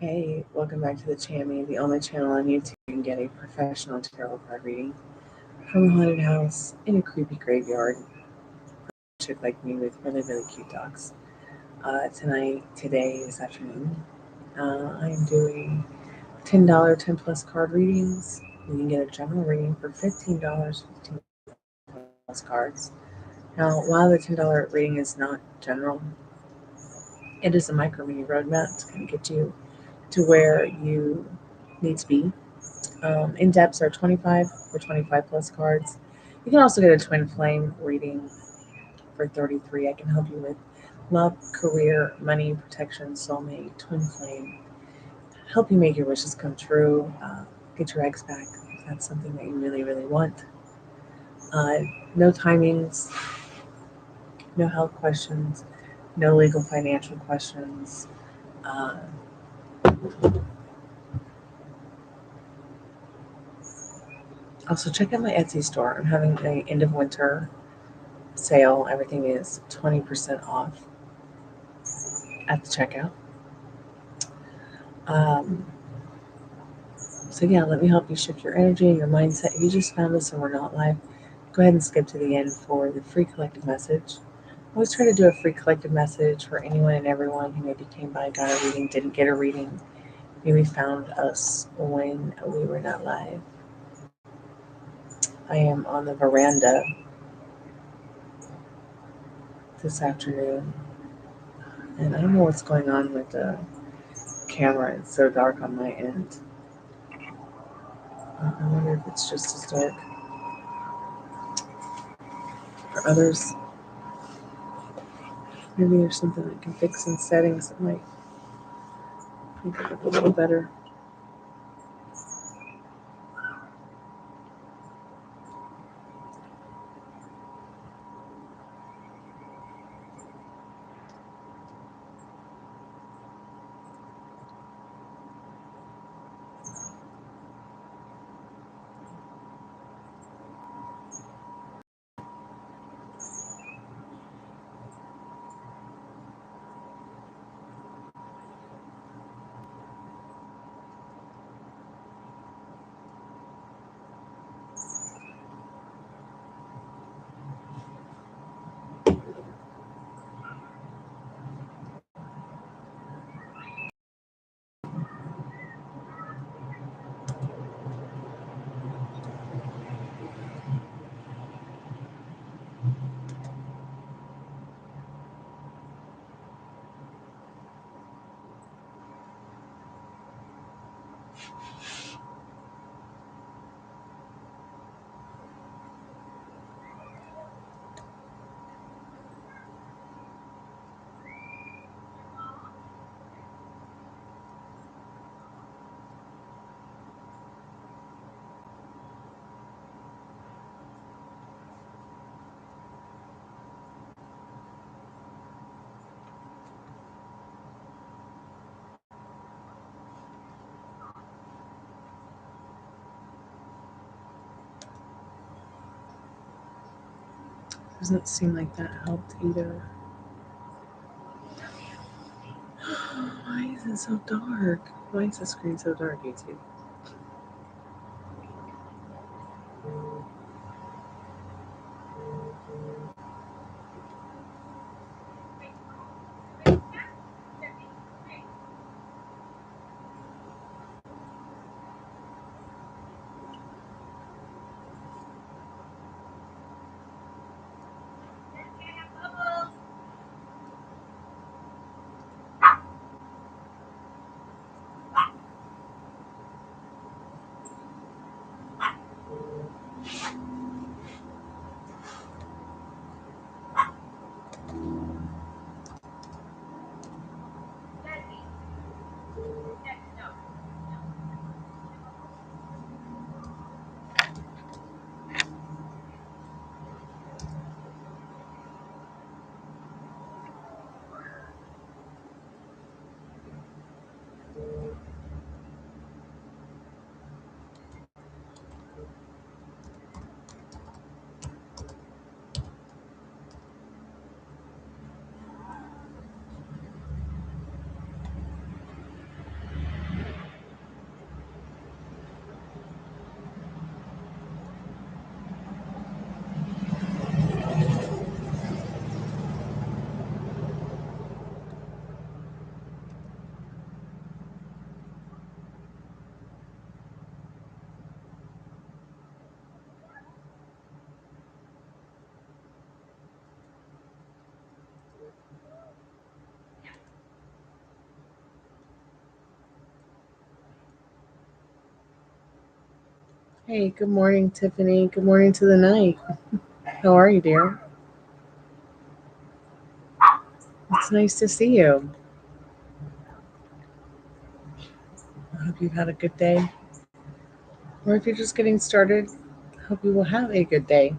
Hey, welcome back to the Chammy, the only channel on YouTube you can get a professional tarot card reading from a haunted house in a creepy graveyard. Chick like me with really, really cute dogs. Today, this afternoon, I'm doing $10 10 plus card readings. You can get a general reading for $15, 15 plus cards. Now, while the $10 reading is not general, it is a micro mini roadmap to kind of get you to where you need to be. In-depths are 25 for 25 plus cards. You can also get a Twinflame reading for 33. I can help you with love, career, money, protection, soulmate, Twinflame. Help you make your wishes come true. Get your ex back if that's something that you really, really want. No timings, no health questions, no legal financial questions. Also, check out my Etsy store. I'm having an end of winter sale. Everything is 20% off at the checkout. Um, so yeah, let me help you shift your energy and your mindset. If you just found us and we're not live, go ahead and skip to the end for the free collective message. I always try to do a free collective message for anyone and everyone who maybe came by, got a reading, didn't get a reading, maybe found us when we were not live. I am on the veranda this afternoon, and I don't know what's going on with the camera. It's so dark on my end. I wonder if it's just as dark for others. Maybe there's something I can fix in settings that might make it look a little better. Doesn't seem like that helped either. Why is it so dark? Why is the screen so dark, YouTube? Hey, good morning, Tiffany. Good morning to the night. How are you, dear? It's nice to see you. I hope you've had a good day. Or if you're just getting started, I hope you will have a good day.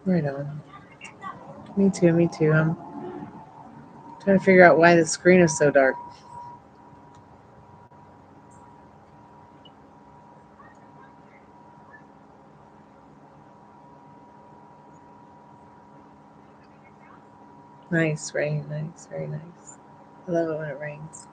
Right on. Me too, me too. I'm trying to figure out why the screen is so dark. Nice rain, nice, very nice. I love it when it rains.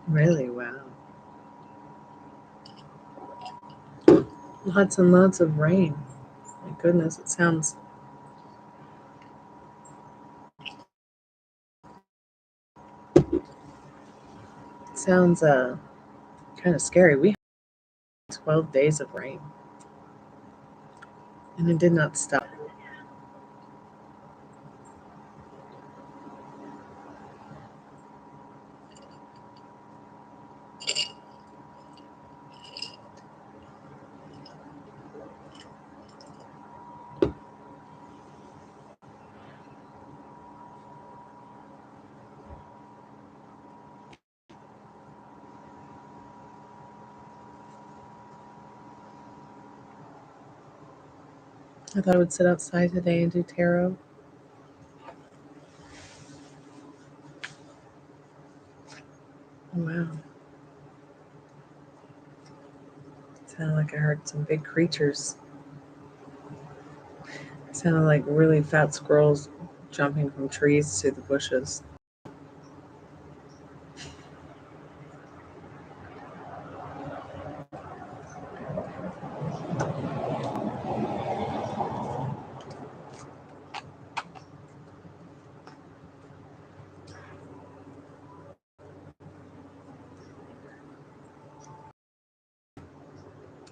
Really, wow. Lots and lots of rain. My goodness, it sounds kind of scary. We had 12 days of rain, and it did not stop. I thought I would sit outside today and do tarot. Wow. It sounded like I heard some big creatures. It sounded like really fat squirrels jumping from trees to the bushes.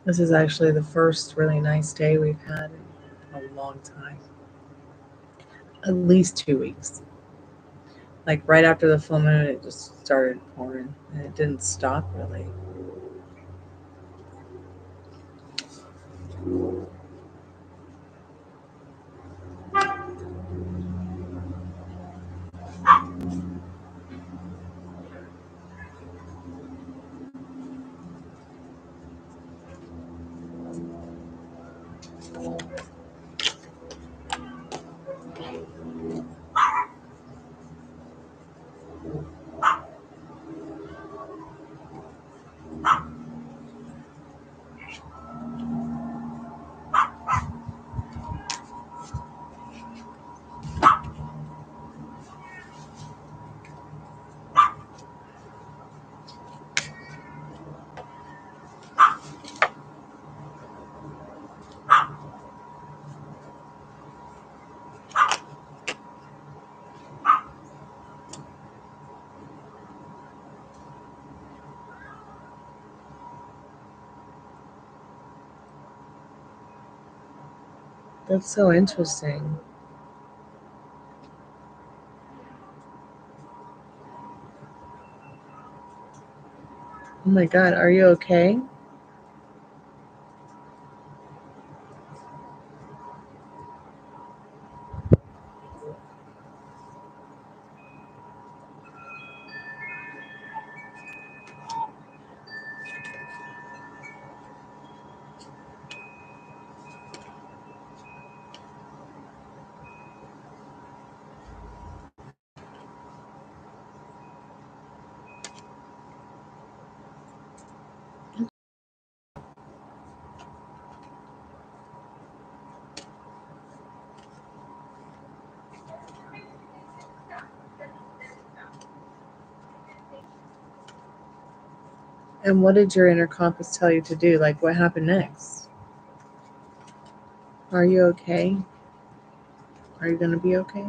This is actually the first really nice day we've had in a long time. At least 2 weeks. Like right after the full moon, it just started pouring and it didn't stop really. That's so interesting. Oh my God, are you okay? And what did your inner compass tell you to do? Like, what happened next? Are you okay? Are you going to be okay?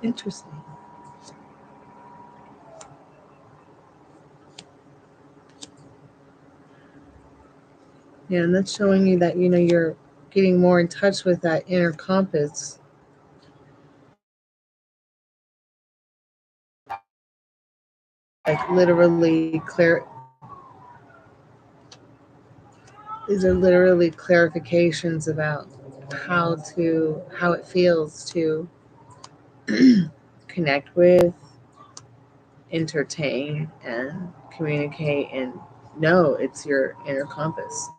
Interesting. Yeah, and that's showing you that, you're getting more in touch with that inner compass. Like literally clear. These are literally clarifications about how it feels to connect with, entertain, and communicate, and know it's your inner compass.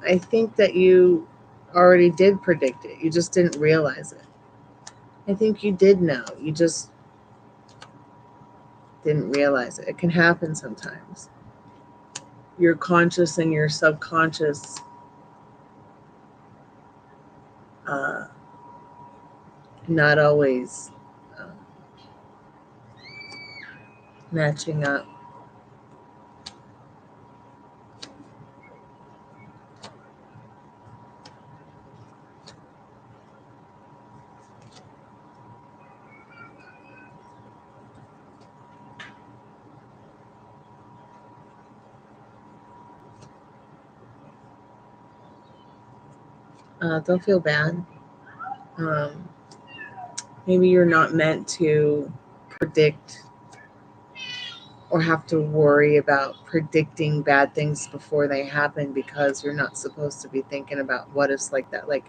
I think that you already did predict it. You just didn't realize it. I think you did know. You just didn't realize it. It can happen sometimes. Your conscious and your subconscious uh, not always matching up. Don't feel bad. Um, maybe you're not meant to predict or have to worry about predicting bad things before they happen, because you're not supposed to be thinking about what it's like that. Like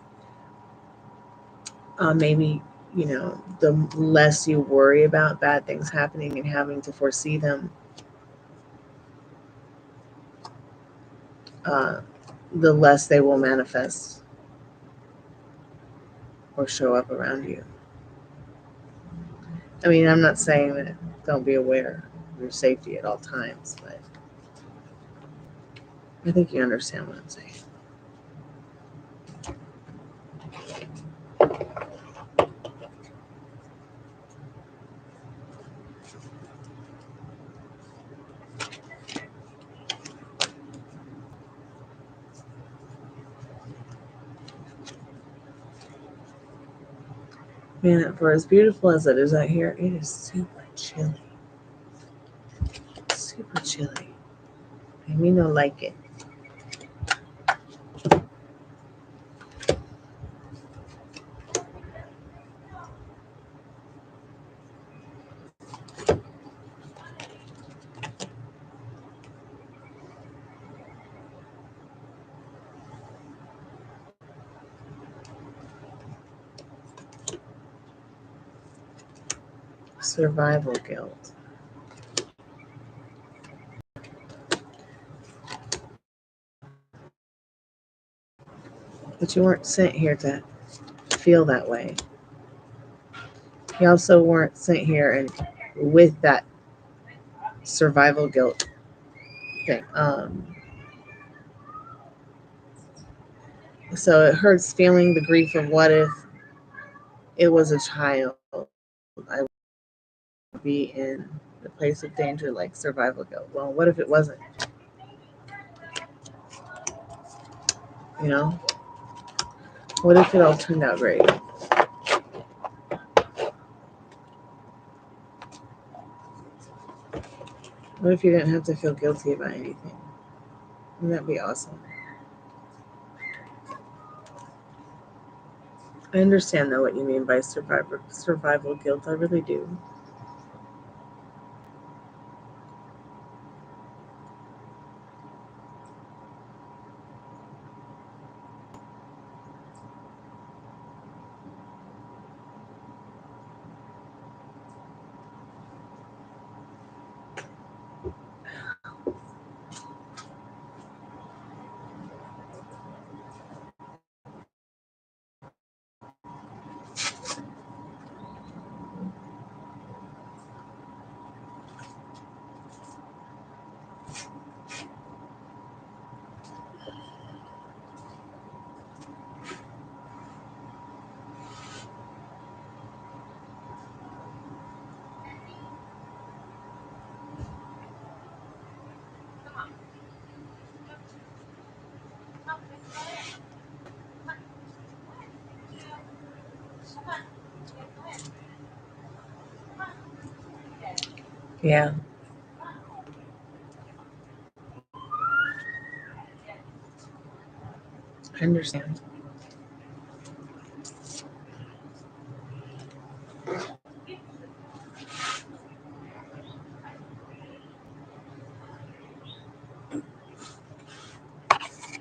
maybe, the less you worry about bad things happening and having to foresee them, uh, the less they will manifest or show up around you. I mean, I'm not saying that don't be aware of your safety at all times, but I think you understand what I'm saying. Man, for as beautiful as it is out here, it is super chilly. Super chilly. And we don't like it. Survival guilt. But you weren't sent here to feel that way. You also weren't sent here and with that survival guilt thing. So it hurts feeling the grief of what if it was a child. I would be in the place of danger, like survival guilt. Well, what if it wasn't? You know? What if it all turned out great? What if you didn't have to feel guilty about anything? Wouldn't that be awesome? I understand though what you mean by survival guilt. I really do. Yeah. I understand.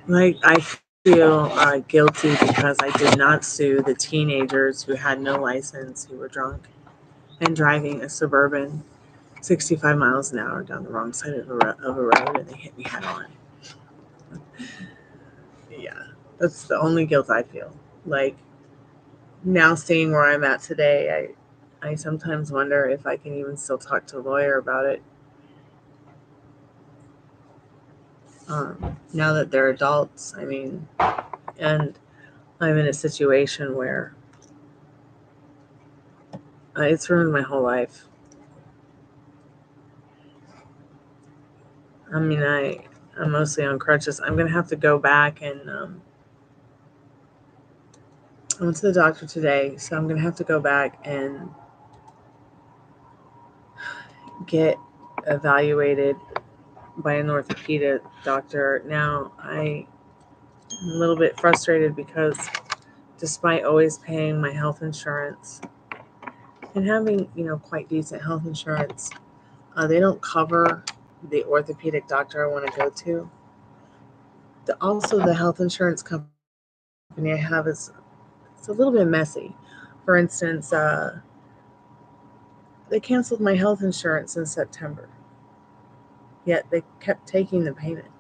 Like, I feel guilty because I did not sue the teenagers who had no license, who were drunk and driving a Suburban 65 miles an hour down the wrong side of a road, and they hit me head on. Yeah, that's the only guilt I feel. Like, now seeing where I'm at today, I sometimes wonder if I can even still talk to a lawyer about it. Now that they're adults, I mean, and I'm in a situation where it's ruined my whole life. I mean, I'm mostly on crutches. I'm gonna have to go back and I went to the doctor today, so I'm gonna have to go back and get evaluated by an orthopedic doctor. Now, I'm a little bit frustrated because despite always paying my health insurance and having, quite decent health insurance, they don't cover the orthopedic doctor I want to go to. Also, the health insurance company I have it's a little bit messy. For instance, they canceled my health insurance in September, yet they kept taking the payment.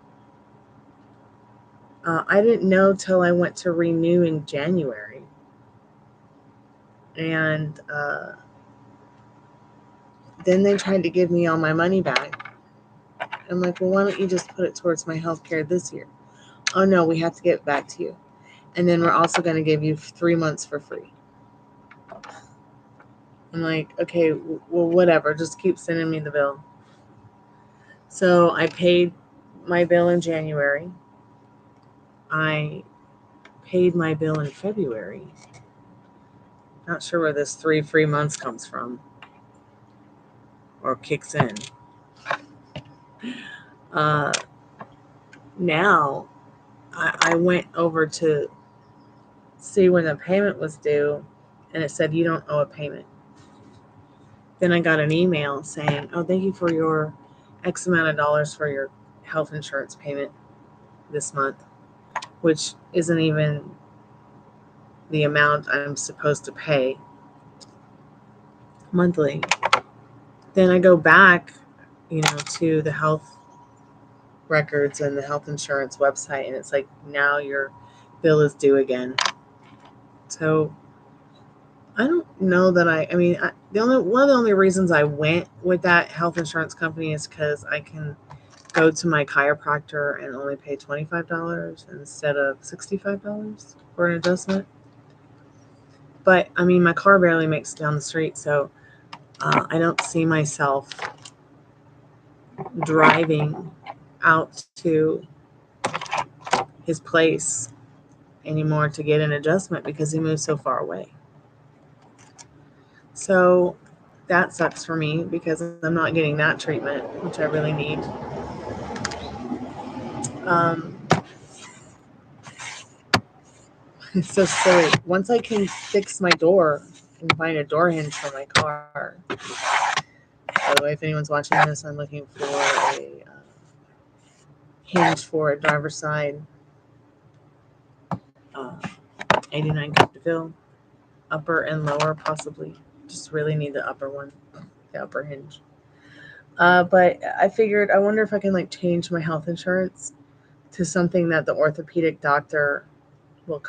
I didn't know till I went to renew in January. And then they tried to give me all my money back. I'm like, well, why don't you just put it towards my health care this year? Oh, no, we have to get it back to you. And then we're also going to give you 3 months for free. I'm like, okay, well, whatever. Just keep sending me the bill. So I paid my bill in January. I paid my bill in February. Not sure where this 3 free months comes from or kicks in. Now, I went over to see when the payment was due, and it said, you don't owe a payment. Then I got an email saying, oh, thank you for your X amount of dollars for your health insurance payment this month, which isn't even the amount I'm supposed to pay monthly. Then I go back, to the health records and the health insurance website, and it's like, now your bill is due again. So I don't know that one of the only reasons I went with that health insurance company is because I can go to my chiropractor and only pay $25 instead of $65 for an adjustment. But I mean, my car barely makes it down the street, so I don't see myself driving out to his place anymore to get an adjustment because he moves so far away. So that sucks for me because I'm not getting that treatment, which I really need. It's so silly. Once I can fix my door and find a door hinge for my car. By the way, if anyone's watching this, I'm looking for a hinge for a driver's side 89 cup to fill, upper and lower possibly. Just really need the upper one, the upper hinge. But I figured, I wonder if I can change my health insurance to something that the orthopedic doctor will,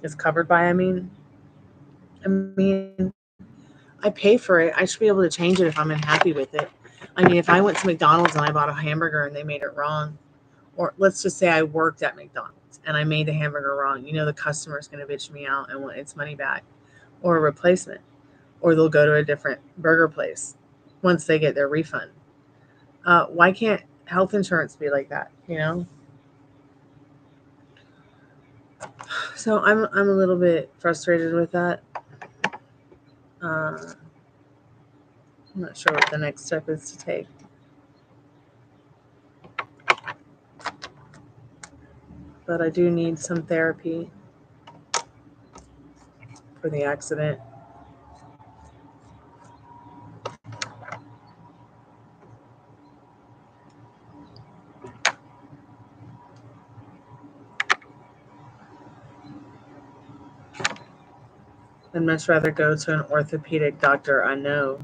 is covered by. I mean, I pay for it. I should be able to change it if I'm unhappy with it. I mean, if I went to McDonald's and I bought a hamburger and they made it wrong, or let's just say I worked at McDonald's and I made the hamburger wrong, the customer's going to bitch me out and want its money back or a replacement, or they'll go to a different burger place once they get their refund. Why can't health insurance be like that? So I'm a little bit frustrated with that. I'm not sure what the next step is to take. But I do need some therapy for the accident. I'd much rather go to an orthopedic doctor I know,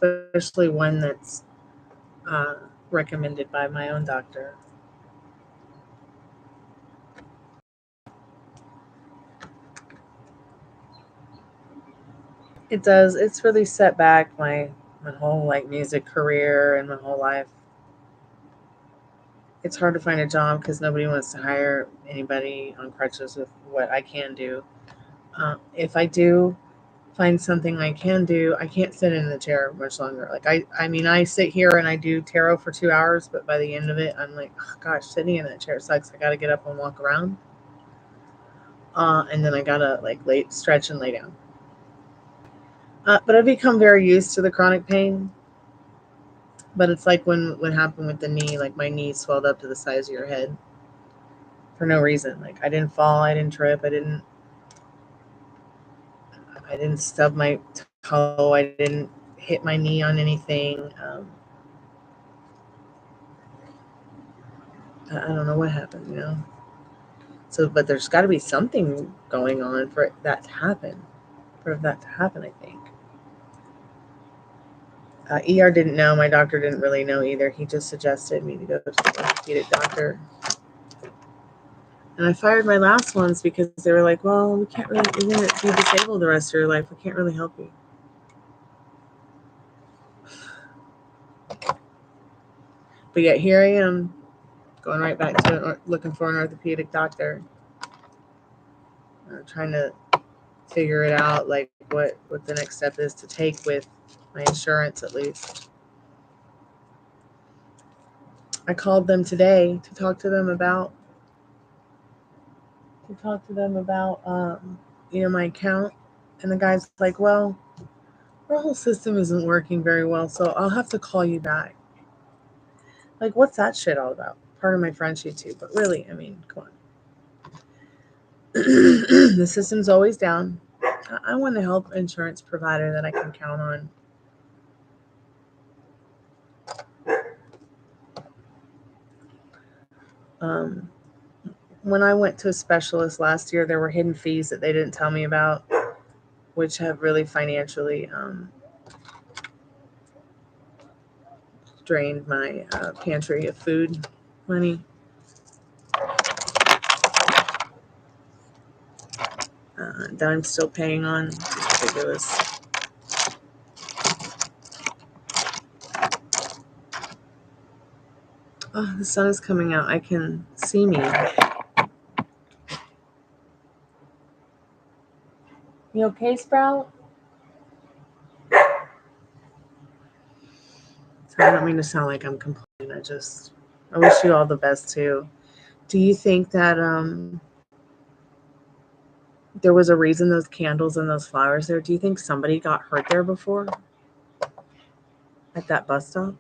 especially one that's recommended by my own doctor. It does. It's really set back my whole like music career and my whole life. It's hard to find a job because nobody wants to hire anybody on crutches with what I can do. If I do find something I can do, I can't sit in the chair much longer. Like I mean, I sit here and I do tarot for 2 hours, but by the end of it, I'm like, oh, gosh, sitting in that chair sucks. I got to get up and walk around, and then I gotta like stretch and lay down. But I've become very used to the chronic pain. But it's like when what happened with the knee, like my knee swelled up to the size of your head for no reason. Like I didn't fall, I didn't trip, I didn't stub my toe, I didn't hit my knee on anything. I don't know what happened, you know. So, but there's got to be something going on for that to happen. For that to happen, I think. ER didn't know. My doctor didn't really know either. He just suggested me to go to the orthopedic doctor. And I fired my last ones because they were like, well, we can't really, you're going to be disabled the rest of your life. We can't really help you. But yet here I am, going right back to looking for an orthopedic doctor. Trying to figure it out, like what the next step is to take with my insurance at least. I called them today to talk to them about my account, and the guy's like, well, our whole system isn't working very well, so I'll have to call you back. Like, what's that shit all about? Pardon my French, you too, but really, I mean, come on. The system's always down. I want a health insurance provider that I can count on. When I went to a specialist last year, there were hidden fees that they didn't tell me about, which have really financially drained my pantry of food money. That I'm still paying on. It's ridiculous. Oh, the sun is coming out. I can see me. You okay, Sprout? So I don't mean to sound like I'm complaining. I wish you all the best too. Do you think that there was a reason those candles and those flowers there? Do you think somebody got hurt there before? At that bus stop?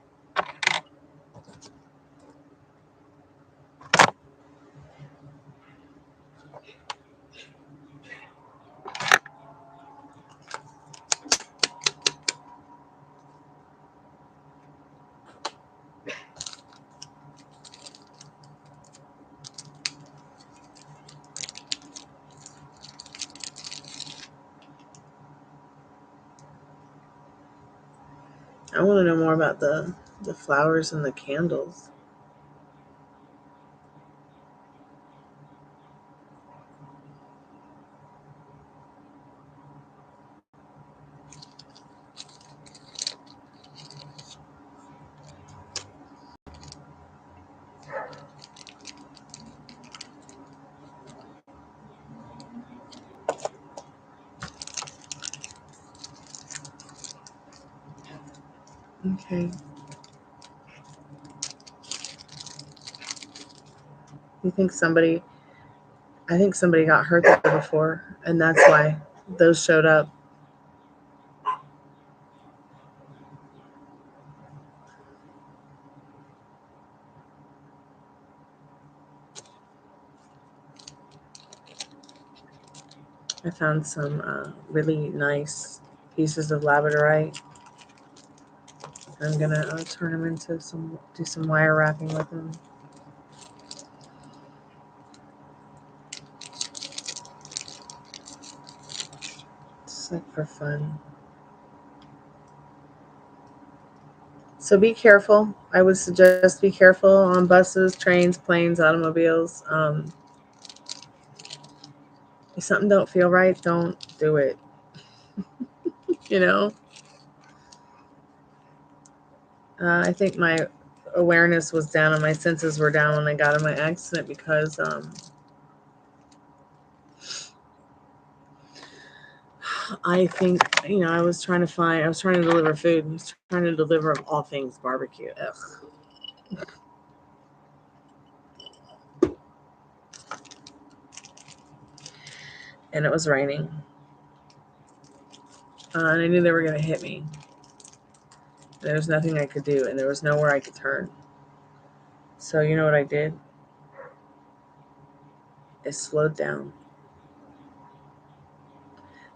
I want to know more about the flowers and the candles. Okay. I think somebody got hurt there before, and that's why those showed up. I found some really nice pieces of labradorite. I'm gonna turn them into do some wire wrapping with them. Just like for fun. So be careful. I would suggest be careful on buses, trains, planes, automobiles. If something don't feel right, don't do it. You know? I think my awareness was down and my senses were down when I got in my accident because I think, I was trying to deliver food. I was trying to deliver all things barbecue. Ugh. And it was raining. And I knew they were going to hit me. There was nothing I could do, and there was nowhere I could turn. So you know what I did? I slowed down.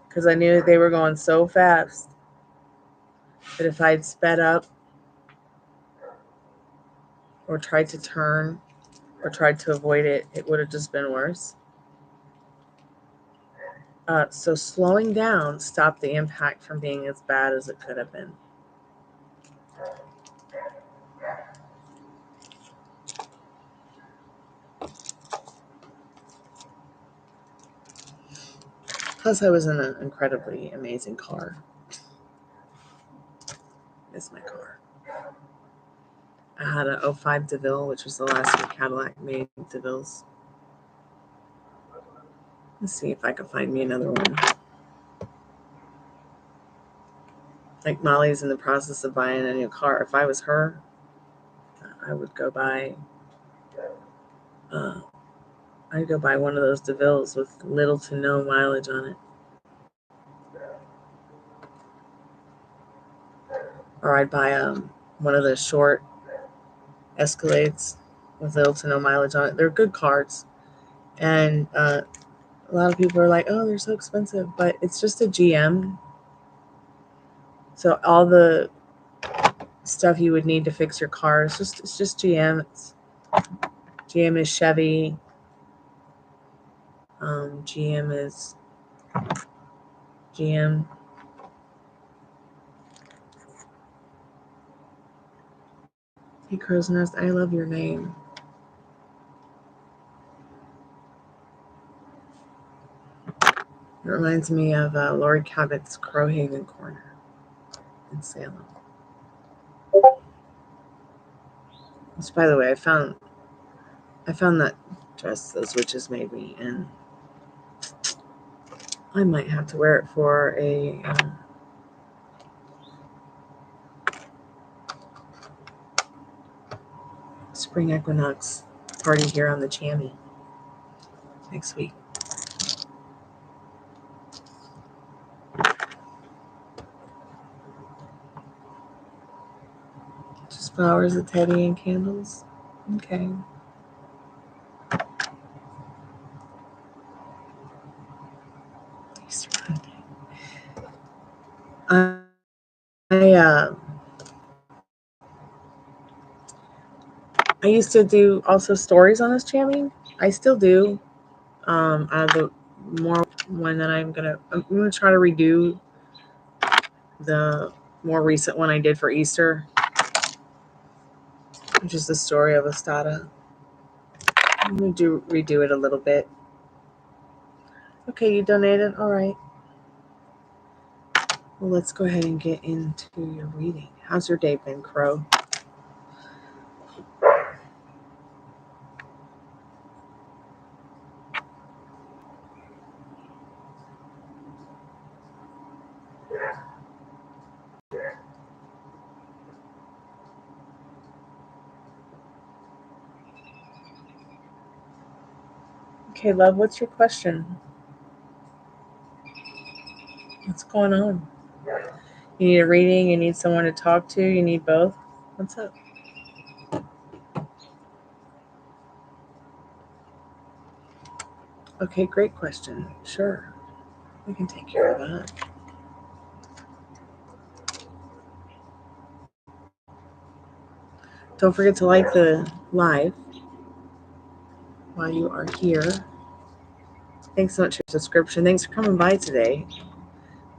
Because I knew they were going so fast that if I'd sped up or tried to turn or tried to avoid it, it would have just been worse. So slowing down stopped the impact from being as bad as it could have been. Plus, I was in an incredibly amazing car. It's my car. I had a 05 DeVille, which was the last year Cadillac made DeVilles. Let's see if I can find me another one. Like Molly's in the process of buying a new car. If I was her, I would go buy. I'd go buy one of those DeVilles with little to no mileage on it. Or I'd buy one of the short Escalades with little to no mileage on it. They're good cars. And a lot of people are like, oh, they're so expensive. But it's just a GM. So all the stuff you would need to fix your car, it's just GM. GM is Chevy. GM is GM. Hey, Crow's Nest, I love your name. It reminds me of Lori Cabot's Crowhaven Corner in Salem. Which, by the way, I found that dress those witches made me, and I might have to wear it for a spring equinox party here on the Chammy next week. Just flowers, a teddy, and candles. Okay. I used to do also stories on this Chammy. I still do. The more one that I'm gonna try to redo the more recent one I did for Easter, which is the story of Estada. I'm gonna redo it a little bit. Okay, you donated. All right. Well, let's go ahead and get into your reading. How's your day been, Crow? Okay, love, what's your question? What's going on? You need a reading? You need someone to talk to? You need both? What's up? Okay, great question. Sure. We can take care of that. Don't forget to like the live while you are here. Thanks so much for your subscription. Thanks for coming by today.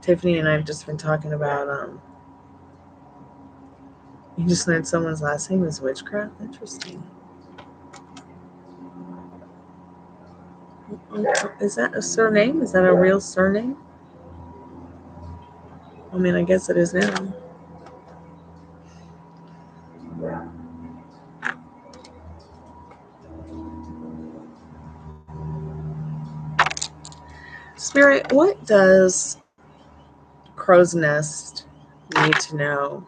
Tiffany and I have just been talking about you just learned someone's last name is witchcraft. Interesting. Is that a surname? Is that a real surname? I mean, I guess it is now. Spirit, what does Crow's Nest need to know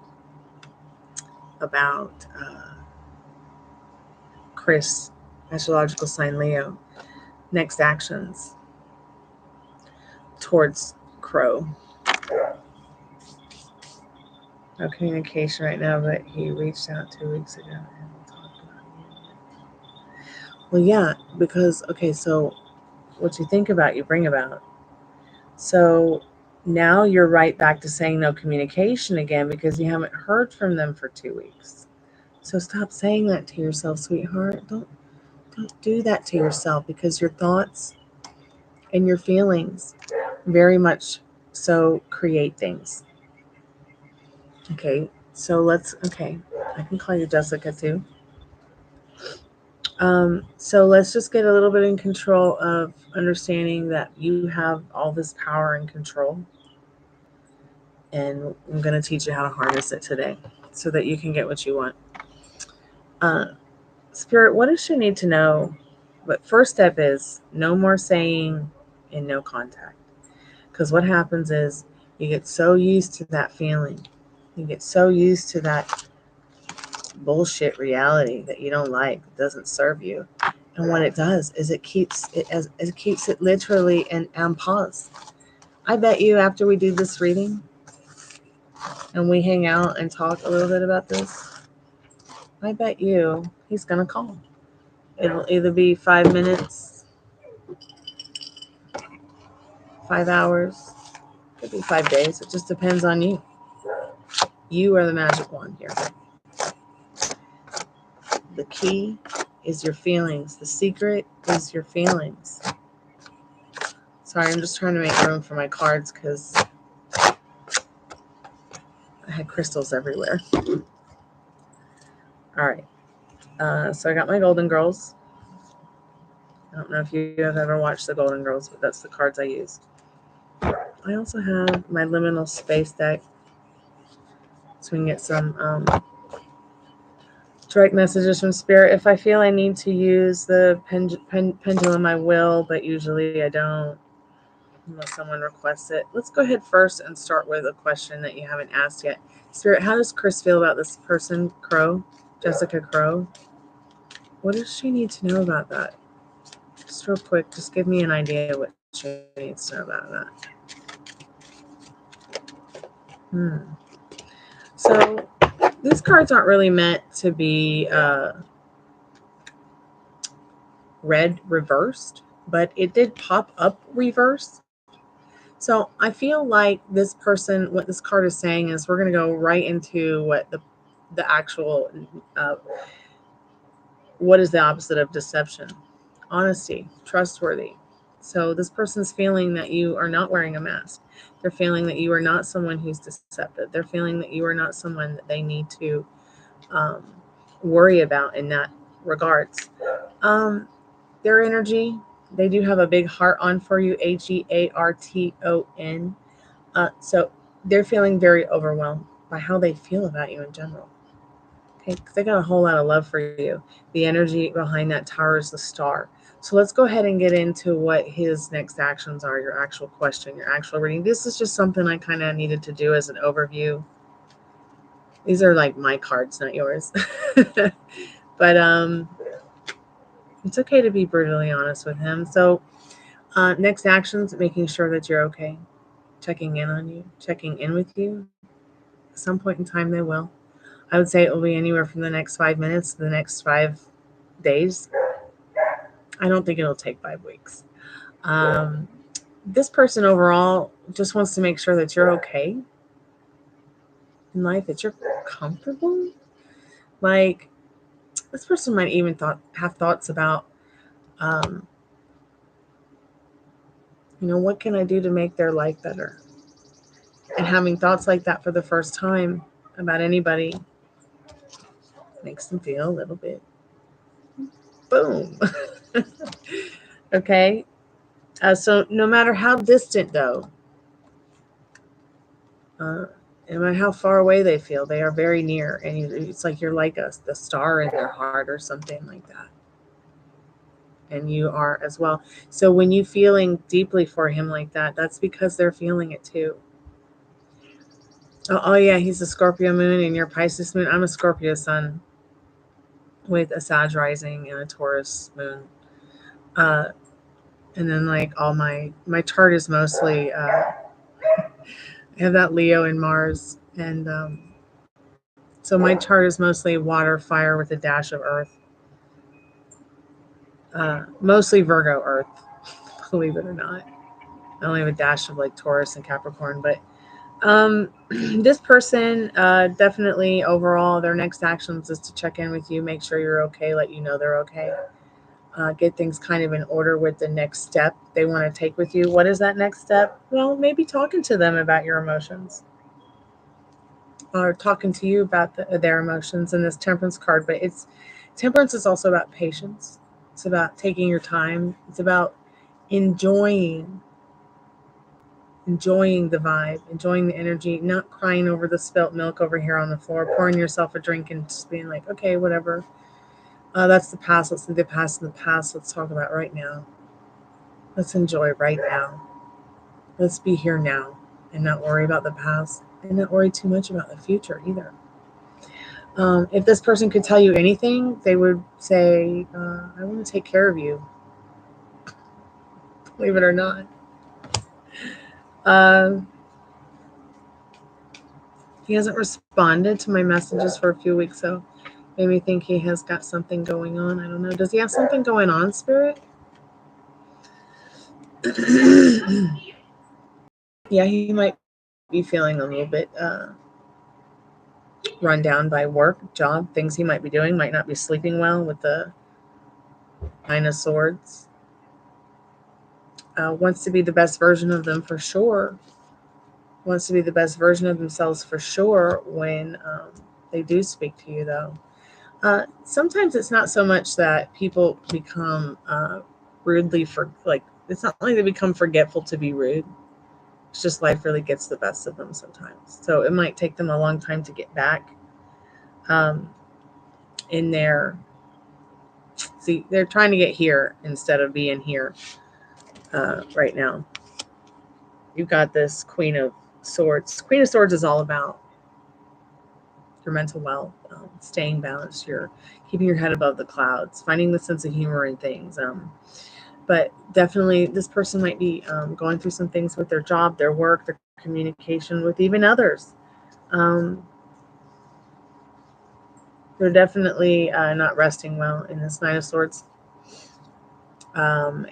about Chris, astrological sign Leo, next actions towards Crow? No communication right now, but he reached out 2 weeks ago and we talked about it. Well, yeah, because, okay, so what you think about, you bring about. So now you're right back to saying no communication again because you haven't heard from them for 2 weeks. So stop saying that to yourself, sweetheart. Don't do that to yourself because your thoughts and your feelings very much so create things. Okay, so okay, I can call you Jessica too. So let's just get a little bit in control of understanding that you have all this power and control. And I'm going to teach you how to harness it today so that you can get what you want. Spirit, what does she need to know? But first step is no more saying and no contact. Because what happens is you get so used to that feeling. You get so used to that bullshit reality that you don't like, doesn't serve you. And what it does is it keeps it literally in pause. I bet you after we do this reading and we hang out and talk a little bit about this, I bet you he's going to call. It'll either be 5 minutes, 5 hours, could be 5 days. It just depends on you. You are the magic wand here. The key is your feelings. The secret is your feelings. Sorry, I'm just trying to make room for my cards because I had crystals everywhere. All right. So I got my Golden Girls. I don't know if you have ever watched the Golden Girls, but that's the cards I use. I also have my Liminal Space deck. So we can get some direct messages from Spirit. If I feel I need to use the pendulum, I will, but usually I don't unless someone requests it. Let's go ahead first and start with a question that you haven't asked yet. Spirit, how does Chris feel about this person, Crow, Jessica Crow? What does she need to know about that? Just real quick, just give me an idea of what she needs to know about that. So these cards aren't really meant to be read reversed, but it did pop up reversed. So I feel like this person, what this card is saying is we're going to go right into what the actual, what is the opposite of deception? Honesty, trustworthy. So this person's feeling that you are not wearing a mask. They're feeling that you are not someone who's deceptive. They're feeling that you are not someone that they need to worry about in that regards. Their energy, they do have a big heart on for you, HEARTON. So they're feeling very overwhelmed by how they feel about you in general. Okay, because they got a whole lot of love for you. The energy behind that tower is the star. So let's go ahead and get into what his next actions are, your actual question, your actual reading. This is just something I kind of needed to do as an overview. These are like my cards, not yours. But it's okay to be brutally honest with him. So next actions, making sure that you're okay. Checking in on you, checking in with you. At some point in time, they will. I would say it will be anywhere from the next 5 minutes to the next 5 days. I don't think it'll take 5 weeks. this person overall just wants to make sure that you're okay in life, that you're comfortable. Like, this person might even have thoughts about, what can I do to make their life better? And having thoughts like that for the first time about anybody makes them feel a little bit boom. Okay. So no matter how distant, though, no matter how far away they feel, they are very near, and it's like you're like the star in their heart or something like that, and you are as well. So when you feeling deeply for him like that, that's because they're feeling it too. Oh yeah, he's a Scorpio moon and you're Pisces moon. I'm a Scorpio sun with a Sag rising and a Taurus moon. And then like all my chart is mostly I have that Leo and Mars, and so my chart is mostly water, fire with a dash of earth. Mostly Virgo earth, believe it or not. I only have a dash of like Taurus and Capricorn, but this person definitely overall their next actions is to check in with you, make sure you're okay, let you know they're okay. Get things kind of in order with the next step they want to take with you. What is that next step? Well, maybe talking to them about your emotions, or talking to you about their emotions in this Temperance card. But Temperance is also about patience. It's about taking your time. It's about enjoying the vibe, enjoying the energy, not crying over the spilt milk over here on the floor, pouring yourself a drink and just being like, okay, whatever. That's the past. Let's leave the past in the past. Let's talk about right now. Let's enjoy right now. Let's be here now and not worry about the past and not worry too much about the future either. If this person could tell you anything, they would say, I want to take care of you, believe it or not. He hasn't responded to my messages for a few weeks, so made me think he has got something going on. I don't know. Does he have something going on, Spirit? Yeah, he might be feeling a little bit run down by work, job, things he might be doing, might not be sleeping well with the Nine of Swords. Wants to be the best version of them for sure. Wants to be the best version of themselves for sure when they do speak to you, though. Sometimes it's not so much that people become rudely it's not like they become forgetful to be rude. It's just life really gets the best of them sometimes. So it might take them a long time to get back in their. See, they're trying to get here instead of being here right now. You've got this Queen of Swords. Queen of Swords is all about your mental wealth, staying balanced, you're keeping your head above the clouds, finding the sense of humor in things. But definitely, this person might be going through some things with their job, their work, their communication with even others. They're definitely not resting well in this Nine of Swords. But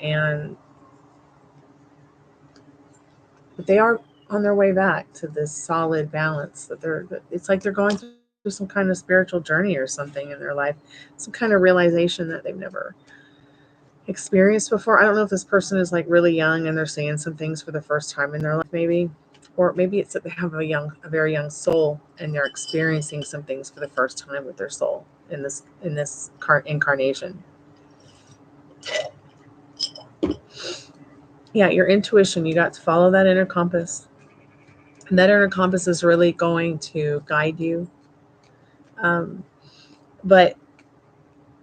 they are on their way back to this solid balance. It's like they're going through some kind of spiritual journey or something in their life, some kind of realization that they've never experienced before. I don't know if this person is like really young and they're seeing some things for the first time in their life, maybe, or maybe it's that they have a very young soul and they're experiencing some things for the first time with their soul in this incarnation. Yeah, your intuition, you got to follow that inner compass. And that inner compass is really going to guide you. But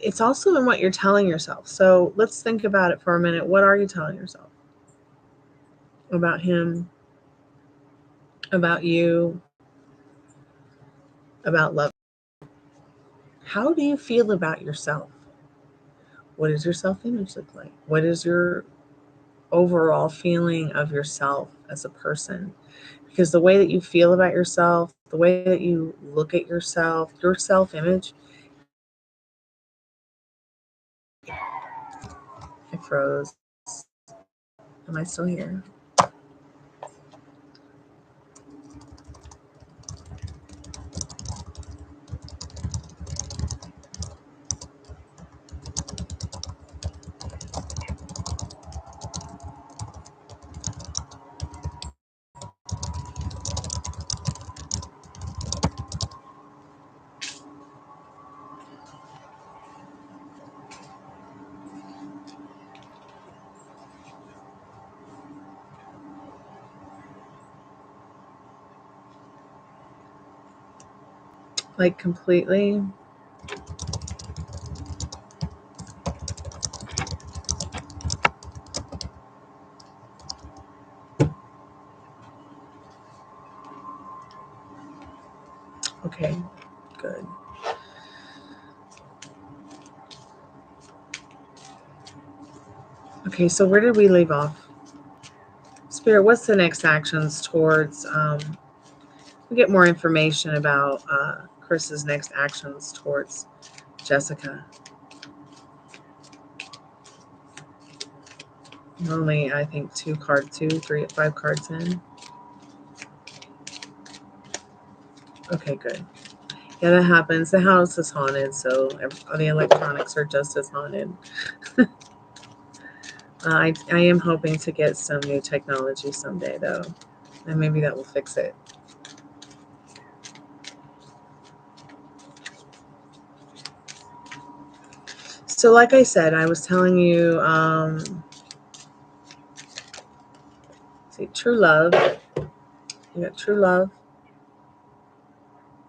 it's also in what you're telling yourself. So let's think about it for a minute. What are you telling yourself about him, about you, about love? How do you feel about yourself? What does your self-image look like? What is your overall feeling of yourself as a person? Because the way that you feel about yourself, the way that you look at yourself, your self-image. I froze. Am I still here? Like completely. Okay, good. Okay, so where did we leave off? Spirit, what's the next actions towards, we get more information about Chris's next actions towards Jessica. Only, I think, 5 cards in. Okay, good. Yeah, that happens. The house is haunted, so the electronics are just as haunted. I am hoping to get some new technology someday, though, and maybe that will fix it. So, like I said, I was telling you, see, true love. You got true love.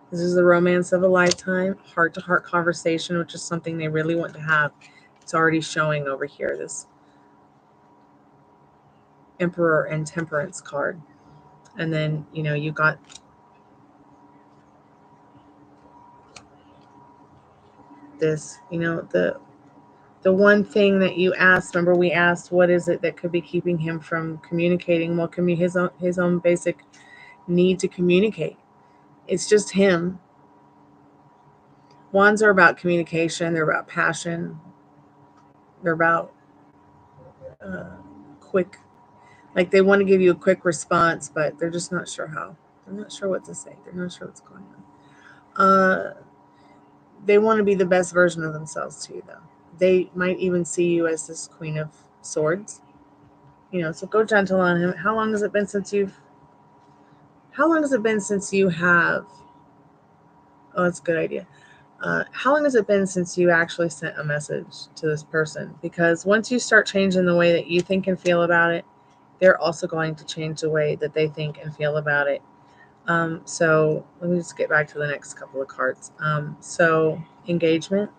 This is the romance of a lifetime, heart-to-heart conversation, which is something they really want to have. It's already showing over here, this Emperor and Temperance card. And then, you got this, the one thing that you asked. Remember, we asked, what is it that could be keeping him from communicating? Well, his own basic need to communicate. It's just him. Wands are about communication. They're about passion. They're about quick, like they want to give you a quick response, but they're just not sure how. They're not sure what to say. They're not sure what's going on. They want to be the best version of themselves to you, though. They might even see you as this Queen of Swords. So go gentle on him. How long has it been since you have? Oh, that's a good idea. How long has it been since you actually sent a message to this person? Because once you start changing the way that you think and feel about it, they're also going to change the way that they think and feel about it. So let me just get back to the next couple of cards. So engagement.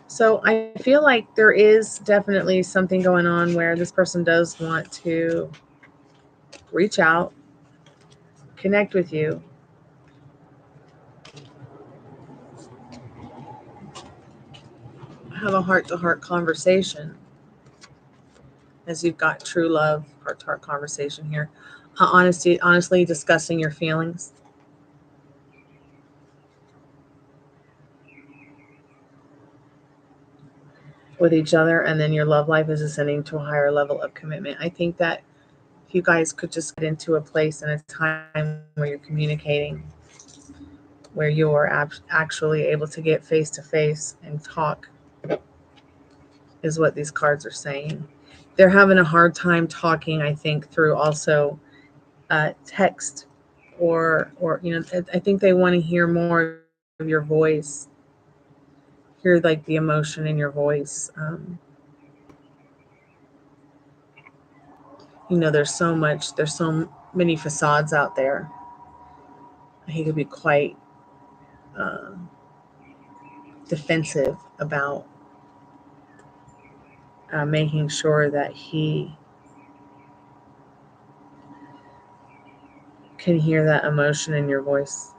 So I feel like there is definitely something going on where this person does want to reach out, connect with you. Have a heart-to-heart conversation, as you've got true love, heart-to-heart conversation here. Honestly discussing your feelings. With each other, and then your love life is ascending to a higher level of commitment. I think that if you guys could just get into a place and a time where you're communicating, where you're actually able to get face to face and talk, is what these cards are saying. They're having a hard time talking, I think, through also text, or I think they want to hear more of your voice, hear like the emotion in your voice. There's so many facades out there. He could be quite defensive about making sure that he can hear that emotion in your voice.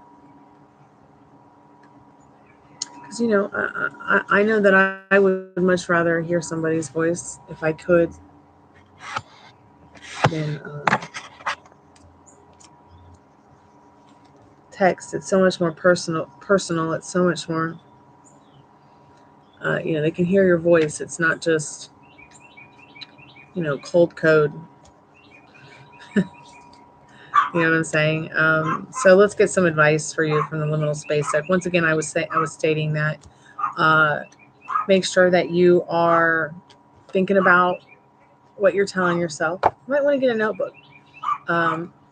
Because I know that I would much rather hear somebody's voice, if I could, than text. It's so much more personal. It's so much more, they can hear your voice. It's not just, cold code. You know what I'm saying? So let's get some advice for you from the liminal space deck. Once again, I was stating that make sure that you are thinking about what you're telling yourself. You might want to get a notebook.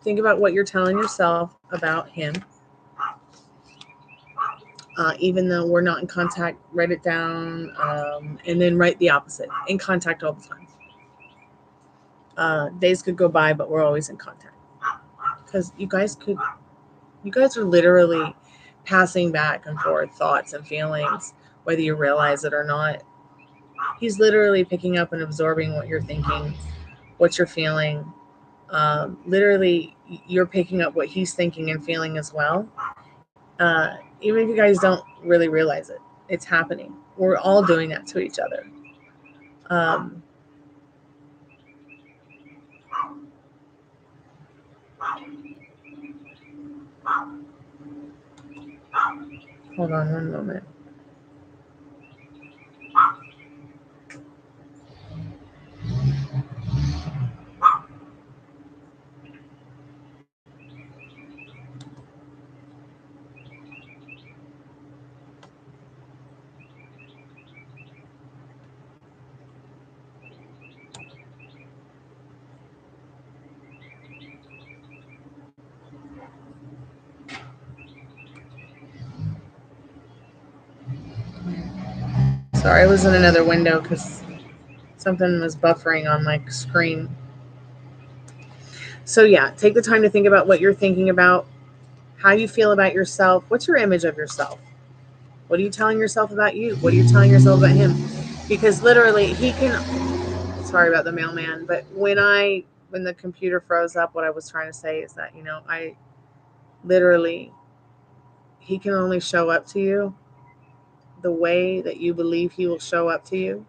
Think about what you're telling yourself about him. Even though we're not in contact, write it down, and then write the opposite. In contact all the time. Days could go by, but we're always in contact. Because you guys are literally passing back and forth thoughts and feelings, whether you realize it or not. He's literally picking up and absorbing what you're thinking, what you're feeling. Literally, you're picking up what he's thinking and feeling as well. Even if you guys don't really realize it, it's happening. We're all doing that to each other. Hold on one moment. Sorry, I was in another window because something was buffering on my screen. So yeah, take the time to think about what you're thinking about, how you feel about yourself. What's your image of yourself? What are you telling yourself about you? What are you telling yourself about him? Because literally, he can. Sorry about the mailman, but when the computer froze up, what I was trying to say is that, I literally, he can only show up to you the way that you believe he will show up to you.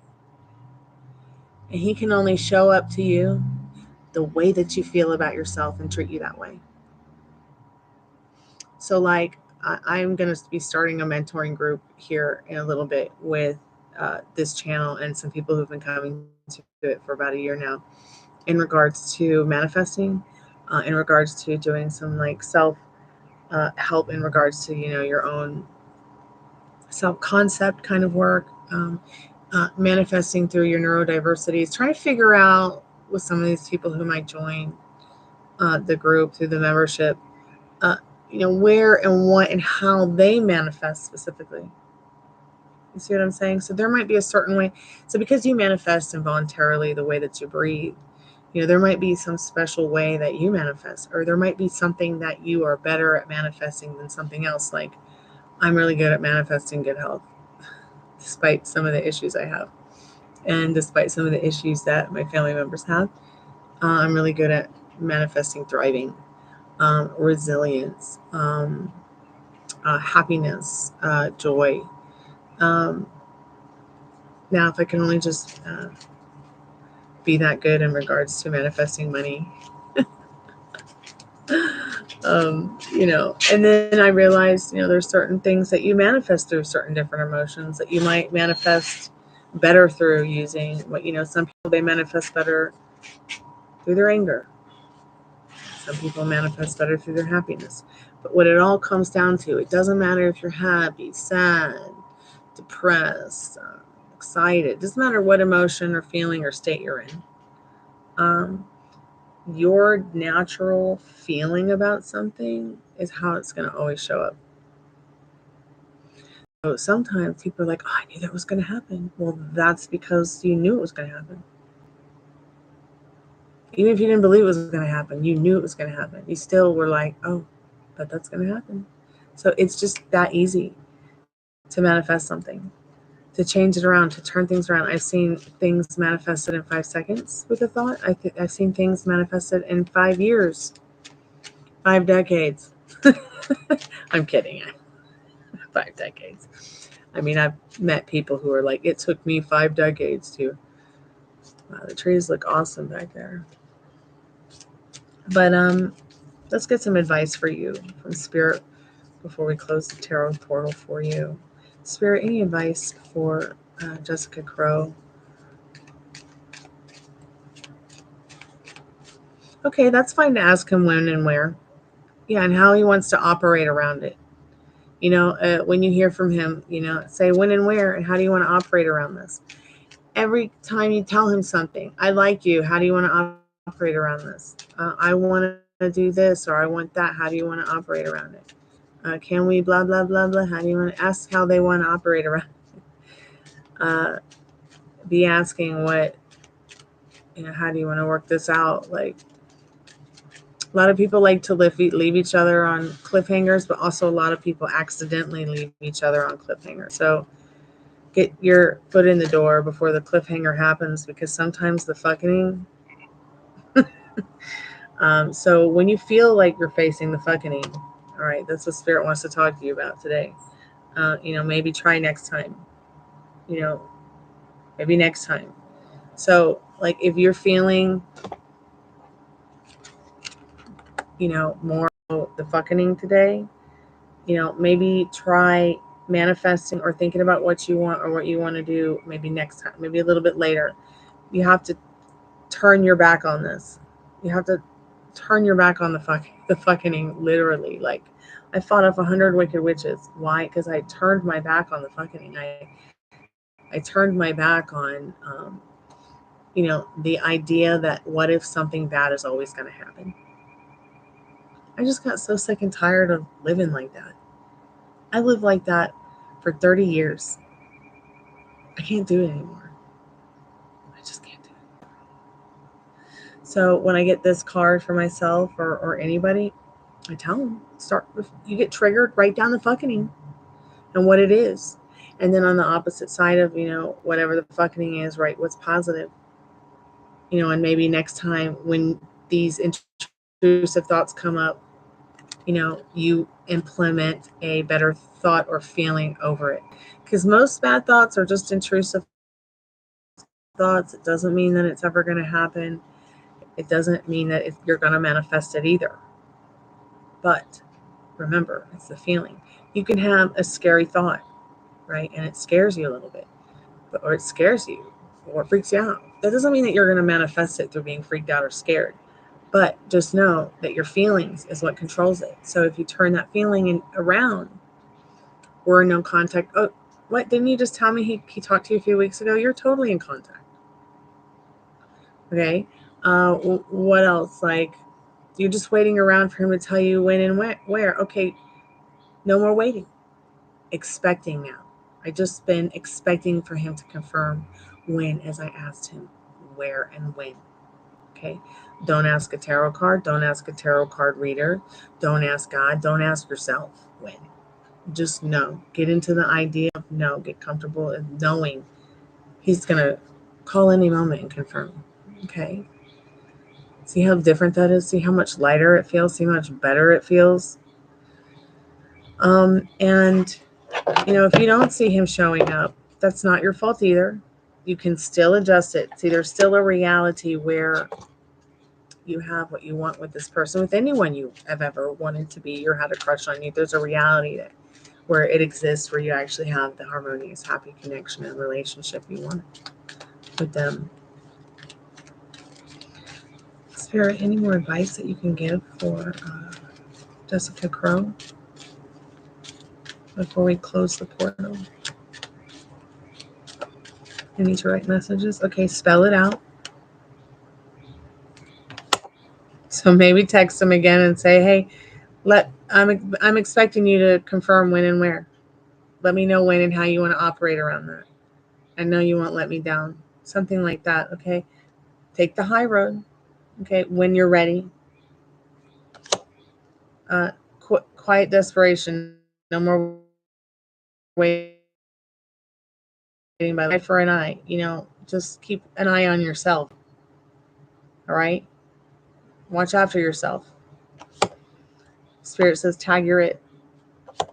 And he can only show up to you the way that you feel about yourself and treat you that way. So like, I'm going to be starting a mentoring group here in a little bit with this channel and some people who've been coming to it for about a year now, in regards to manifesting, in regards to doing some like self help in regards to, your own self-concept kind of work, manifesting through your neurodiversities, trying to figure out with some of these people who might join the group through the membership, where and what and how they manifest specifically. You see what I'm saying? So there might be a certain way. So because you manifest involuntarily the way that you breathe, there might be some special way that you manifest, or there might be something that you are better at manifesting than something else. Like, I'm really good at manifesting good health, despite some of the issues I have. And despite some of the issues that my family members have, I'm really good at manifesting thriving, resilience, happiness, joy. Now, if I can only just be that good in regards to manifesting money, and then I realized, there's certain things that you manifest through certain different emotions that you might manifest better through using what, some people, they manifest better through their anger. Some people manifest better through their happiness. But what it all comes down to, it doesn't matter if you're happy, sad, depressed, excited. It doesn't matter what emotion or feeling or state you're in. Your natural feeling about something is how it's going to always show up. So sometimes people are like, oh, I knew that was going to happen. Well, that's because you knew it was going to happen. Even if you didn't believe it was going to happen, you knew it was going to happen. You still were like, oh, but that's going to happen. So it's just that easy to manifest something, to change it around, to turn things around. I've seen things manifested in 5 seconds with a thought. I've seen things manifested in 5 years, 5 decades. I'm kidding. 5 decades. I mean, I've met people who are like, it took me 5 decades to. Wow, the trees look awesome back there. But let's get some advice for you from Spirit before we close the tarot portal for you. Spirit, any advice for Jessica Crow? Okay, that's fine to ask him when and where. Yeah, and how he wants to operate around it. When you hear from him, say when and where, and how do you want to operate around this? Every time you tell him something, I like you, how do you want to operate around this? I want to do this, or I want that, how do you want to operate around it? Can we blah, blah, blah, blah, how do you want to ask how they want to operate around it? Be asking what, how do you want to work this out? Like, A lot of people like to leave each other on cliffhangers, but also a lot of people accidentally leave each other on cliffhangers. So get your foot in the door before the cliffhanger happens, because sometimes the fucking so when you feel like you're facing the fucking, all right, that's what Spirit wants to talk to you about today. Maybe try next time. Maybe next time. So, like, if you're feeling, more the fucking today, maybe try manifesting or thinking about what you want or what you want to do maybe next time, maybe a little bit later. You have to turn your back on this. You have to turn your back on the fucking literally. Like, I fought off 100 wicked witches. Why? Because I turned my back on the fucking. I turned my back on, the idea that what if something bad is always going to happen. I just got so sick and tired of living like that. I lived like that for 30 years. I can't do it anymore. I just can't do it. So when I get this card for myself or anybody, I tell them, you get triggered, write down the fucking and what it is. And then on the opposite side of, whatever the fucking is, write what's positive. And maybe next time when these intrusive thoughts come up, you implement a better thought or feeling over it. Because most bad thoughts are just intrusive thoughts. It doesn't mean that it's ever going to happen. It doesn't mean that you're going to manifest it either. But remember, it's the feeling. You can have a scary thought, right? And it scares you a little bit, or it scares you, or it freaks you out. That doesn't mean that you're going to manifest it through being freaked out or scared. But just know that your feelings is what controls it. So if you turn that feeling around, we're in no contact. Oh, what? Didn't you just tell me he talked to you a few weeks ago? You're totally in contact. Okay. What else? Like, you're just waiting around for him to tell you when and where. Okay. No more waiting. Expecting now. I just been expecting for him to confirm when, as I asked him where and when. Okay. Don't ask a tarot card. Don't ask a tarot card reader. Don't ask God. Don't ask yourself when. Just know. Get into the idea of know. Get comfortable in knowing he's going to call any moment and confirm. Okay. See how different that is? See how much lighter it feels? See how much better it feels? And, if you don't see him showing up, that's not your fault either. You can still adjust it. See, there's still a reality where you have what you want with this person, with anyone you have ever wanted to be or had a crush on you. There's a reality where it exists, where you actually have the harmonious, happy connection and relationship you want with them. Spirit, any more advice that you can give for Jessica Crow before we close the portal? I need to write messages. Okay, spell it out. So maybe text them again and say, hey, I'm expecting you to confirm when and where. Let me know when and how you want to operate around that. I know you won't let me down. Something like that, okay? Take the high road, okay, when you're ready. Quiet desperation. No more waiting by the eye for an eye. Just keep an eye on yourself. All right? Watch after yourself. Spirit says, tag your it.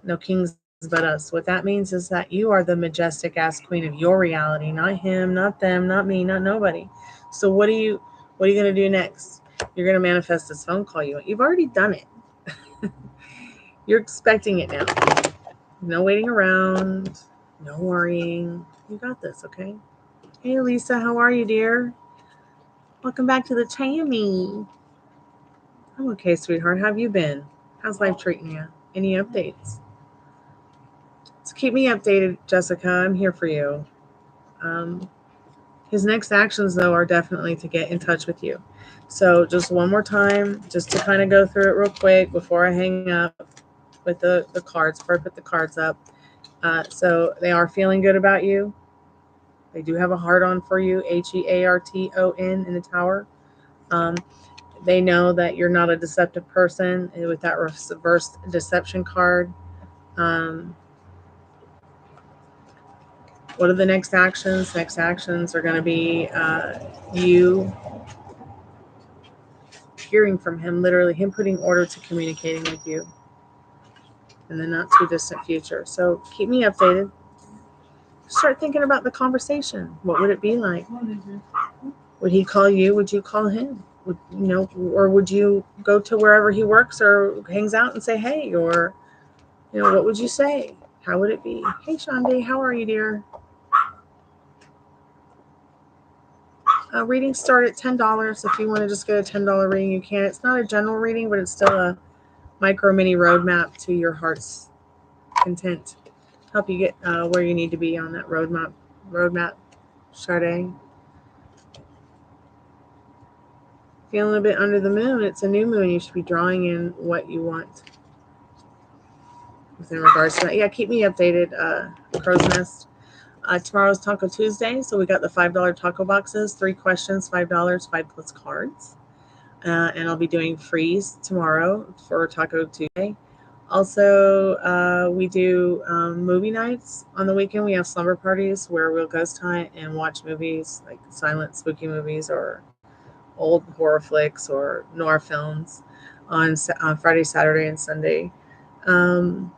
No kings but us. What that means is that you are the majestic ass queen of your reality, not him, not them, not me, not nobody. So what are you going to do next? You're going to manifest this phone call you want. You've already done it. You're expecting it now. No waiting around. No worrying. You got this, okay? Hey, Lisa, how are you, dear? Welcome back to the Tammy. I'm okay, sweetheart. How have you been? How's life treating you? Any updates? So keep me updated, Jessica. I'm here for you. His next actions, though, are definitely to get in touch with you. So just one more time, just to kind of go through it real quick before I hang up with the cards, before I put the cards up. So they are feeling good about you. They do have a heart on for you, Hearton in the tower. They know that you're not a deceptive person with that reverse deception card. What are the next actions? Next actions are going to be you hearing from him, literally him putting order to communicating with you in the not too distant future. So keep me updated. Start thinking about the conversation. What would it be like? Would he call you? Would you call him? Would, you know, or would you go to wherever he works or hangs out and say hey? Or, you know, what would you say? How would it be? Hey, Shande, how are you, dear? Readings start at $10. If you want to just get a $10 reading, you can. It's not a general reading, but it's still a micro mini roadmap to your heart's content. Help you get where you need to be on that roadmap, Sade. Feeling a bit under the moon. It's a new moon. You should be drawing in what you want. In regards to that, yeah, keep me updated, Crow's Nest. Tomorrow's Taco Tuesday, so we got the $5 taco boxes, 3 questions, $5, 5+ cards. And I'll be doing freeze tomorrow for Taco Tuesday. Also, we do movie nights on the weekend. We have slumber parties where we'll ghost hunt and watch movies, like silent, spooky movies or old horror flicks or noir films on Friday, Saturday, and Sunday. So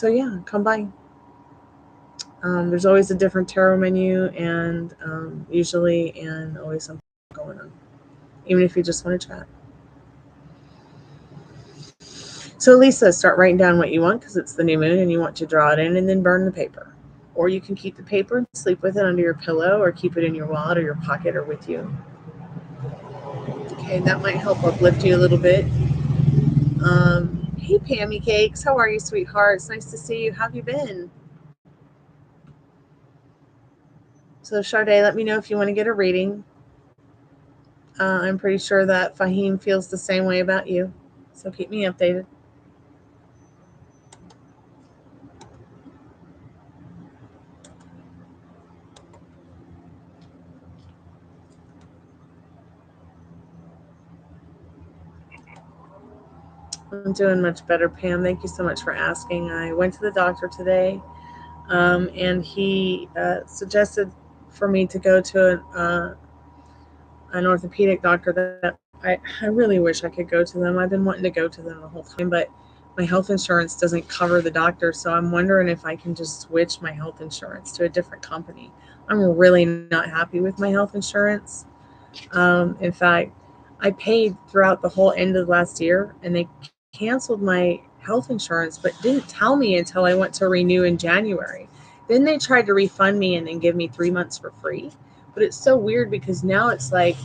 yeah, come by. There's always a different tarot menu and usually and always something going on, even if you just want to chat. So Lisa, start writing down what you want because it's the new moon and you want to draw it in and then burn the paper. Or you can keep the paper and sleep with it under your pillow or keep it in your wallet or your pocket or with you. Okay, that might help uplift you a little bit. Hey, Pammy Cakes, how are you, sweetheart? It's nice to see you. How have you been? So Sade, let me know if you want to get a reading. I'm pretty sure that Fahim feels the same way about you. So keep me updated. I'm doing much better, Pam. Thank you so much for asking. I went to the doctor today, and he suggested for me to go to an orthopedic doctor that I really wish I could go to them. I've been wanting to go to them the whole time, but my health insurance doesn't cover the doctor, so I'm wondering if I can just switch my health insurance to a different company. I'm really not happy with my health insurance. In fact, I paid throughout the whole end of last year, and they canceled my health insurance, but didn't tell me until I went to renew in January. Then they tried to refund me and then give me 3 months for free. But it's so weird because now it's like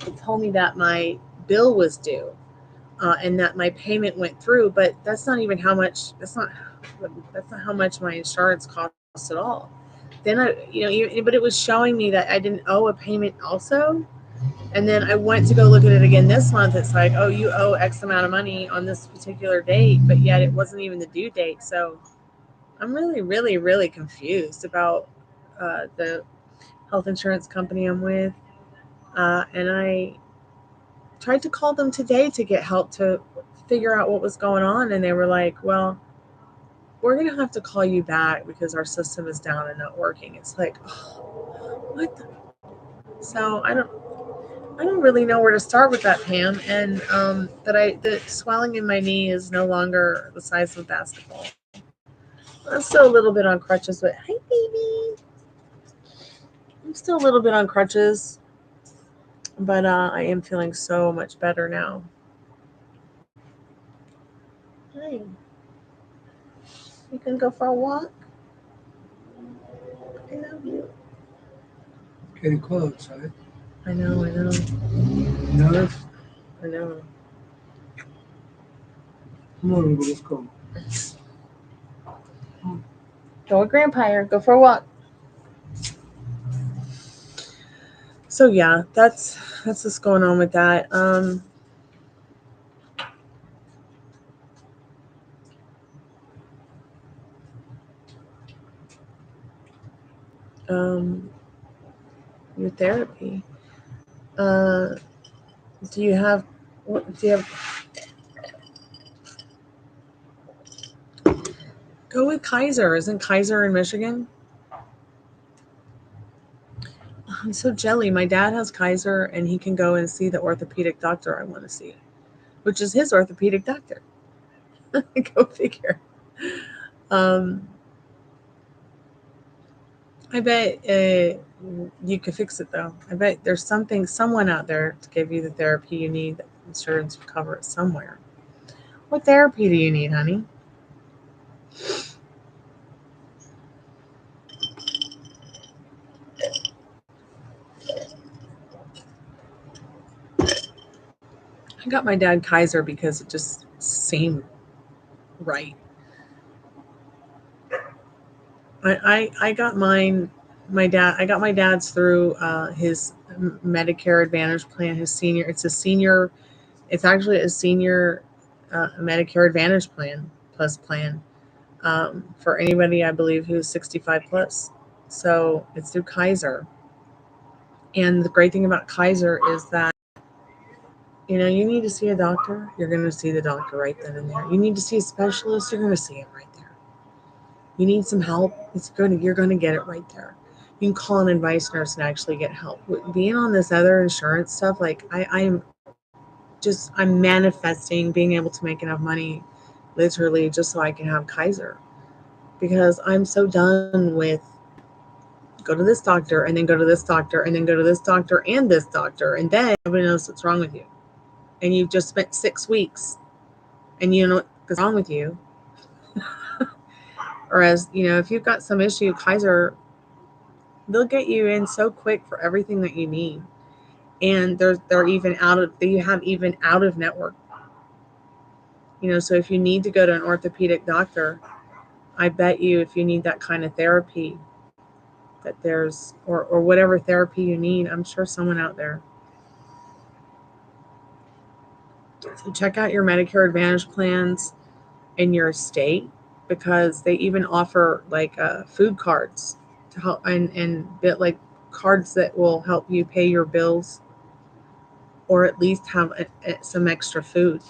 it told me that my bill was due and that my payment went through, but that's not even how much. That's not how much my insurance costs at all. Then but it was showing me that I didn't owe a payment also. And then I went to go look at it again this month. It's like, oh, you owe X amount of money on this particular date, but yet it wasn't even the due date. So I'm really, really, really confused about the health insurance company I'm with. And I tried to call them today to get help to figure out what was going on. And they were like, well, we're going to have to call you back because our system is down and not working. It's like, oh, what the? So I don't really know where to start with that, Pam. And the swelling in my knee is no longer the size of a basketball. I'm still a little bit on crutches, but hi, baby. I'm still a little bit on crutches, but I am feeling so much better now. Hi. You can go for a walk. I love you. Getting close, right? I know. Notice? I know. Come on, let's go. Go with Grandpa. Go for a walk. So yeah, that's what's going on with that. Your therapy. Do you have? What do you have? Go with Kaiser. Isn't Kaiser in Michigan? I'm so jelly. My dad has Kaiser, and he can go and see the orthopedic doctor I want to see, which is his orthopedic doctor. Go figure. Um, I bet you could fix it though. I bet there's someone out there to give you the therapy you need. That insurance will cover it somewhere. What therapy do you need, honey? I got my dad Kaiser because it just seemed right. I got mine. I got my dad's through his Medicare Advantage plan. His senior. It's a senior. It's actually a senior Medicare Advantage plan for anybody I believe who's 65 plus. So it's through Kaiser. And the great thing about Kaiser is that you need to see a doctor. You're going to see the doctor right then and there. You need to see a specialist. You're going to see him right there. You need some help. You're going to get it right there. You can call an advice nurse and actually get help. Being on this other insurance stuff, like I'm manifesting being able to make enough money, literally, just so I can have Kaiser, because I'm so done with go to this doctor and then go to this doctor and then go to this doctor and this doctor, and then nobody knows what's wrong with you, and you've just spent 6 weeks and you know what's wrong with you. Whereas, if you've got some issue, Kaiser, they'll get you in so quick for everything that you need. And they're even they have even out of network. So if you need to go to an orthopedic doctor, I bet you if you need that kind of therapy, that there's or whatever therapy you need, I'm sure someone out there. So check out your Medicare Advantage plans in your state, because they even offer like food cards to help and bit like cards that will help you pay your bills, or at least have some extra food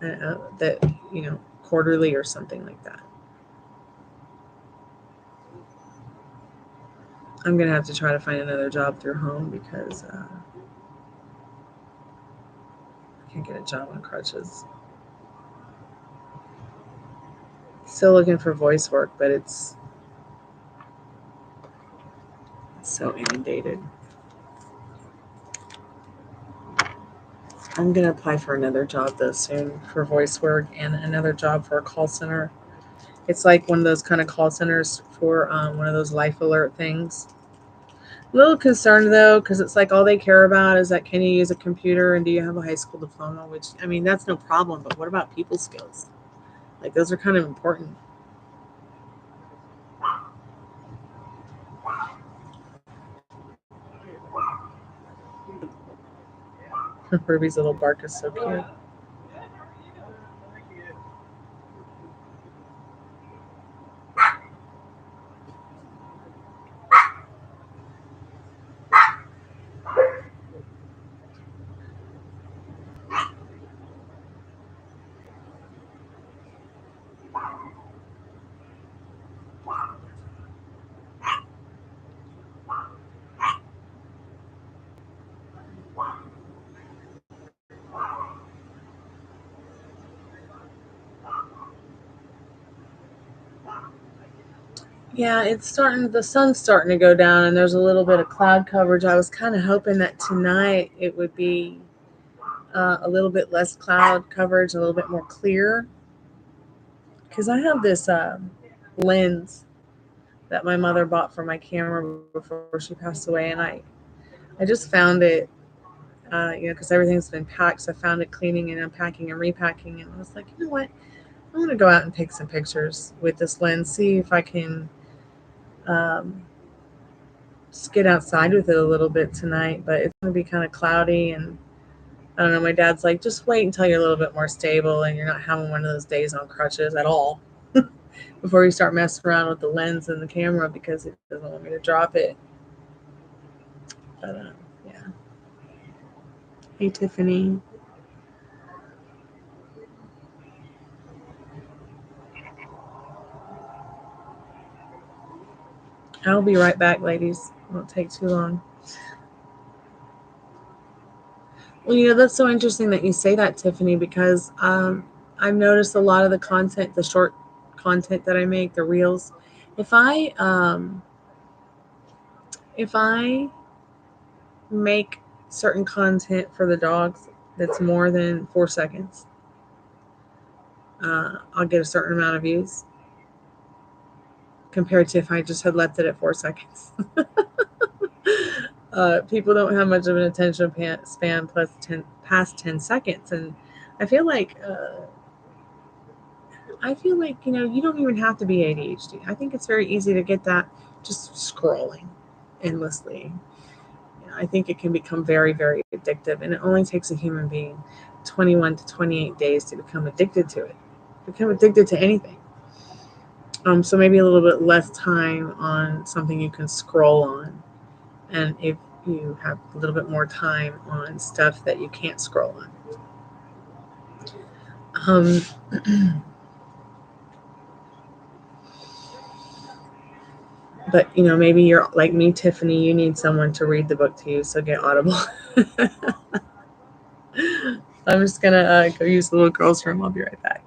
that quarterly or something like that. I'm gonna have to try to find another job through home because I can't get a job on crutches. Still looking for voice work, but it's so inundated. I'm gonna apply for another job though soon for voice work, and another job for a call center. It's like one of those kind of call centers for one of those life alert things. A little concerned though, because it's like all they care about is that can you use a computer and do you have a high school diploma? Which, I mean, that's no problem, but what about people skills? Like, those are kind of important. Ruby's little bark is so cute. Yeah, the sun's starting to go down, and there's a little bit of cloud coverage. I was kind of hoping that tonight it would be a little bit less cloud coverage, a little bit more clear. Because I have this lens that my mother bought for my camera before she passed away, and I just found it, because everything's been packed. So I found it cleaning and unpacking and repacking, and I was like, you know what? I'm gonna go out and take some pictures with this lens, see if I can um, just get outside with it a little bit tonight. But it's gonna be kind of cloudy, and I don't know. My dad's like, just wait until you're a little bit more stable and you're not having one of those days on crutches at all before you start messing around with the lens and the camera, because he doesn't want me to drop it. But yeah. Hey, Tiffany. I'll be right back, ladies. It won't take too long. Well, that's so interesting that you say that, Tiffany, because I've noticed a lot of the content, the short content that I make, the reels. If I make certain content for the dogs that's more than 4 seconds, I'll get a certain amount of views compared to if I just had left it at 4 seconds. People don't have much of an attention span past 10 seconds. And I feel like, you don't even have to be ADHD. I think it's very easy to get that just scrolling endlessly. I think it can become very, very addictive, and it only takes a human being 21 to 28 days to become addicted to it, become addicted to anything. So maybe a little bit less time on something you can scroll on, and if you have a little bit more time on stuff that you can't scroll on. But maybe you're like me, Tiffany, you need someone to read the book to you, so get Audible. I'm just gonna go use the little girl's room. I'll be right back.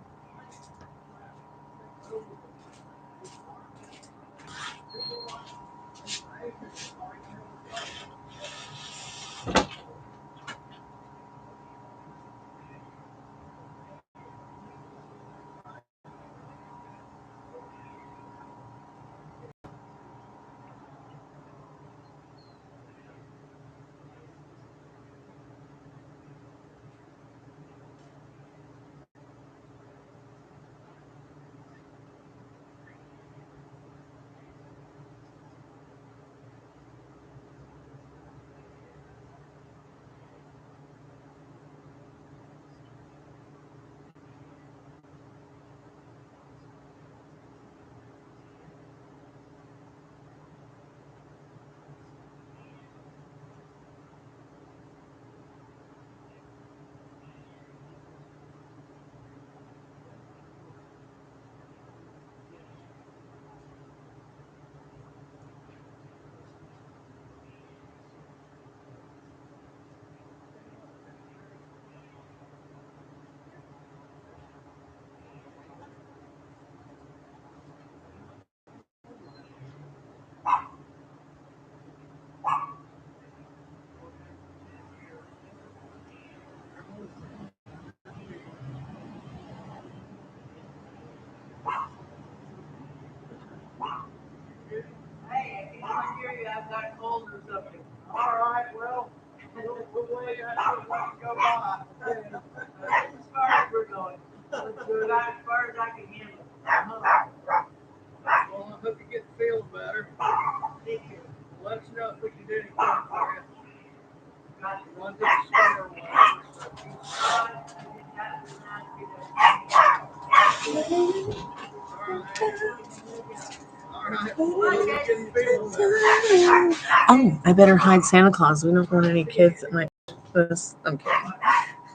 Oh, I better hide Santa Claus. We don't want any kids that might us. I'm kidding. I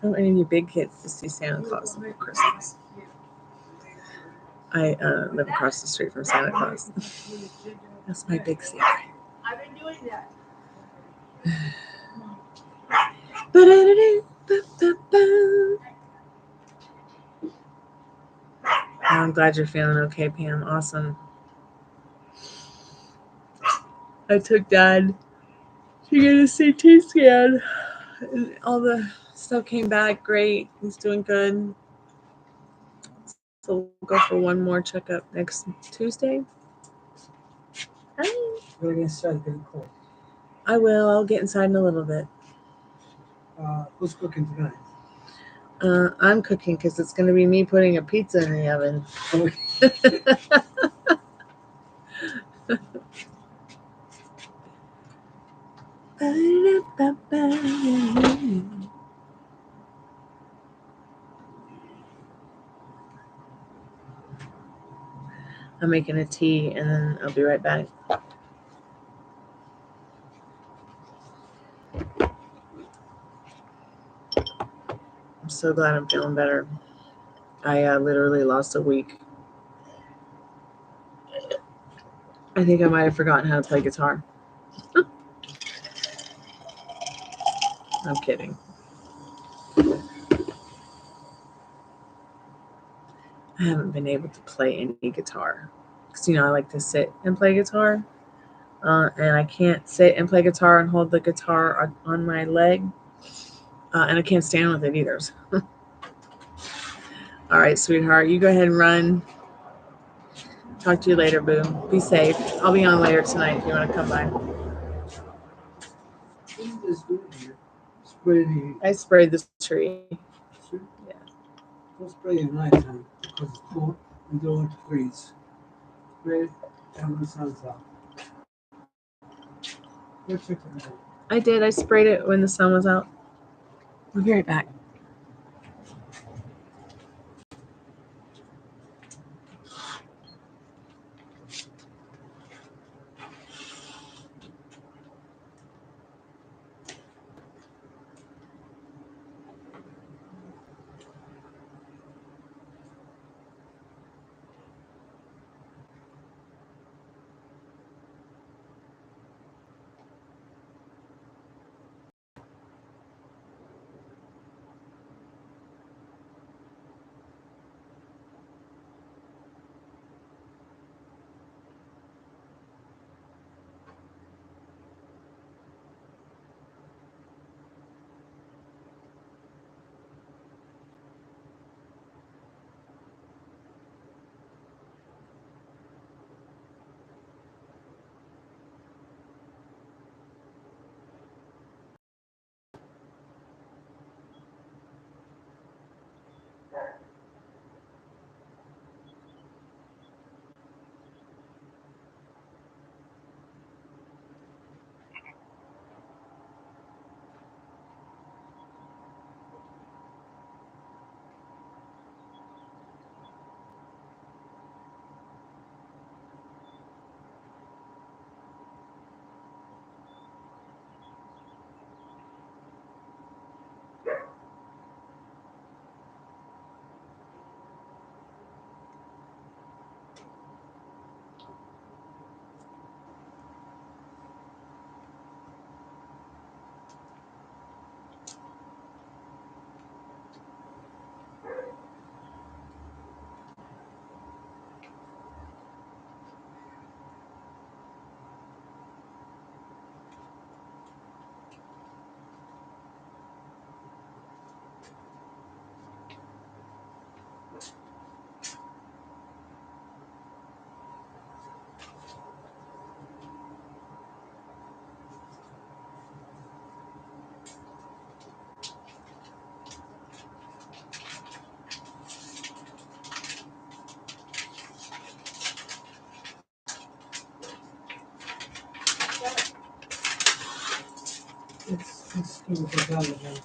don't want any of you big kids to see Santa Claus for Christmas. I live across the street from Santa Claus. That's my big secret. I've been doing that. I'm glad you're feeling okay, Pam. Awesome. I took Dad to get a CT scan. And all the stuff came back great. He's doing good. So we'll go for one more checkup next Tuesday. Hi. We're going to start getting cold. I will. I'll get inside in a little bit. Who's cooking tonight? I'm cooking because it's going to be me putting a pizza in the oven. I'm making a tea and then I'll be right back. I'm so glad I'm feeling better. I literally lost a week. I think I might have forgotten how to play guitar. I'm kidding. I haven't been able to play any guitar. Because, I like to sit and play guitar. And I can't sit and play guitar and hold the guitar on my leg. And I can't stand with it either. All right, sweetheart, you go ahead and run. Talk to you later, boo. Be safe. I'll be on later tonight if you want to come by. I sprayed this tree. Yeah. Don't spray at night time because it's cold and don't want to freeze. Spray it and when the sun's out. Go check it out. I did. I sprayed it when the sun was out. We'll be right back. It's going to go down again.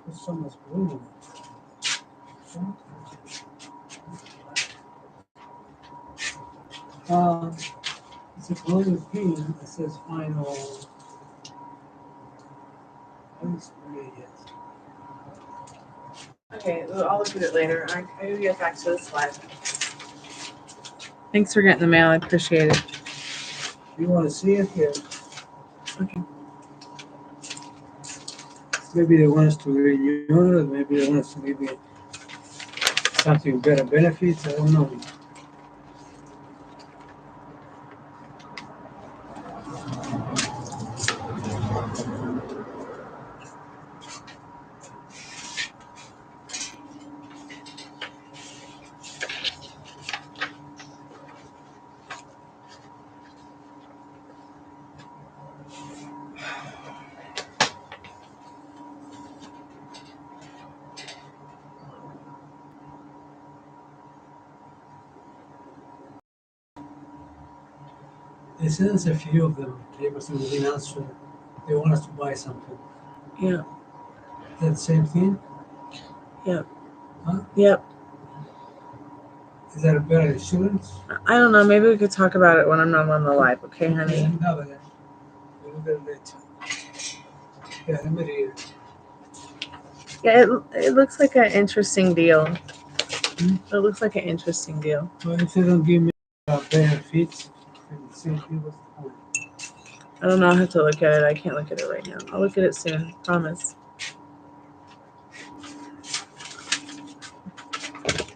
There's so much glue in it. It's a glowing pin that says final. I haven't sprayed it yet. Okay, well, I'll look at it later. I gotta get back to this slide. Thanks for getting the mail. I appreciate it. You want to see it here? Okay. Maybe they want us to renew it. Maybe they want us to maybe something better benefits. I don't know. They sent us a few of them. Gave us something else. So they want us to buy something. Yeah. Is that the same thing? Yep. Huh? Yep. Is that a better insurance? I don't know. Maybe we could talk about it when I'm not on the live. Okay, Yeah, honey? no, but we'll look at it later. Yeah, let me read it. Yeah, it looks like an interesting deal. It looks like an interesting deal. Well, if they don't give me benefits, then what's the point? I don't know. I have to look at it. I can't look at it right now. I'll look at it soon. Promise.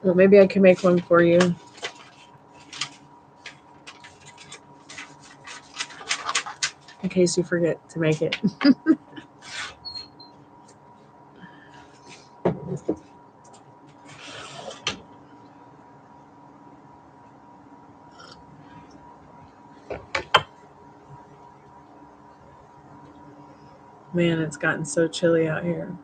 Well, maybe I can make one for you. In case you forget to make it. Man, it's gotten so chilly out here.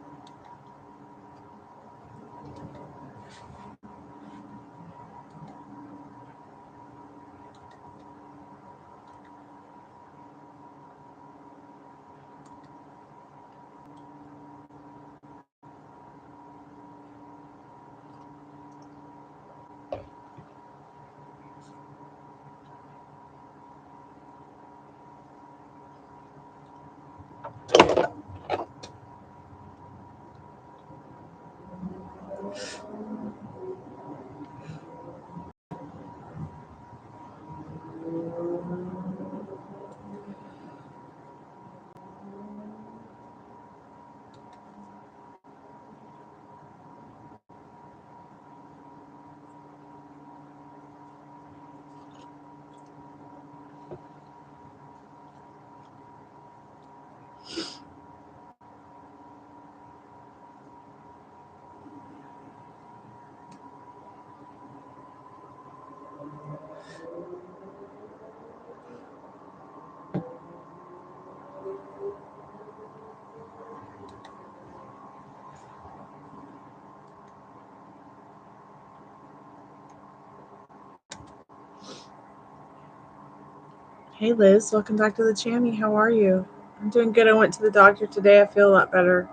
Hey Liz, welcome back to the Chammy. How are you? I'm doing good. I went to the doctor today. I feel a lot better.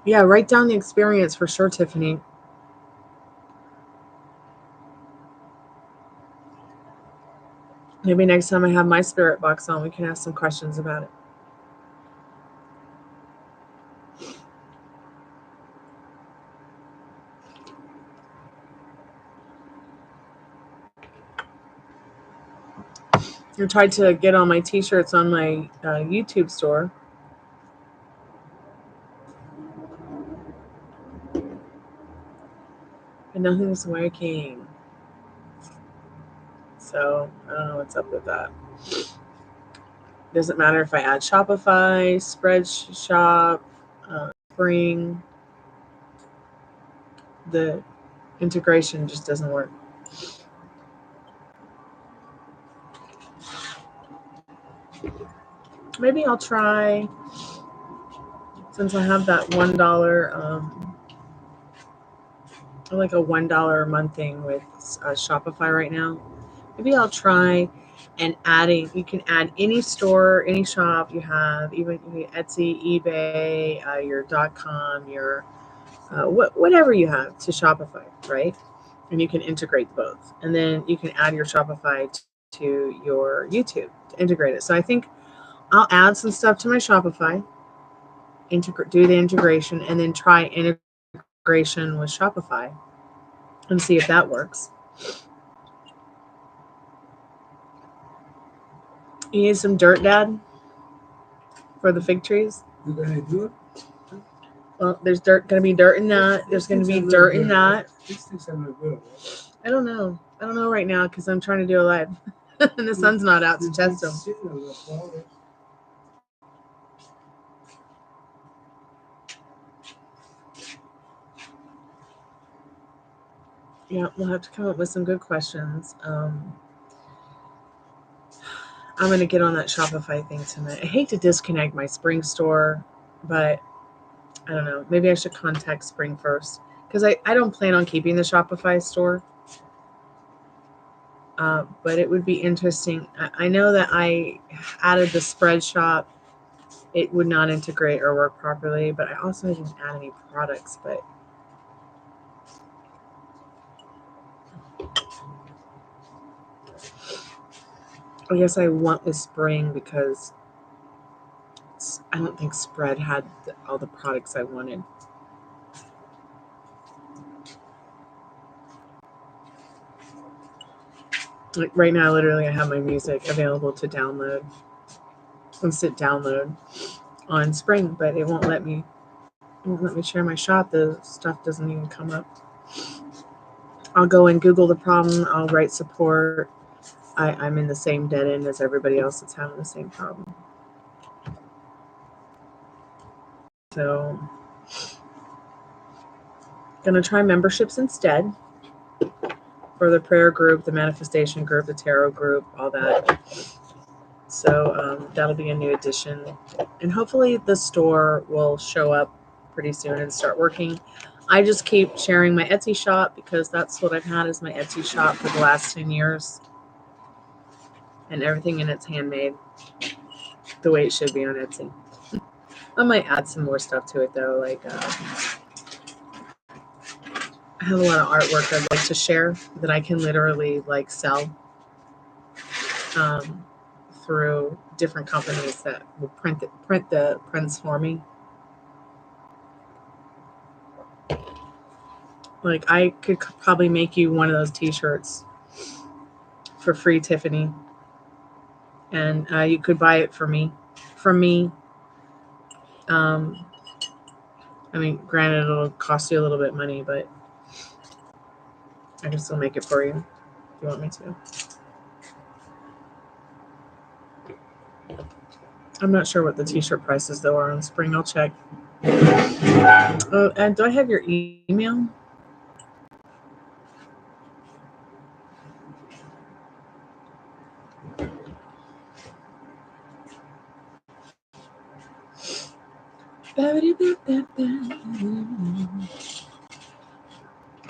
Yeah, write down the experience for sure, Tiffany. Maybe next time I have my spirit box on, we can ask some questions about it. I tried to get all my t-shirts on my YouTube store. But nothing's working. So I don't know what's up with that. Doesn't matter if I add Shopify, Spreadshop, Spring. The integration just doesn't work. Maybe I'll try, since I have that $1, like a $1 a month thing with Shopify right now. Maybe I'll try and adding. You can add any store, any shop you have, even Etsy, eBay, your .com, your whatever you have to Shopify, right? And you can integrate both, and then you can add your Shopify to your YouTube to integrate it. So I think I'll add some stuff to my Shopify, do the integration, and then try integration with Shopify and see if that works. You need some dirt, Dad, for the fig trees? You're gonna do it? Well, there's going to be dirt in that. There's going to be dirt in that. These things are not good, right? I don't know. I don't know right now because I'm trying to do a live. And the sun's not out to test them. Yeah, we'll have to come up with some good questions. I'm going to get on that Shopify thing tonight. I hate to disconnect my Spring store, but I don't know. Maybe I should contact Spring first because I don't plan on keeping the Shopify store. But it would be interesting. I know that I added the spread shop. It would not integrate or work properly, but I also didn't add any products. But I guess I went with Spring because I don't think Spread had all the products I wanted. Like right now, literally, I have my music available to download, instant download on Spring, but it won't let me. It won't let me share my shot. The stuff doesn't even come up. I'll go and Google the problem. I'll write support. I'm in the same dead end as everybody else that's having the same problem. So, gonna try memberships instead for the prayer group, the manifestation group, the tarot group, all that. So that'll be a new addition, and hopefully the store will show up pretty soon and start working. I just keep sharing my Etsy shop because that's what I've had as my Etsy shop for the last 10 years, and everything in it's handmade the way it should be on Etsy. I might add some more stuff to it though, like I have a lot of artwork I'd like to share that I can literally like sell through different companies that will print the prints for me. Like I could probably make you one of those t-shirts for free, Tiffany, and you could buy it from me. I mean, granted, it'll cost you a little bit of money, but I can still make it for you if you want me to. I'm not sure what the t-shirt prices though are on Spring. I'll check. Oh, and do I have your email?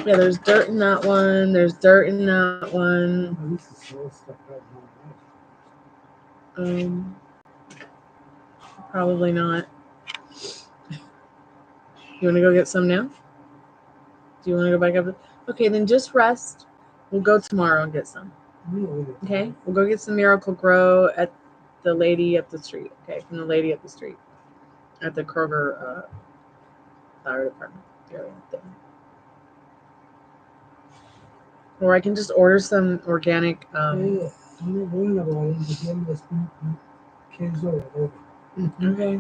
Yeah, there's dirt in that one. There's dirt in that one. Probably not. You want to go get some now? Do you want to go back up? Okay, then just rest. We'll go tomorrow and get some. Okay, we'll go get some Miracle Grow at the lady up the street. Okay, from the lady up the street at the Kroger flower department area thing. Or I can just order some organic. Okay.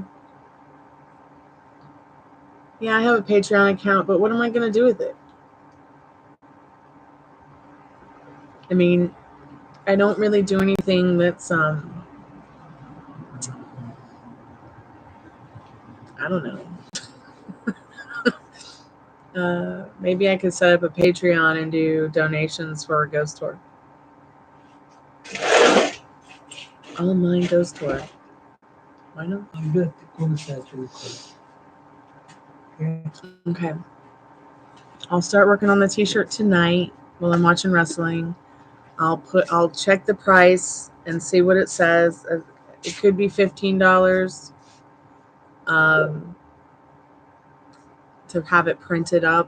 Yeah, I have a Patreon account, but what am I going to do with it? I mean, I don't really do anything that's I don't know. Maybe I could set up a Patreon and do donations for a ghost tour. Online ghost tour. Why not? Okay. I'll start working on the t-shirt tonight while I'm watching wrestling. I'll check the price and see what it says. It could be $15 to have it printed up.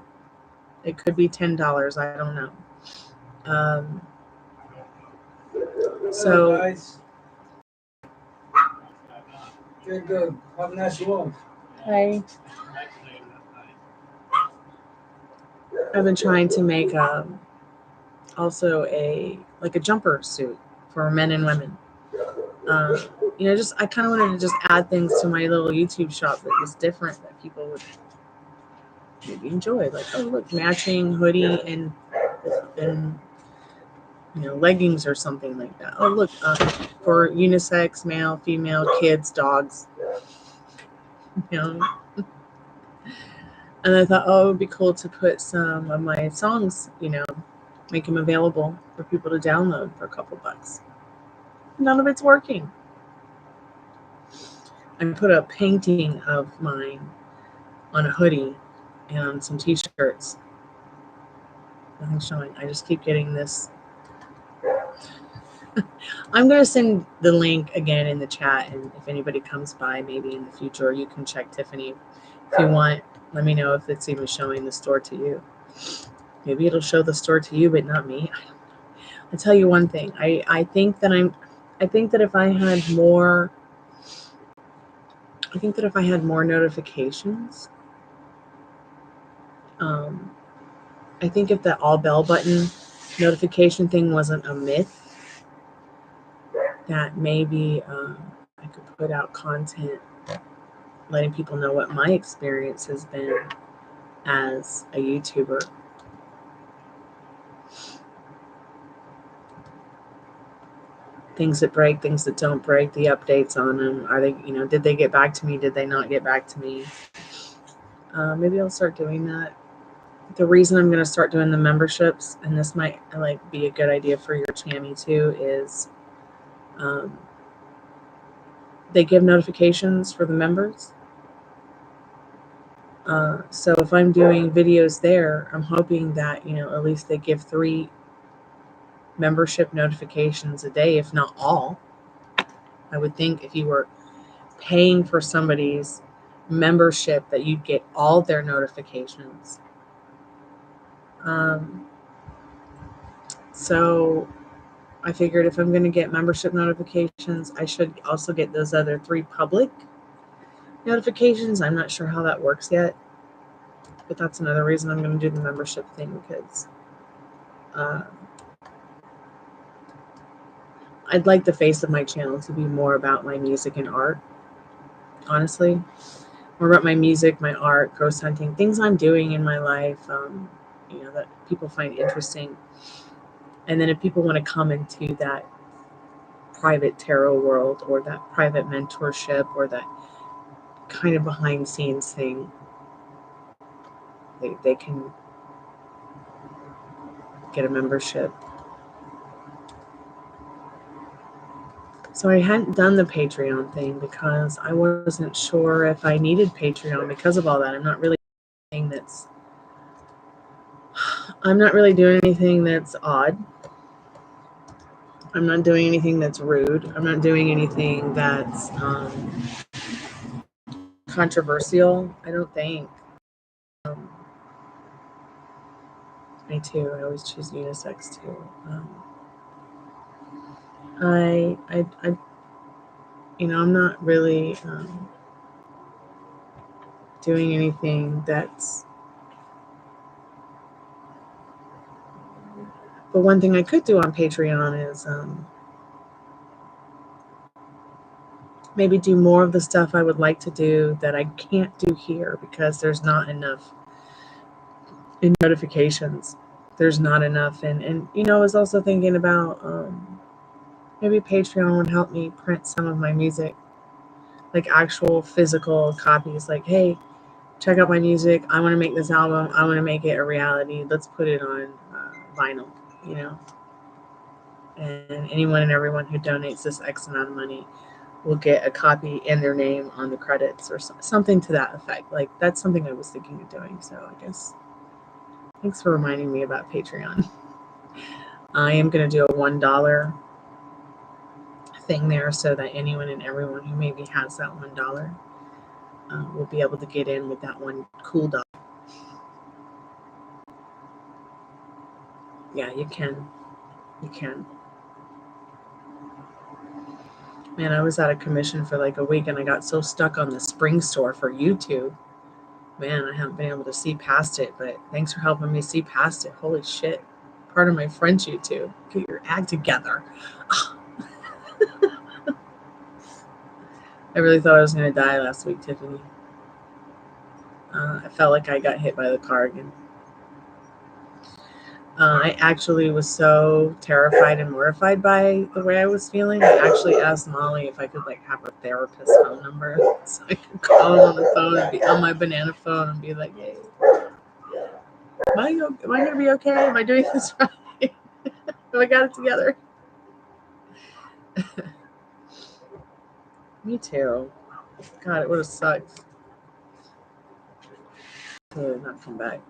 It could be $10. I don't know. So guys. Good. Have a nice walk. Hi. I've been trying to make also a jumper suit for men and women. Just I kind of wanted to just add things to my little YouTube shop that was different that people would maybe enjoy. Like, oh look, matching hoodie and leggings or something like that. Oh look, for unisex, male, female, kids, dogs. And I thought, oh, it would be cool to put some of my songs, make them available for people to download for a couple bucks. None of it's working. I put a painting of mine on a hoodie and on some t-shirts. Nothing's showing. I just keep getting this. I'm going to send the link again in the chat, and if anybody comes by maybe in the future, you can check Tiffany if you want. Let me know if it's even showing the store to you. Maybe it'll show the store to you, but not me. I don't know. I'll tell you one thing. I think that if I had more I think that if I had more notifications, I think if the all bell button notification thing wasn't a myth, that maybe I could put out content letting people know what my experience has been as a YouTuber. Things that break, things that don't break, the updates on them. Are they, did they get back to me? Did they not get back to me? Maybe I'll start doing that. The reason I'm going to start doing the memberships, and this might be a good idea for your channel too, is they give notifications for the members. So if I'm doing videos there, I'm hoping that, at least they give 3 membership notifications a day, if not all. I would think if you were paying for somebody's membership that you'd get all their notifications. So I figured if I'm going to get membership notifications, I should also get those other 3 public notifications. I'm not sure how that works yet, but that's another reason I'm going to do the membership thing, because I'd like the face of my channel to be more about my music and art, honestly. More about my music, my art, ghost hunting, things I'm doing in my life, that people find interesting. And then if people want to come into that private tarot world, or that private mentorship, or that kind of behind scenes thing, they can get a membership. So I hadn't done the Patreon thing because I wasn't sure if I needed Patreon because of all that. I'm not really doing anything that's odd. I'm not doing anything that's rude. I'm not doing anything that's controversial, I don't think. Me too. I always choose unisex too. I'm not really doing anything that's. But one thing I could do on Patreon is maybe do more of the stuff I would like to do that I can't do here because there's not enough in notifications. There's not enough. And I was also thinking about maybe Patreon would help me print some of my music, like actual physical copies. Like, hey, check out my music. I want to make this album. I want to make it a reality. Let's put it on vinyl, And anyone and everyone who donates this X amount of money will get a copy and their name on the credits, or something to that effect. Like, that's something I was thinking of doing. So I guess thanks for reminding me about Patreon. I am going to do a $1 thing there so that anyone and everyone who maybe has that $1 will be able to get in with that one cool dollar. Yeah, you can. You can. Man, I was out of commission for like a week and I got so stuck on the spring store for YouTube. Man, I haven't been able to see past it, but thanks for helping me see past it. Holy shit. Part of my French YouTube. Get your act together. I really thought I was going to die last week, Tiffany. I felt like I got hit by the car again. I actually was so terrified and mortified by the way I was feeling. I actually asked Molly if I could have her therapist's phone number so I could call him on the phone and be on my banana phone and be like, hey, am I going to be okay? Am I doing this right? Have I got it together? Me too. God, it would have sucked to not come back.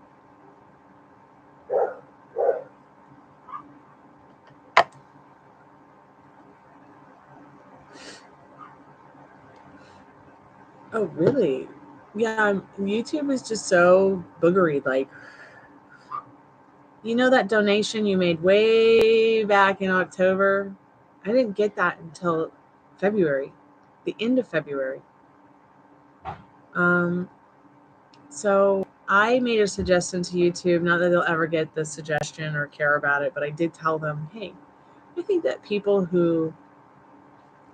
Oh, really? Yeah, YouTube is just so boogery. Like, that donation you made way back in October? I didn't get that until February, the end of February. So I made a suggestion to YouTube, not that they'll ever get the suggestion or care about it, but I did tell them, hey, I think that people who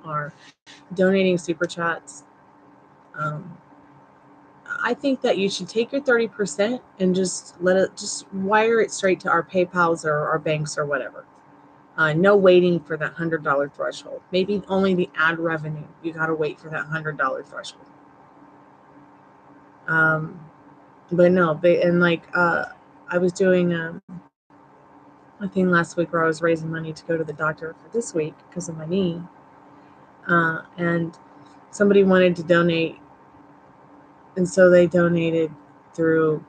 are donating super chats, I think that you should take your 30% and just just wire it straight to our PayPals or our banks or whatever. No waiting for that $100 threshold. Maybe only the ad revenue. You got to wait for that $100 threshold. But no, I was doing a thing last week where I was raising money to go to the doctor for this week because of my knee. And somebody wanted to donate, and so they donated through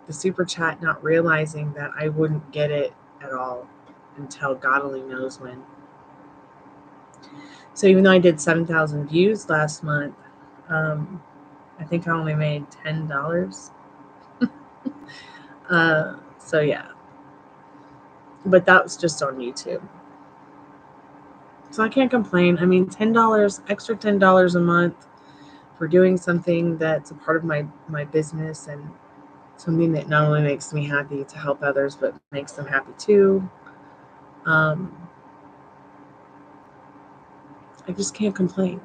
the super chat, not realizing that I wouldn't get it at all until God only knows when. So even though I did 7,000 views last month, I think I only made $10. So yeah, but that was just on YouTube. So I can't complain. I mean, $10, extra $10 a month for doing something that's a part of my business and something that not only makes me happy to help others, but makes them happy too. I just can't complain.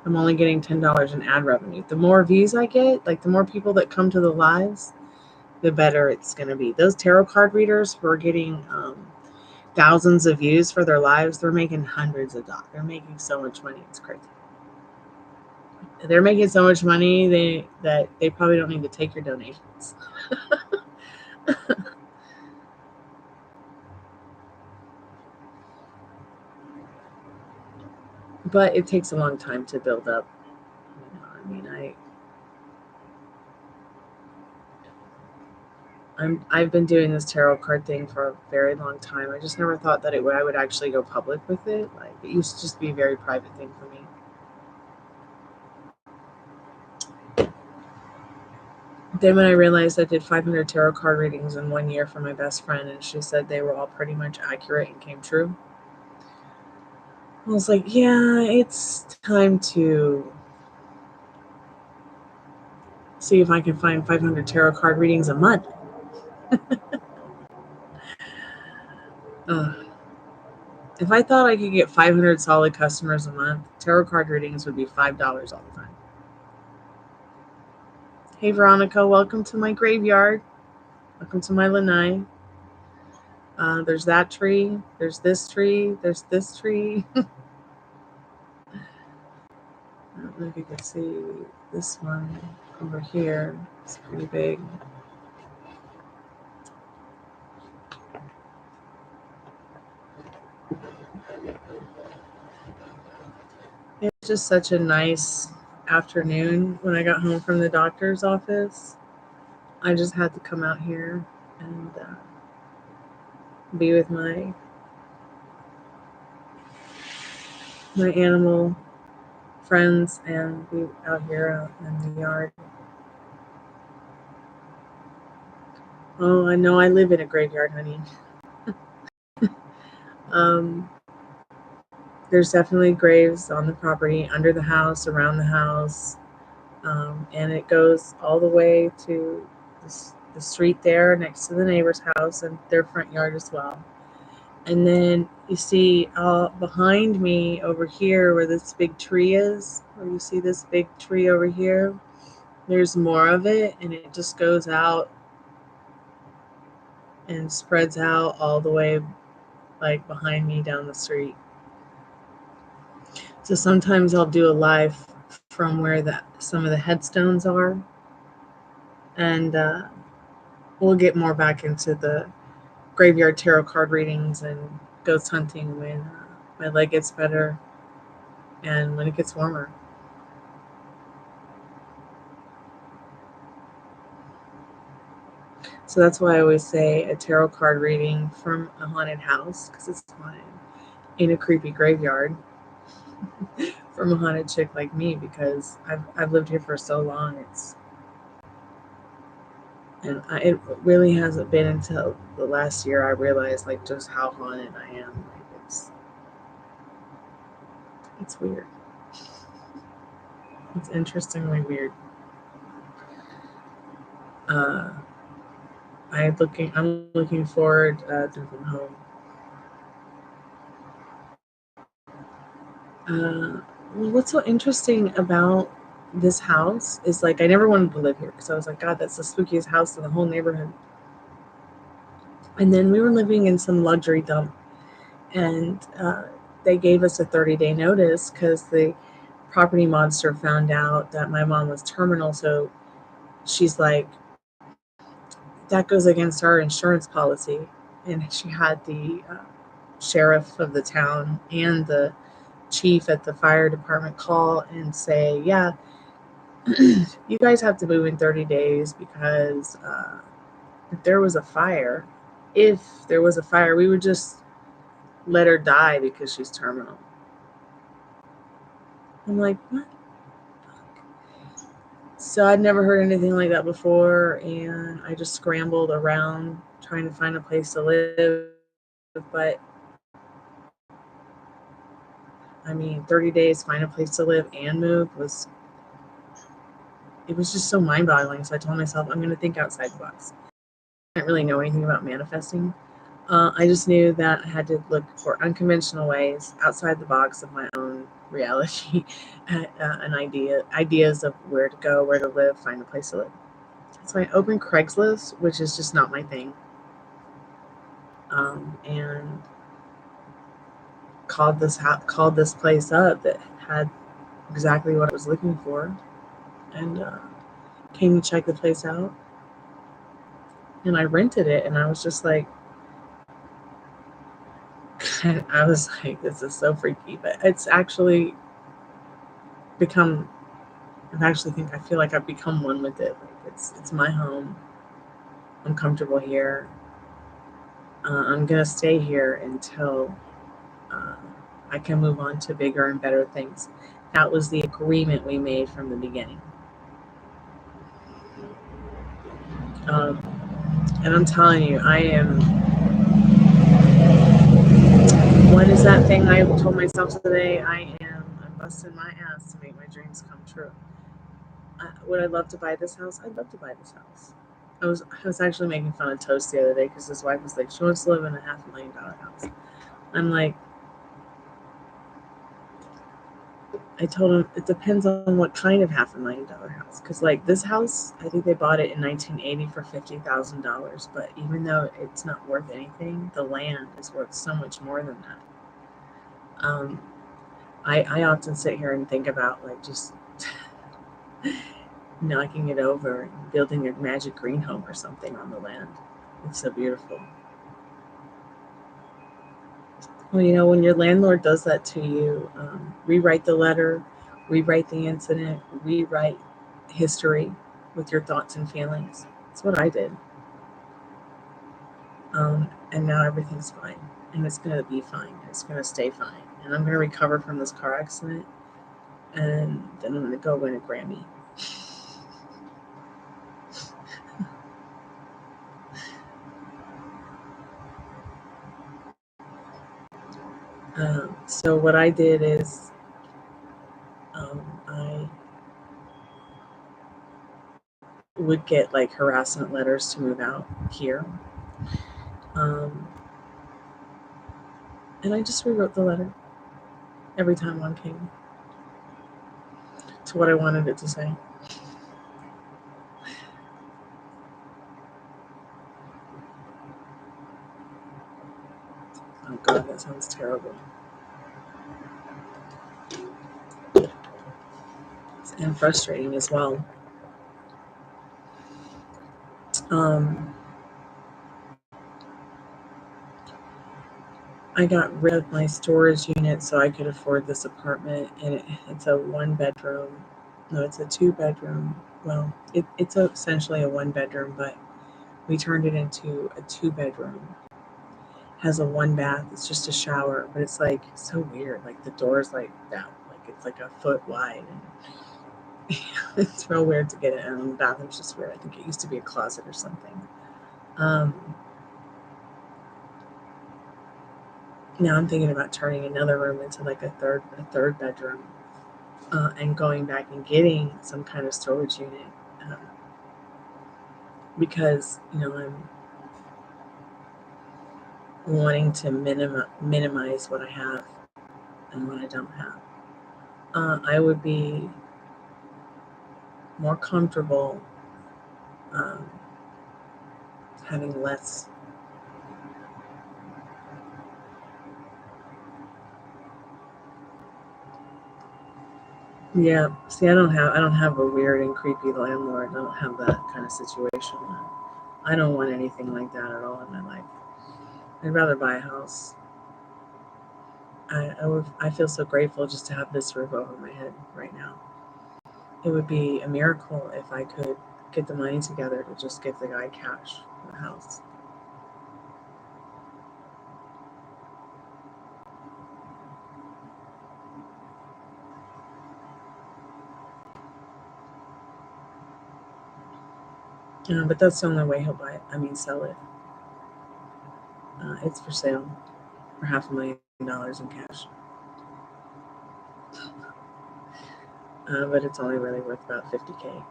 I'm only getting $10 in ad revenue. The more views I get, like the more people that come to the lives, the better it's going to be. Those tarot card readers who are getting thousands of views for their lives, they're making hundreds of dollars. They're making so much money. It's crazy. They're making so much money that they probably don't need to take your donations. But it takes a long time to build up. I've been doing this tarot card thing for a very long time. I just never thought that I would actually go public with it. Like, it used to just be a very private thing for me. Then when I realized I did 500 tarot card readings in 1 year for my best friend, and she said they were all pretty much accurate and came true, I was like, yeah, it's time to see if I can find 500 tarot card readings a month. If I thought I could get 500 solid customers a month, tarot card readings would be $5 all the time. Hey, Veronica, welcome to my graveyard. Welcome to my lanai. There's that tree. There's this tree. There's this tree. I don't know if you can see this one over here. It's pretty big. It was just such a nice afternoon when I got home from the doctor's office. I just had to come out here and be with my animal friends and be out here in the yard. Oh, I know I live in a graveyard, honey. There's definitely graves on the property, under the house, around the house, and it goes all the way to the street there next to the neighbor's house and their front yard as well. And then you see behind me over here where this big tree is, where you see this big tree over here, there's more of it, and it just goes out and spreads out all the way like behind me down the street. So sometimes I'll do a live from where some of the headstones are, and we'll get more back into the graveyard tarot card readings and ghost hunting when my leg gets better and when it gets warmer. So that's why I always say a tarot card reading from a haunted house, because it's haunted, in a creepy graveyard from a haunted chick like me, because I've lived here for so long. It really hasn't been until the last year I realized like just how haunted I am. Like it's weird. It's interestingly weird. I'm looking forward to from home. What's so interesting about this house is like I never wanted to live here because I was like, God, that's the spookiest house in the whole neighborhood. And then we were living in some luxury dump, and they gave us a 30-day notice because the property monster found out that my mom was terminal. So she's like, that goes against our insurance policy. And she had the sheriff of the town and the chief at the fire department call and say, yeah, you guys have to move in 30 days because if there was a fire, we would just let her die because she's terminal. I'm like, what? So I'd never heard anything like that before, and I just scrambled around trying to find a place to live. But I mean, 30 days, find a place to live and move it was just so mind-boggling. So I told myself, I'm going to think outside the box. I didn't really know anything about manifesting. I just knew that I had to look for unconventional ways outside the box of my own reality and ideas of where to go, where to live, find a place to live. So I opened Craigslist, which is just not my thing, and called this place up that had exactly what I was looking for, and came to check the place out. And I rented it, and I was just like, I was like, this is so freaky, but it's actually become. I feel like I've become one with it. Like it's my home. I'm comfortable here. I'm gonna stay here until uh, I can move on to bigger and better things. That was the agreement we made from the beginning. Um, and I'm telling you, I am. What is that thing I told myself today? I'm busting my ass to make my dreams come true. Would I love to buy this house? I'd love to buy this house. I was actually making fun of Toast the other day because his wife was like, she wants to live in a $500,000 house. I'm like, I told him it depends on what kind of $500,000 house. Because like this house, I think they bought it in 1980 for $50,000. But even though it's not worth anything, the land is worth so much more than that. I often sit here and think about like just knocking it over and building a magic green home or something on the land. It's so beautiful. Well, when your landlord does that to you, rewrite the letter, rewrite the incident, rewrite history with your thoughts and feelings. That's what I did. And now everything's fine. And it's going to be fine. It's going to stay fine. And I'm going to recover from this car accident. And then I'm going to go win a Grammy. So what I did is I would get like harassment letters to move out here. Um, and I just rewrote the letter every time one came to what I wanted it to say. Oh God, that sounds terrible. And frustrating as well. Um, I got rid of my storage unit so I could afford this apartment, and it's a one bedroom. No, it's a two bedroom. Well, it's essentially a one bedroom, but we turned it into a two bedroom. Has a one bath. It's just a shower, but it's like so weird. Like the door's like that, like it's like a foot wide, and it's real weird to get it. And the bathroom's just weird. I think it used to be a closet or something. Um, Now I'm thinking about turning another room into like a third bedroom. and going back and getting some kind of storage unit, because I'm wanting to minimize what I have and what I don't have. I would be more comfortable having less. Yeah, see, I don't have a weird and creepy landlord. I don't have that kind of situation. I don't want anything like that at all in my life. I'd rather buy a house. I feel so grateful just to have this roof over my head right now. It would be a miracle if I could get the money together to just give the guy cash for the house. But that's the only way he'll buy it. Sell it. It's for sale for $500,000 in cash. But it's only really worth about $50,000.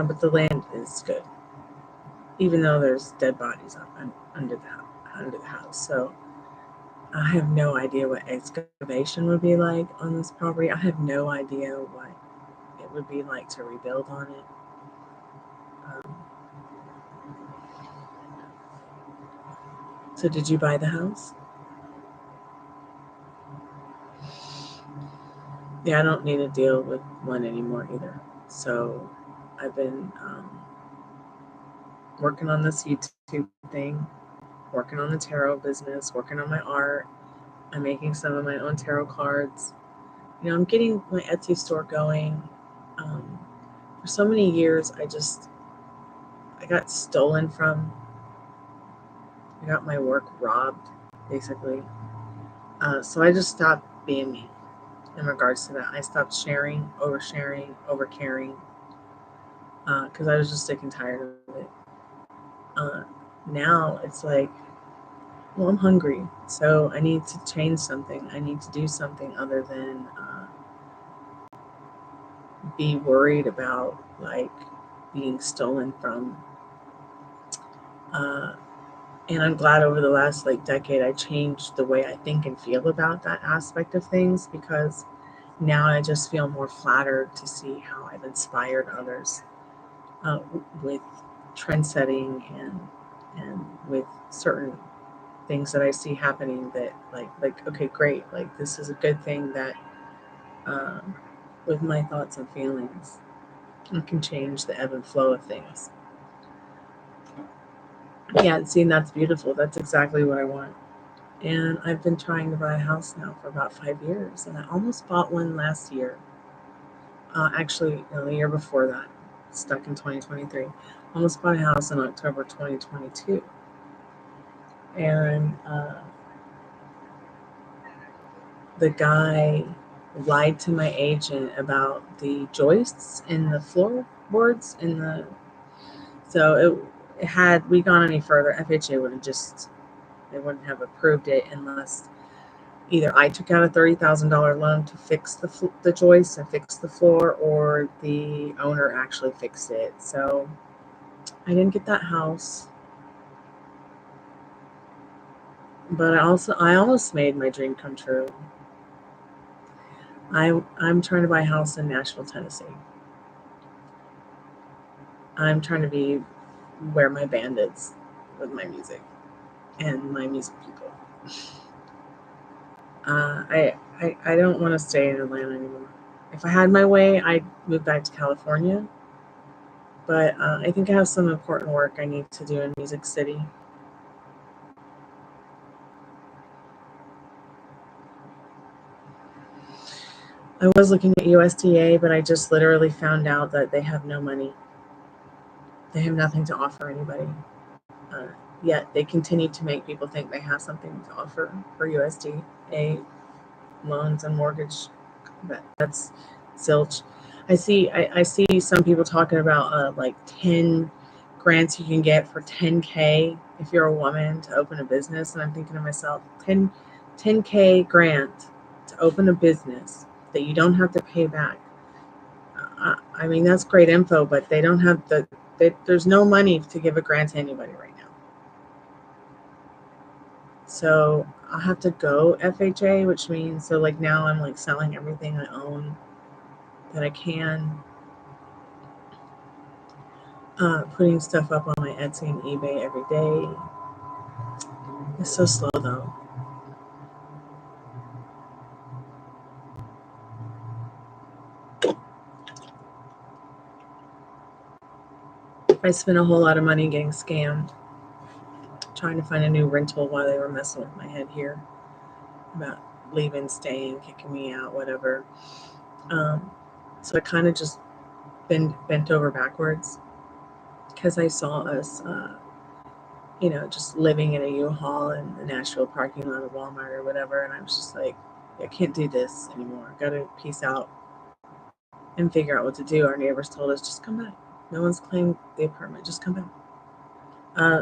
But the land is good, even though there's dead bodies up under the house. So I have no idea what excavation would be like on this property. I have no idea what it would be like to rebuild on it. So did you buy the house? Yeah, I don't need to deal with one anymore either. So I've been working on this YouTube thing, working on the tarot business, working on my art. I'm making some of my own tarot cards. I'm getting my Etsy store going. For so many years, I got stolen from. I got my work robbed, basically. So I just stopped being me in regards to that. I stopped sharing, overcaring, because I was just sick and tired of it. Now it's like, well, I'm hungry, so I need to change something. I need to do something other than be worried about being stolen from. And I'm glad over the last decade I changed the way I think and feel about that aspect of things, because now I just feel more flattered to see how I've inspired others with trend setting and with certain things that I see happening that okay, great, this is a good thing that with my thoughts and feelings I can change the ebb and flow of things. Yeah, see, that's beautiful. That's exactly what I want. And I've been trying to buy a house now for about 5 years, and I almost bought one last year. Actually, the year before that, stuck in 2023. Almost bought a house in October 2022. And the guy lied to my agent about the joists in the floorboards so it had we gone any further, FHA would have they wouldn't have approved it unless either I took out a $30,000 loan to fix the joists and fix the floor, or the owner actually fixed it. So I didn't get that house, but I almost made my dream come true. I'm trying to buy a house in Nashville, Tennessee. I'm trying to be where my band is with my music and my music people. I don't want to stay in Atlanta anymore. If I had my way, I'd move back to California. But I think I have some important work I need to do in Music City. I was looking at USDA, but I just literally found out that they have no money. They have nothing to offer anybody. Yet they continue to make people think they have something to offer for USDA loans and mortgage. That's zilch. I see some people talking about 10 grants you can get for $10K if you're a woman to open a business, and I'm thinking to myself, 10K grant to open a business that you don't have to pay back. I mean, that's great info, but they don't have there's no money to give a grant to anybody right now. So I'll have to go FHA, which means, so like now I'm like selling everything I own that I can, putting stuff up on my Etsy and eBay every day. It's so slow though. I spent a whole lot of money getting scammed, trying to find a new rental while they were messing with my head here about leaving, staying, kicking me out, whatever. So I kind of just bent over backwards because I saw us, just living in a U-Haul in the Nashville parking lot of Walmart or whatever, and I was just like, I can't do this anymore. Got to peace out and figure out what to do. Our neighbors told us, just come back. No one's claimed the apartment. Just come back.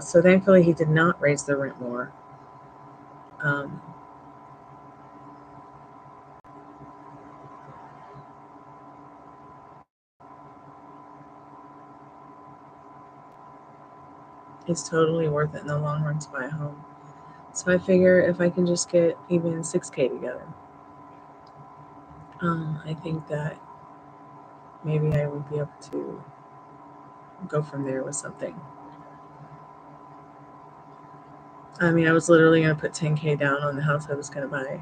So thankfully, he did not raise the rent more. It's totally worth it in the long run to buy a home. So I figure if I can just get even $6K together, I think that maybe I would be able to go from there with something. I mean, I was literally going to put $10K down on the house I was going to buy.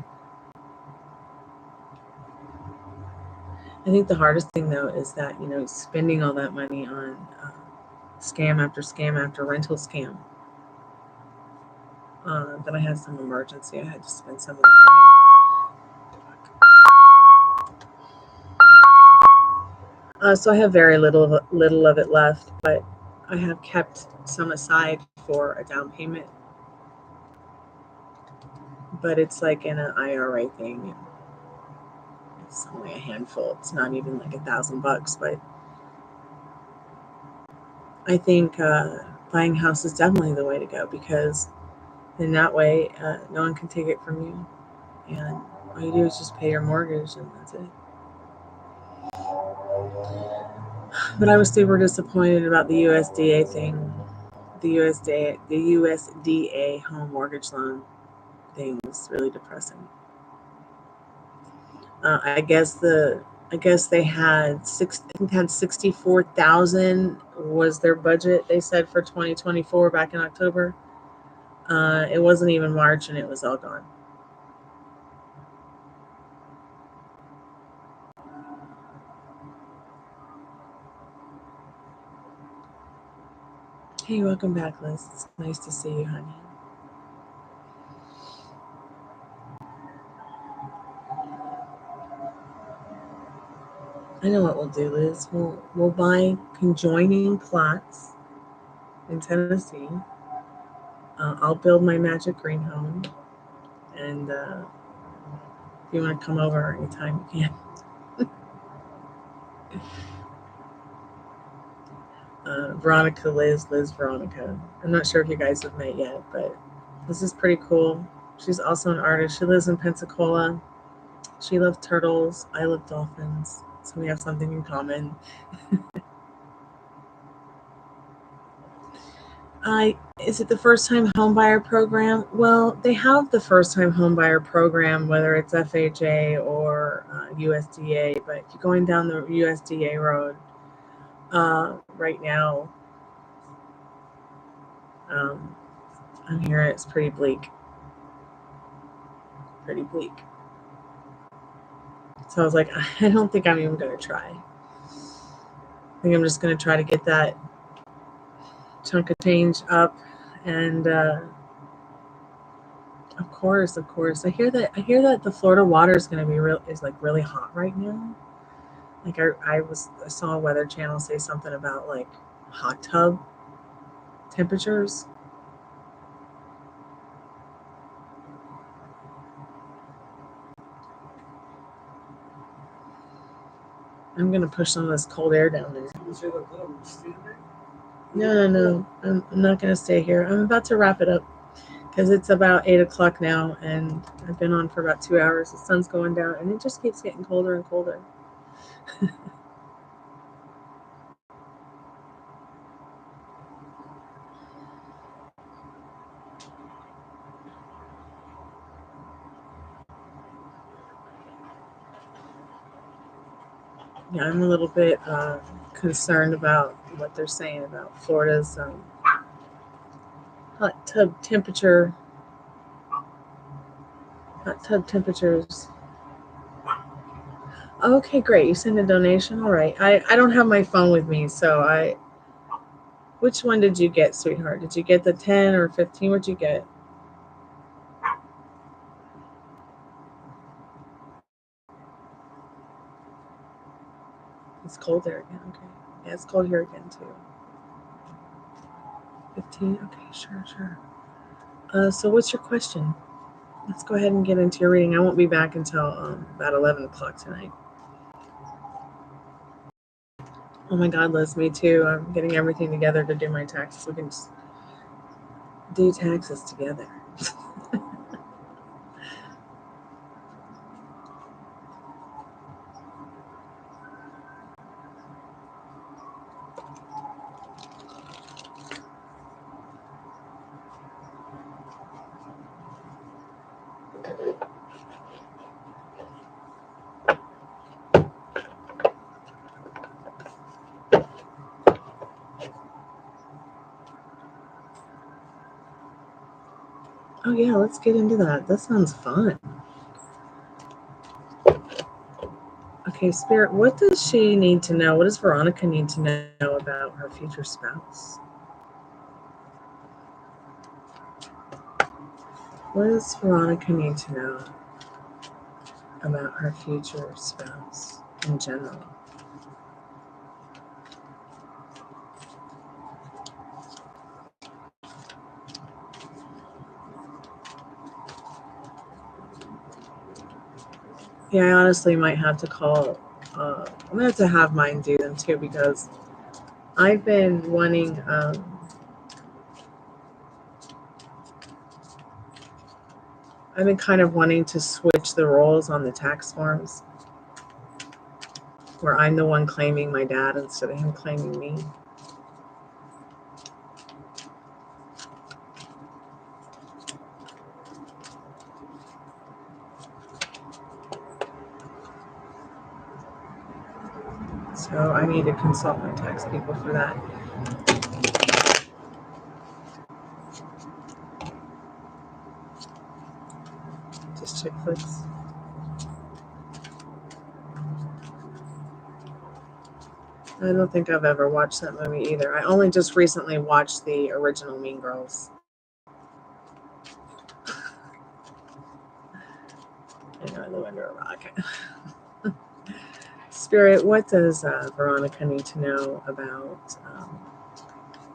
I think the hardest thing, though, is that, spending all that money on scam after scam after rental scam. Then I had some emergency. I had to spend some of that money. So I have very little of it left, but I have kept some aside for a down payment. But it's like in an IRA thing. It's only a handful. It's not even like $1,000, but I think buying a house is definitely the way to go, because in that way, no one can take it from you, and all you do is just pay your mortgage, and that's it. But I was super disappointed about the USDA thing. The USDA home mortgage loan thing was really depressing. I guess they had 64,000 was their budget. They said for 2024 back in October. It wasn't even March, and it was all gone. Hey, welcome back, Liz. It's nice to see you, honey. I know what we'll do, Liz. We'll buy conjoining plots in Tennessee. I'll build my magic green home, and if you want to come over anytime, you can. Veronica, Liz, Veronica. I'm not sure if you guys have met yet, but this is pretty cool. She's also an artist. She lives in Pensacola. She loves turtles. I love dolphins. So we have something in common. Is it the first time homebuyer program? Well, they have the first time homebuyer program, whether it's FHA or USDA. But if you're going down the USDA road right now, I'm here. It's pretty bleak. Pretty bleak. So I was like, I don't think I'm even going to try. I think I'm just going to try to get that chunk of change up, and of course, I hear that the Florida water is going to be really hot right now. Like I saw a Weather Channel say something about like hot tub temperatures. I'm going to push some of this cold air down there. No. I'm not going to stay here. I'm about to wrap it up. because it's about 8 o'clock now, and I've been on for about 2 hours. The sun's going down, and it just keeps getting colder and colder. Yeah, I'm a little bit concerned about what they're saying about Florida's hot tub temperature. Hot tub temperatures. Okay, great. You sent a donation. All right. I don't have my phone with me, so I. Which one did you get, sweetheart? Did you get the 10 or 15? What'd you get? It's cold there again. Okay. Yeah, it's cold here again too. 15. Okay, sure. So what's your question? Let's go ahead and get into your reading. I won't be back until about 11 o'clock tonight. Oh my God, Liz, me too. I'm getting everything together to do my taxes. We can just do taxes together. Oh yeah, let's get into that. That sounds fun. Okay, Spirit, what does she need to know? What does Veronica need to know about her future spouse? What does Veronica need to know about her future spouse in general? Yeah, I honestly might have to call. I'm gonna have to have mine do them too, because I've been wanting. I've been kind of wanting to switch the roles on the tax forms, where I'm the one claiming my dad instead of him claiming me. So I need to consult my tax people for that. Just chick flicks. I don't think I've ever watched that movie either. I only just recently watched the original Mean Girls. I know I live under a rock. Spirit, what does Veronica need to know about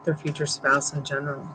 their future spouse in general?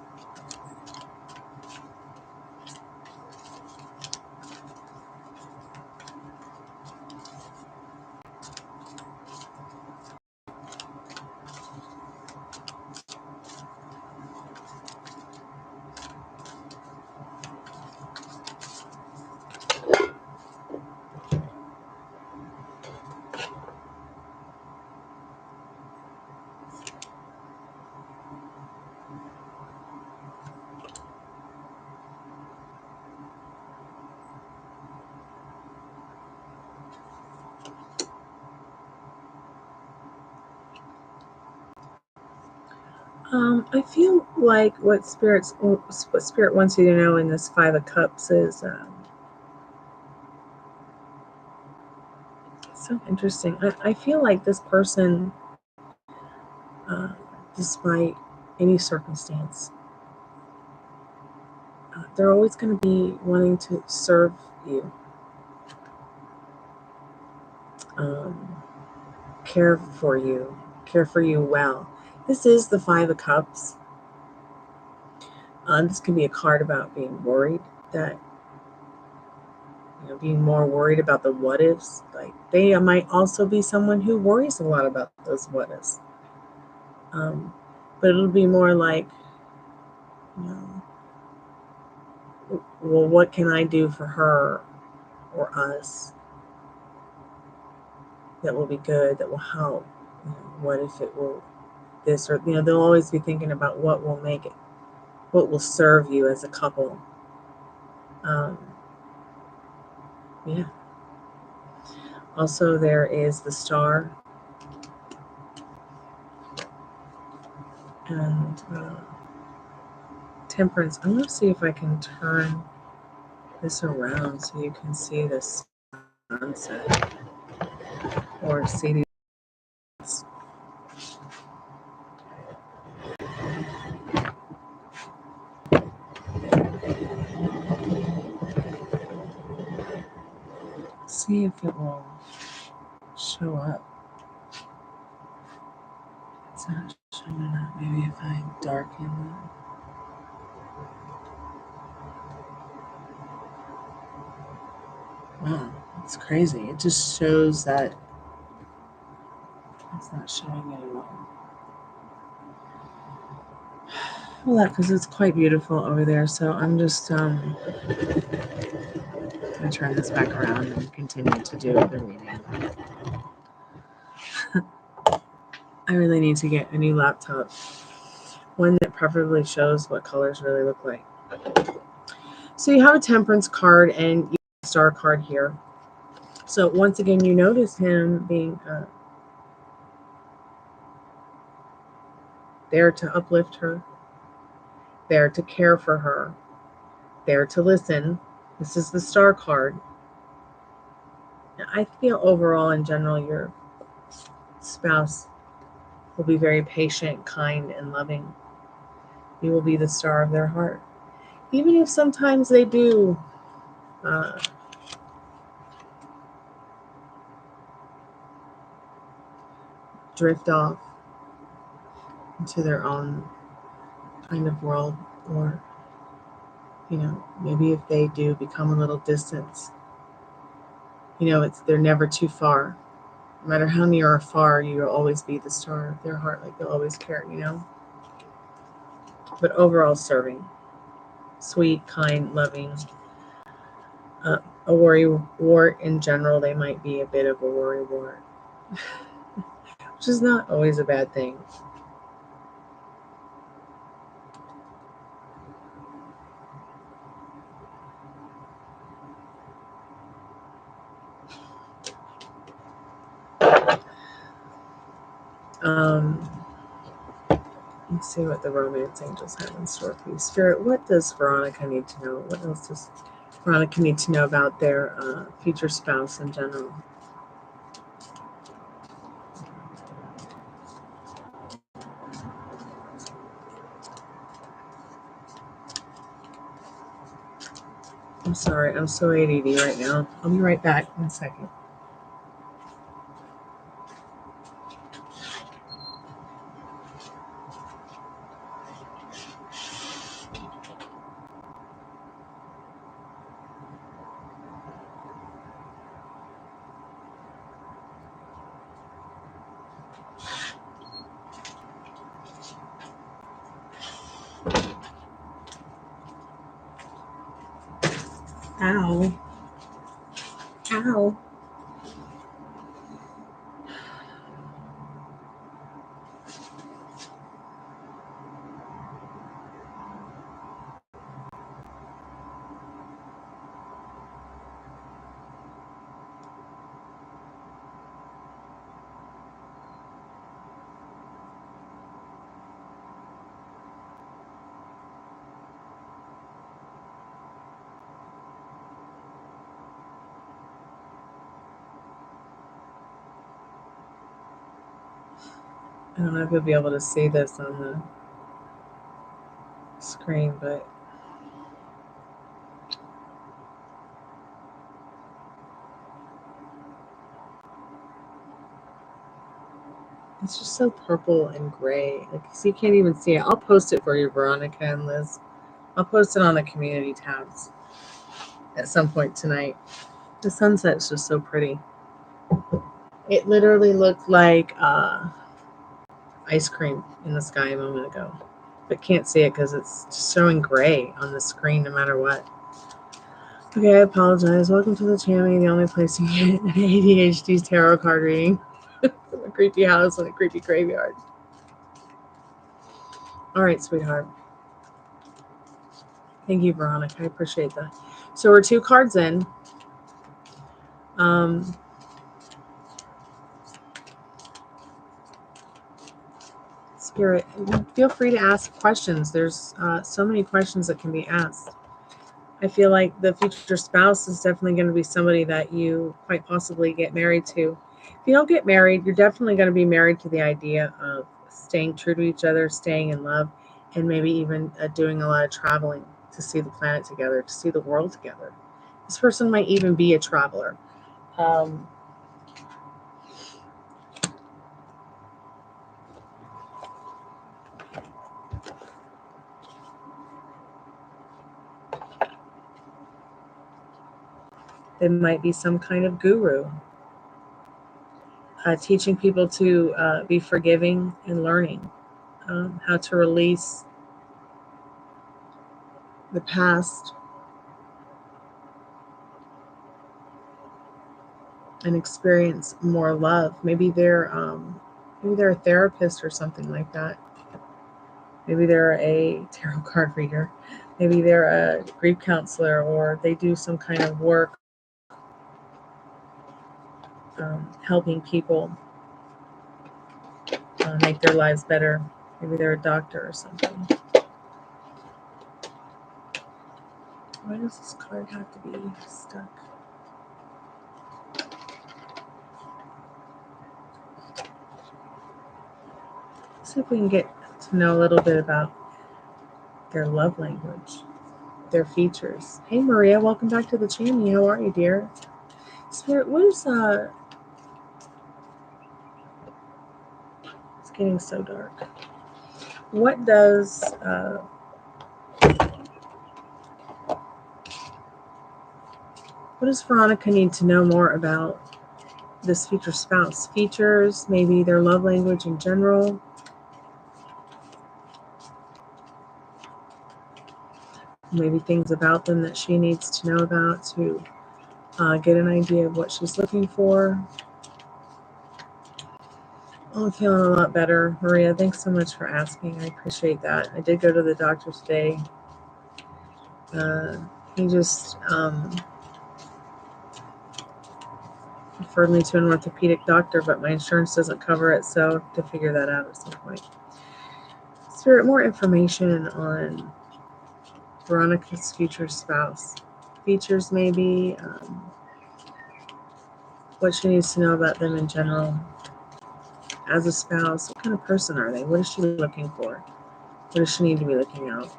I feel like what Spirit wants you to know in this Five of Cups is so interesting. I feel like this person, despite any circumstance, they're always going to be wanting to serve you, care for you well. This is the Five of Cups. This can be a card about being worried, that being more worried about the what ifs. Like they might also be someone who worries a lot about those what ifs. But it'll be more like, well, what can I do for her or us that will be good, that will help? What if it will this, or they'll always be thinking about what will make it, what will serve you as a couple. Yeah. Also, there is the Star, and Temperance. I'm going to see if I can turn this around so you can see the sunset or see these. See if it will show up. It's not showing up. Maybe if I darken it. Wow, it's crazy. It just shows that it's not showing it at all. Well, because it's quite beautiful over there. So I'm just going to turn this back around and continue to do the reading. I really need to get a new laptop. One that preferably shows what colors really look like. So you have a Temperance card and you have a Star card here. So once again, you notice him being there to uplift her, there to care for her, there to listen. This is the Star card. I feel overall, in general, your spouse will be very patient, kind, and loving. You will be the star of their heart. Even if sometimes they do drift off into their own kind of world, or maybe if they do become a little distant, they're never too far. No matter how near or far, you'll always be the star of their heart. Like, they'll always care. But overall, serving, sweet, kind, loving. A worry wart in general. They might be a bit of a worry wart, which is not always a bad thing. Let's see what the romance angels have in store for you. Spirit, what does Veronica need to know? What else does Veronica need to know about their future spouse in general? I'm sorry, I'm so ADD right now. I'll be right back in a second. Ow. Ow. I don't know if you'll be able to see this on the screen, but it's just so purple and gray. Like, so you can't even see it. I'll post it for you, Veronica and Liz. I'll post it on the community tabs at some point tonight. The sunset's just so pretty. It literally looked like ice cream in the sky a moment ago, but can't see it because it's just showing gray on the screen no matter what. Okay, I apologize. Welcome to the channel, the only place you get an ADHD tarot card reading from a creepy house and a creepy graveyard. All right, sweetheart. Thank you, Veronica. I appreciate that. So we're 2 cards in. Spirit, feel free to ask questions. There's so many questions that can be asked. I feel like the future spouse is definitely going to be somebody that you quite possibly get married to. If you don't get married, you're definitely going to be married to the idea of staying true to each other, staying in love, and maybe even doing a lot of traveling to see the planet together, to see the world together. This person might even be a traveler. They might be some kind of guru, teaching people to be forgiving and learning how to release the past and experience more love. Maybe they're a therapist or something like that. Maybe they're a tarot card reader. Maybe they're a grief counselor, or they do some kind of work helping people make their lives better. Maybe they're a doctor or something. Why does this card have to be stuck? Let's see if we can get to know a little bit about their love language, their features. Hey Maria, welcome back to the channel. How are you, dear? Spirit, what is it's getting so dark. What does Veronica need to know more about this future spouse? Features, maybe their love language in general. Maybe things about them that she needs to know about to get an idea of what she's looking for. Oh, I'm feeling a lot better. Maria, thanks so much for asking. I appreciate that. I did go to the doctor today. He just referred me to an orthopedic doctor, but my insurance doesn't cover it, so I have to figure that out at some point. Spirit, more information on Veronica's future spouse. Features, maybe, what she needs to know about them in general. As a spouse, what kind of person are they? What is she looking for? What does she need to be looking out?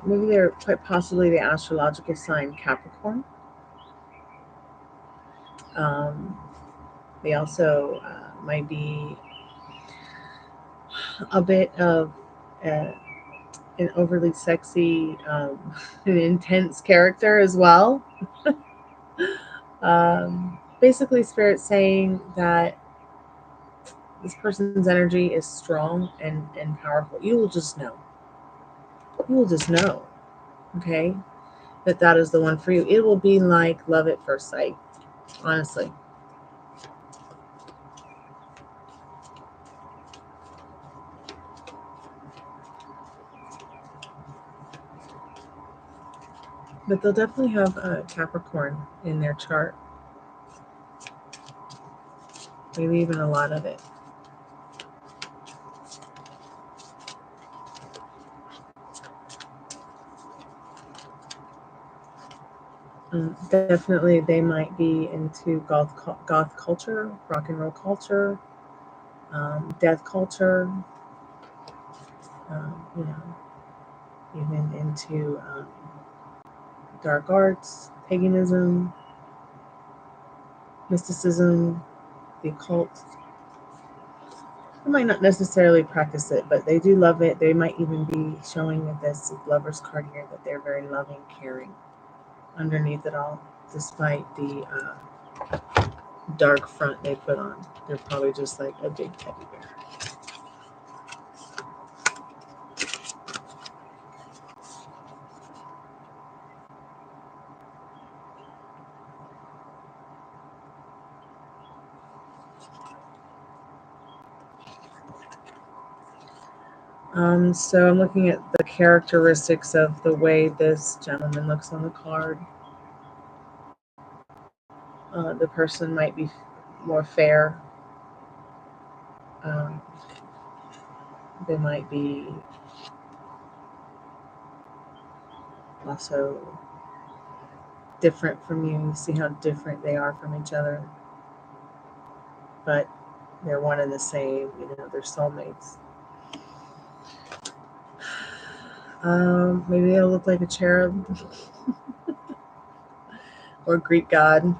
Maybe they're quite possibly the astrological sign Capricorn. They also might be a bit of an overly sexy, an intense character as well. Basically, Spirit saying that this person's energy is strong and powerful. You will just know. You will just know, okay, that is the one for you. It will be like love at first sight, honestly. But they'll definitely have a Capricorn in their chart. Maybe even a lot of it. Definitely they might be into goth culture, rock and roll culture, death culture, you know, even into dark arts, paganism, mysticism, the occult. They might not necessarily practice it, but they do love it. They might even be showing with this Lover's card here that they're very loving, caring underneath it all, despite the dark front they put on. They're probably just like a big teddy bear. So I'm looking at the characteristics of the way this gentleman looks on the card. The person might be more fair. They might be also different from you. You see how different they are from each other. But they're one and the same, you know, they're soulmates. Maybe they'll look like a cherub or Greek god.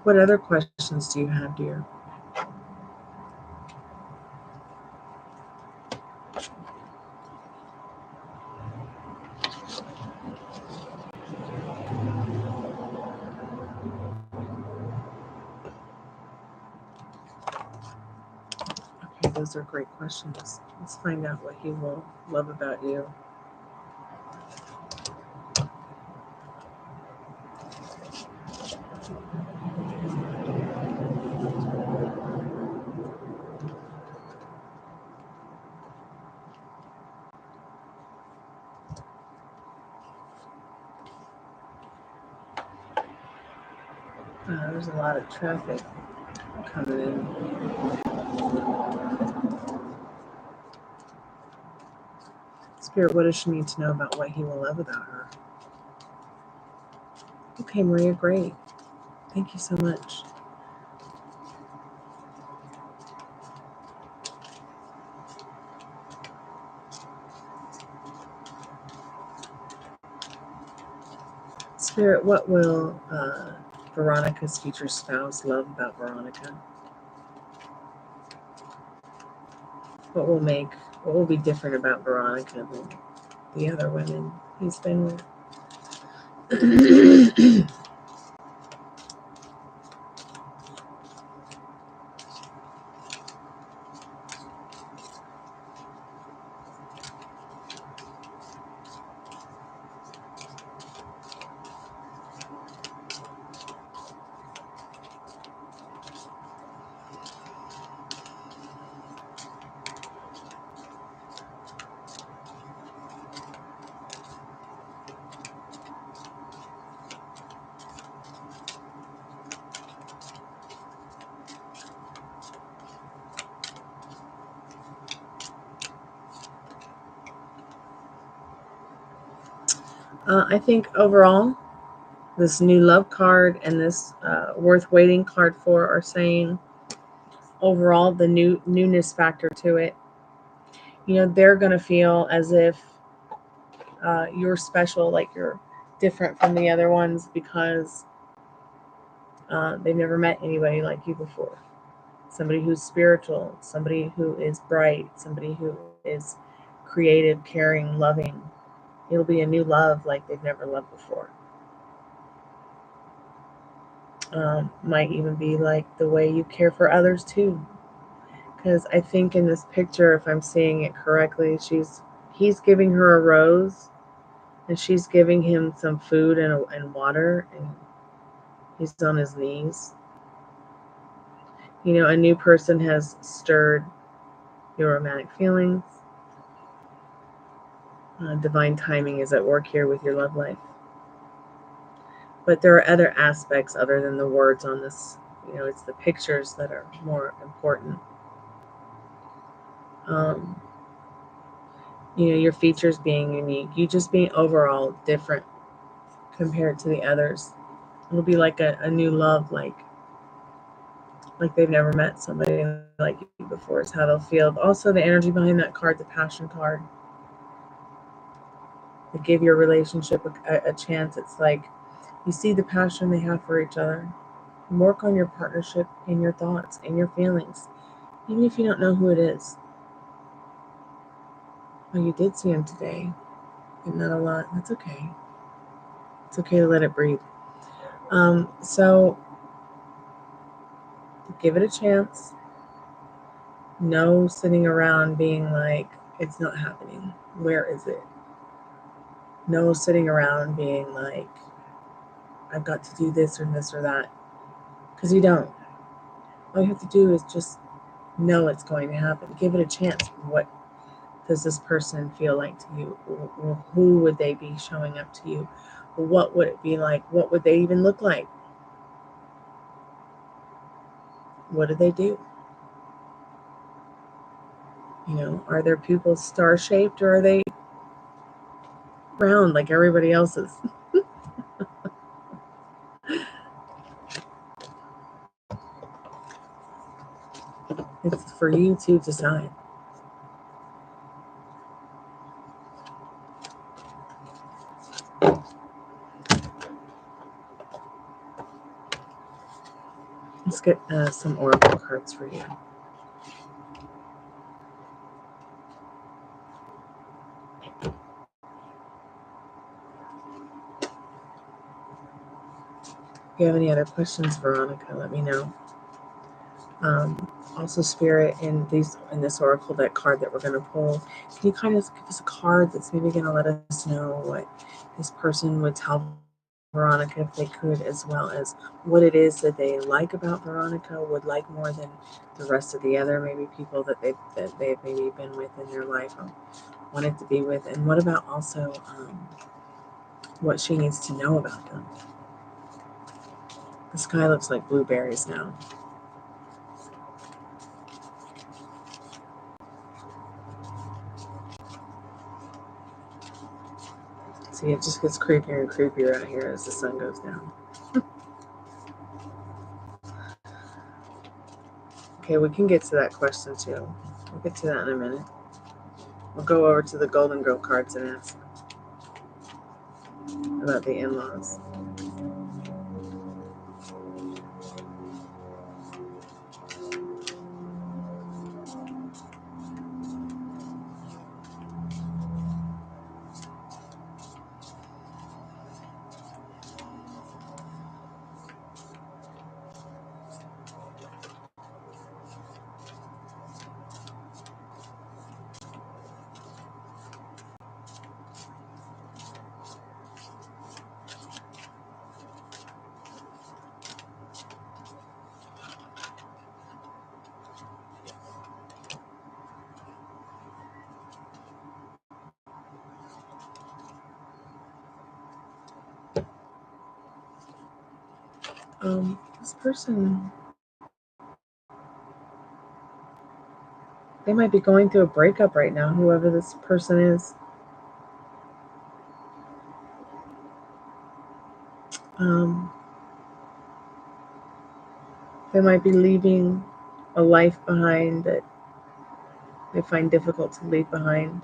What other questions do you have, dear? Okay, those are great questions. Let's find out what he will love about you. There's a lot of traffic coming in. Spirit, what does she need to know about what he will love about her? Okay, Maria, great. Thank you so much. Spirit, what will Veronica's future spouse love about Veronica? What will be different about Veronica than the other women he's been with? I think overall, this new love card and this worth waiting card for are saying overall the newness factor to it. You know, they're going to feel as if you're special, like you're different from the other ones because they've never met anybody like you before. Somebody who's spiritual, somebody who is bright, somebody who is creative, caring, loving. It'll be a new love like they've never loved before. Might even be like the way you care for others too. Because I think in this picture, if I'm seeing it correctly, he's giving her a rose, and she's giving him some food and water, and he's on his knees. You know, a new person has stirred your romantic feelings. Divine timing is at work here with your love life. But there are other aspects other than the words on this, You know, it's the pictures that are more important. You know, your features being unique, you just being overall different compared to the others. It'll be like a new love, like they've never met somebody like you before is how they'll feel. Also, the energy behind that card, the passion card, to give your relationship a chance. It's like you see the passion they have for each other. Work on your partnership in your thoughts and your feelings, even if you don't know who it is. Oh, you did see him today, and not a lot. That's okay. It's okay to let it breathe. So give it a chance. No sitting around being like, it's not happening. Where is it? No sitting around being like, I've got to do this or that. Because you don't. All you have to do is just know it's going to happen. Give it a chance. What does this person feel like to you? Or who would they be showing up to you? What would it be like? What would they even look like? What do they do? You know, are their pupils star-shaped or are they round like everybody else's? It's for you to decide. Let's get some oracle cards for you. If you have any other questions, Veronica, let me know. Also, Spirit, in this oracle, that card that we're going to pull, can you kind of give us a card that's maybe going to let us know what this person would tell Veronica if they could, as well as what it is that they like about Veronica, would like more than the rest of the other maybe people that they've maybe been with in their life or wanted to be with, and what about also what she needs to know about them. The sky looks like blueberries now. See, it just gets creepier and creepier out here as the sun goes down. Okay, we can get to that question too. We'll get to that in a minute. We'll go over to the Golden Girl cards and ask about the in-laws. This person, they might be going through a breakup right now, whoever this person is. They might be leaving a life behind that they find difficult to leave behind.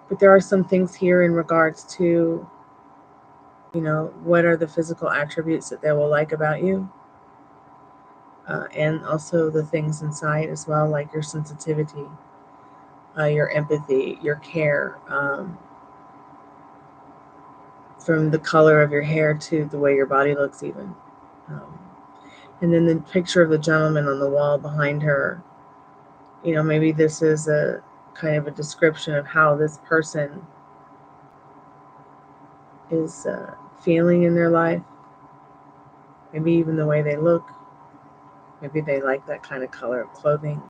But there are some things here in regards to, you know, what are the physical attributes that they will like about you? And also the things inside as well, like your sensitivity, your empathy, your care, from the color of your hair to the way your body looks even. And then the picture of the gentleman on the wall behind her, you know, maybe this is a kind of a description of how this person is feeling in their life. Maybe even the way they look. Maybe they like that kind of color of clothing.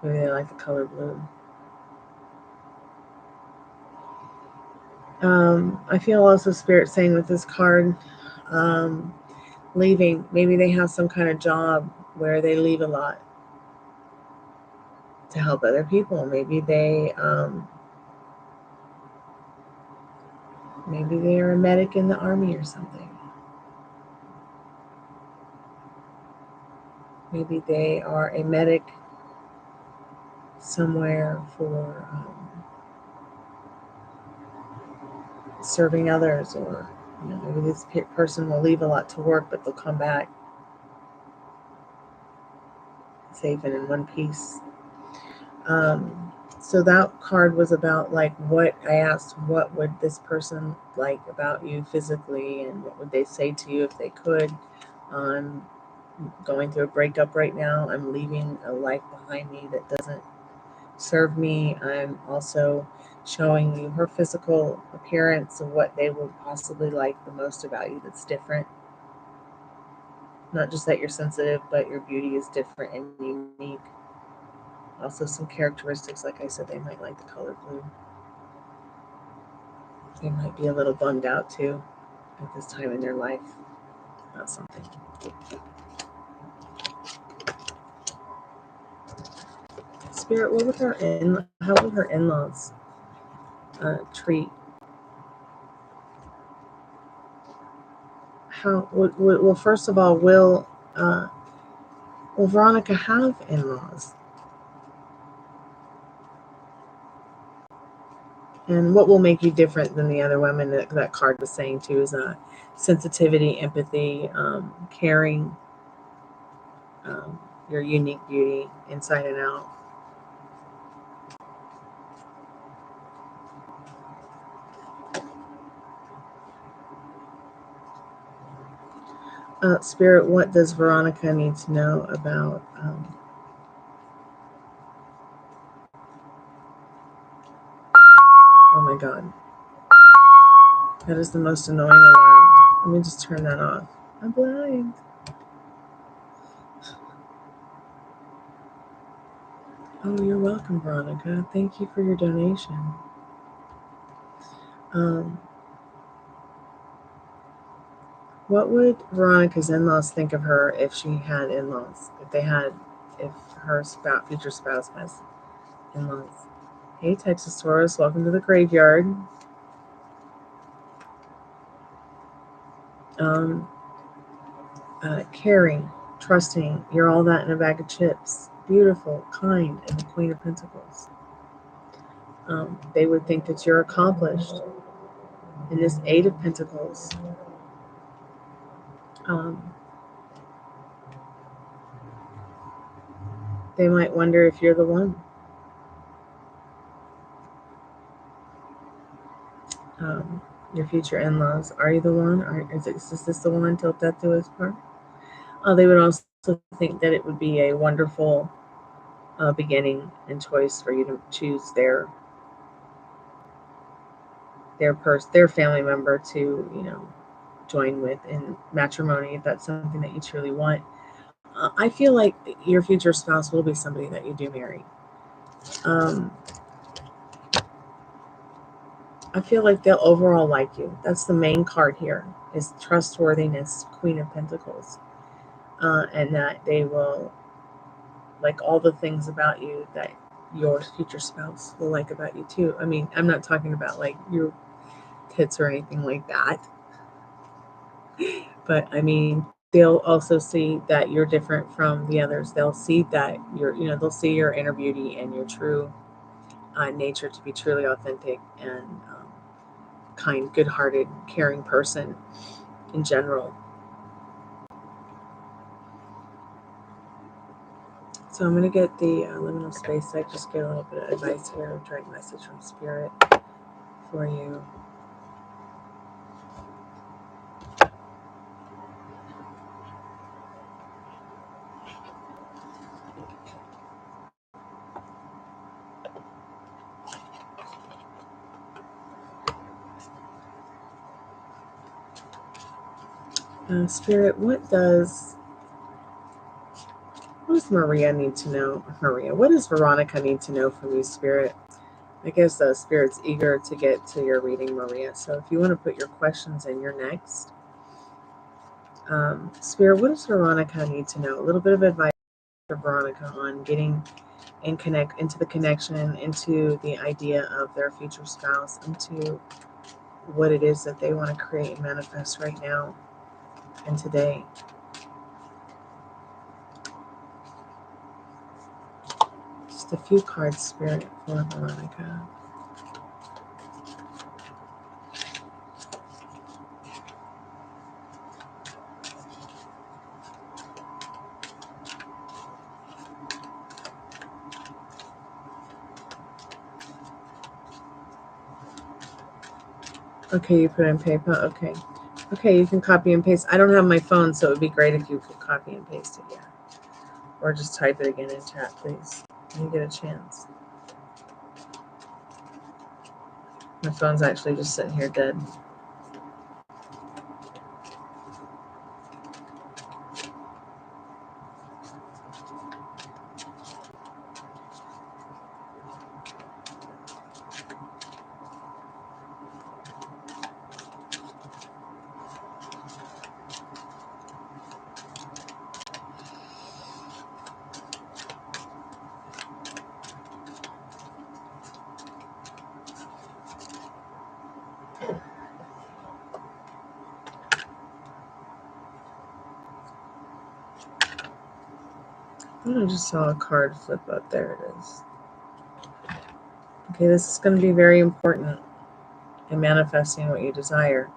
Maybe they like the color blue. I feel also Spirit saying with this card, leaving. Maybe they have some kind of job where they leave a lot to help other people. Maybe they're a medic in the army or something. Maybe they are a medic somewhere for serving others, or maybe this person will leave a lot to work, but they'll come back safe and in one piece. So that card was about like what I asked, what would this person like about you physically, and what would they say to you if they could. I'm going through a breakup right now. I'm leaving a life behind me that doesn't serve me. I'm also showing you her physical appearance of what they would possibly like the most about you that's different. Not just that you're sensitive, but your beauty is different and unique. Also some characteristics, like I said, they might like the color blue. They might be a little bummed out too at this time in their life about something. Spirit, what would how would her in-laws treat? Well, first of all, will Veronica have in-laws? And what will make you different than the other women that card was saying too is sensitivity, empathy, caring, your unique beauty inside and out. Spirit, what does Veronica need to know about oh my god, that is the most annoying alarm. Let me just turn that off. I'm blind. Oh, you're welcome, Veronica. Thank you for your donation. What would Veronica's in-laws think of her if she had in-laws? If her future spouse has in-laws? Hey, Texas Taurus, welcome to the graveyard. Caring, trusting, you're all that in a bag of chips. Beautiful, kind, and the Queen of Pentacles. They would think that you're accomplished. In this Eight of Pentacles, they might wonder if you're the one. Your future in-laws, are you the one? Or is this the one till death do us part? They would also think that it would be a wonderful beginning and choice for you to choose their family member to join with in matrimony, if that's something that you truly want. I feel like your future spouse will be somebody that you do marry. I feel like they'll overall like you. That's the main card here, is trustworthiness, Queen of Pentacles. And that they will like all the things about you that your future spouse will like about you too. I mean, I'm not talking about like your tits or anything like that. But I mean, they'll also see that you're different from the others. They'll see that they'll see your inner beauty and your true nature to be truly authentic and kind, good-hearted, caring person in general. So I'm going to get the liminal space. I just get a little bit of advice here, a direct message from Spirit for you. Spirit, what does Maria need to know? What does Veronica need to know from you, Spirit? I guess Spirit's eager to get to your reading, Maria. So if you want to put your questions in, you're next. Spirit, what does Veronica need to know? A little bit of advice for Veronica on getting into the connection, into the idea of their future spouse, into what it is that they want to create and manifest right now and today. Just a few cards, Spirit, for Veronica. Okay, you put in PayPal. Okay. Okay, you can copy and paste. I don't have my phone, so it would be great if you could copy and paste it, yeah. Or just type it again in chat, please, when you get a chance. My phone's actually just sitting here dead. I just saw a card flip up. There it is. Okay, this is going to be very important in manifesting what you desire.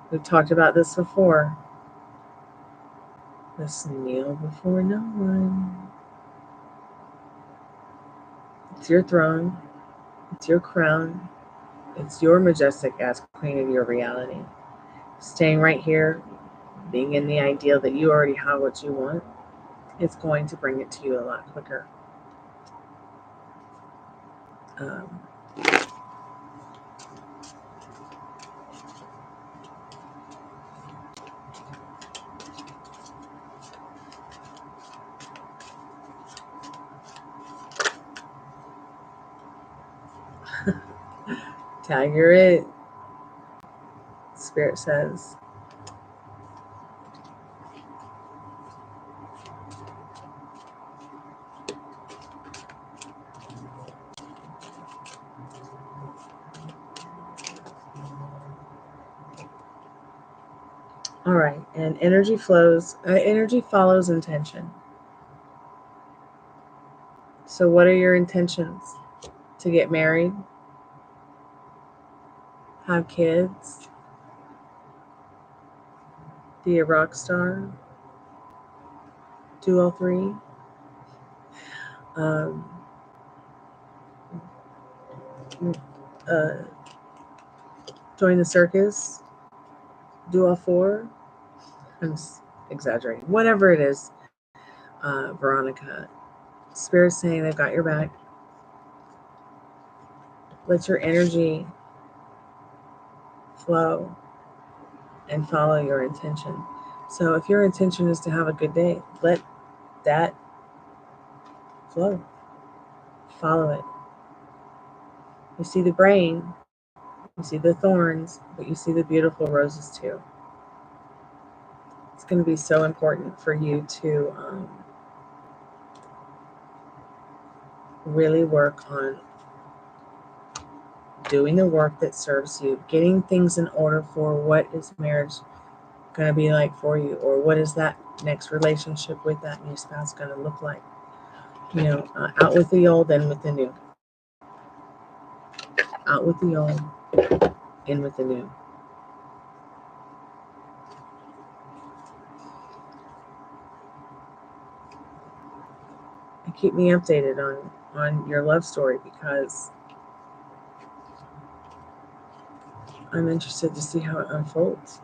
We've talked about this before. Let's kneel before no one. It's your throne. It's your crown. It's your majestic ass queen of your reality. Staying right here, being in the ideal that you already have what you want, it's going to bring it to you a lot quicker. Tag, you're it. Spirit says. All right, and energy flows. Energy follows intention. So, what are your intentions? To get married, have kids, be a rock star, do all three. Join the circus, do all four. I'm just exaggerating. Whatever it is, Veronica, Spirit's saying they've got your back. Let your energy flow and follow your intention. So if your intention is to have a good day, let that flow. Follow it. You see the brain, you see the thorns, but you see the beautiful roses too. It's going to be so important for you to really work on doing the work that serves you, getting things in order for what is marriage going to be like for you, or what is that next relationship with that new spouse going to look like. You know, out with the old, in with the new. Out with the old, in with the new. And keep me updated on your love story, because I'm interested to see how it unfolds.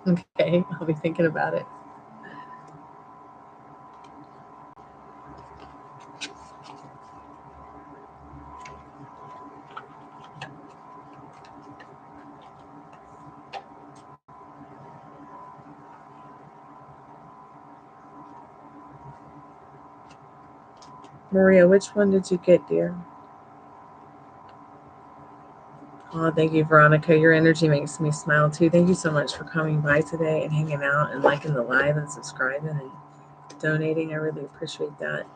Okay, I'll be thinking about it. Maria, which one did you get, dear? Oh, thank you, Veronica. Your energy makes me smile too. Thank you so much for coming by today and hanging out and liking the live and subscribing and donating. I really appreciate that.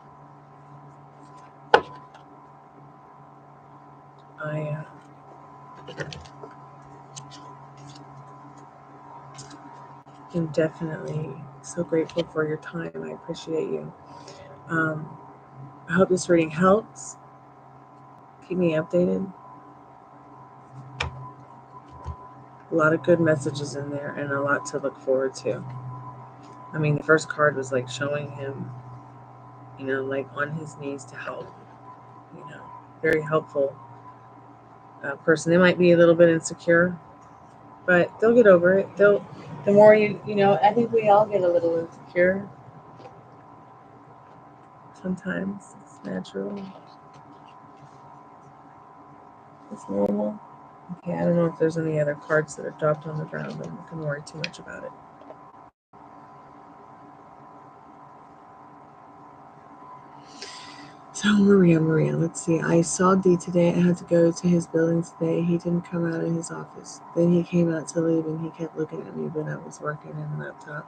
I am definitely so grateful for your time. I appreciate you. Um, I hope this reading helps. Keep me updated. A lot of good messages in there and a lot to look forward to. I mean, the first card was like showing him, like on his knees to help, very helpful person. They might be a little bit insecure, but they'll get over it. The more I think we all get a little insecure. Sometimes it's natural. It's normal. Okay, I don't know if there's any other cards that are dropped on the ground. I'm not going to worry too much about it. So Maria, let's see. I saw D today. I had to go to his building today. He didn't come out of his office. Then he came out to leave and he kept looking at me, but I was working on the laptop.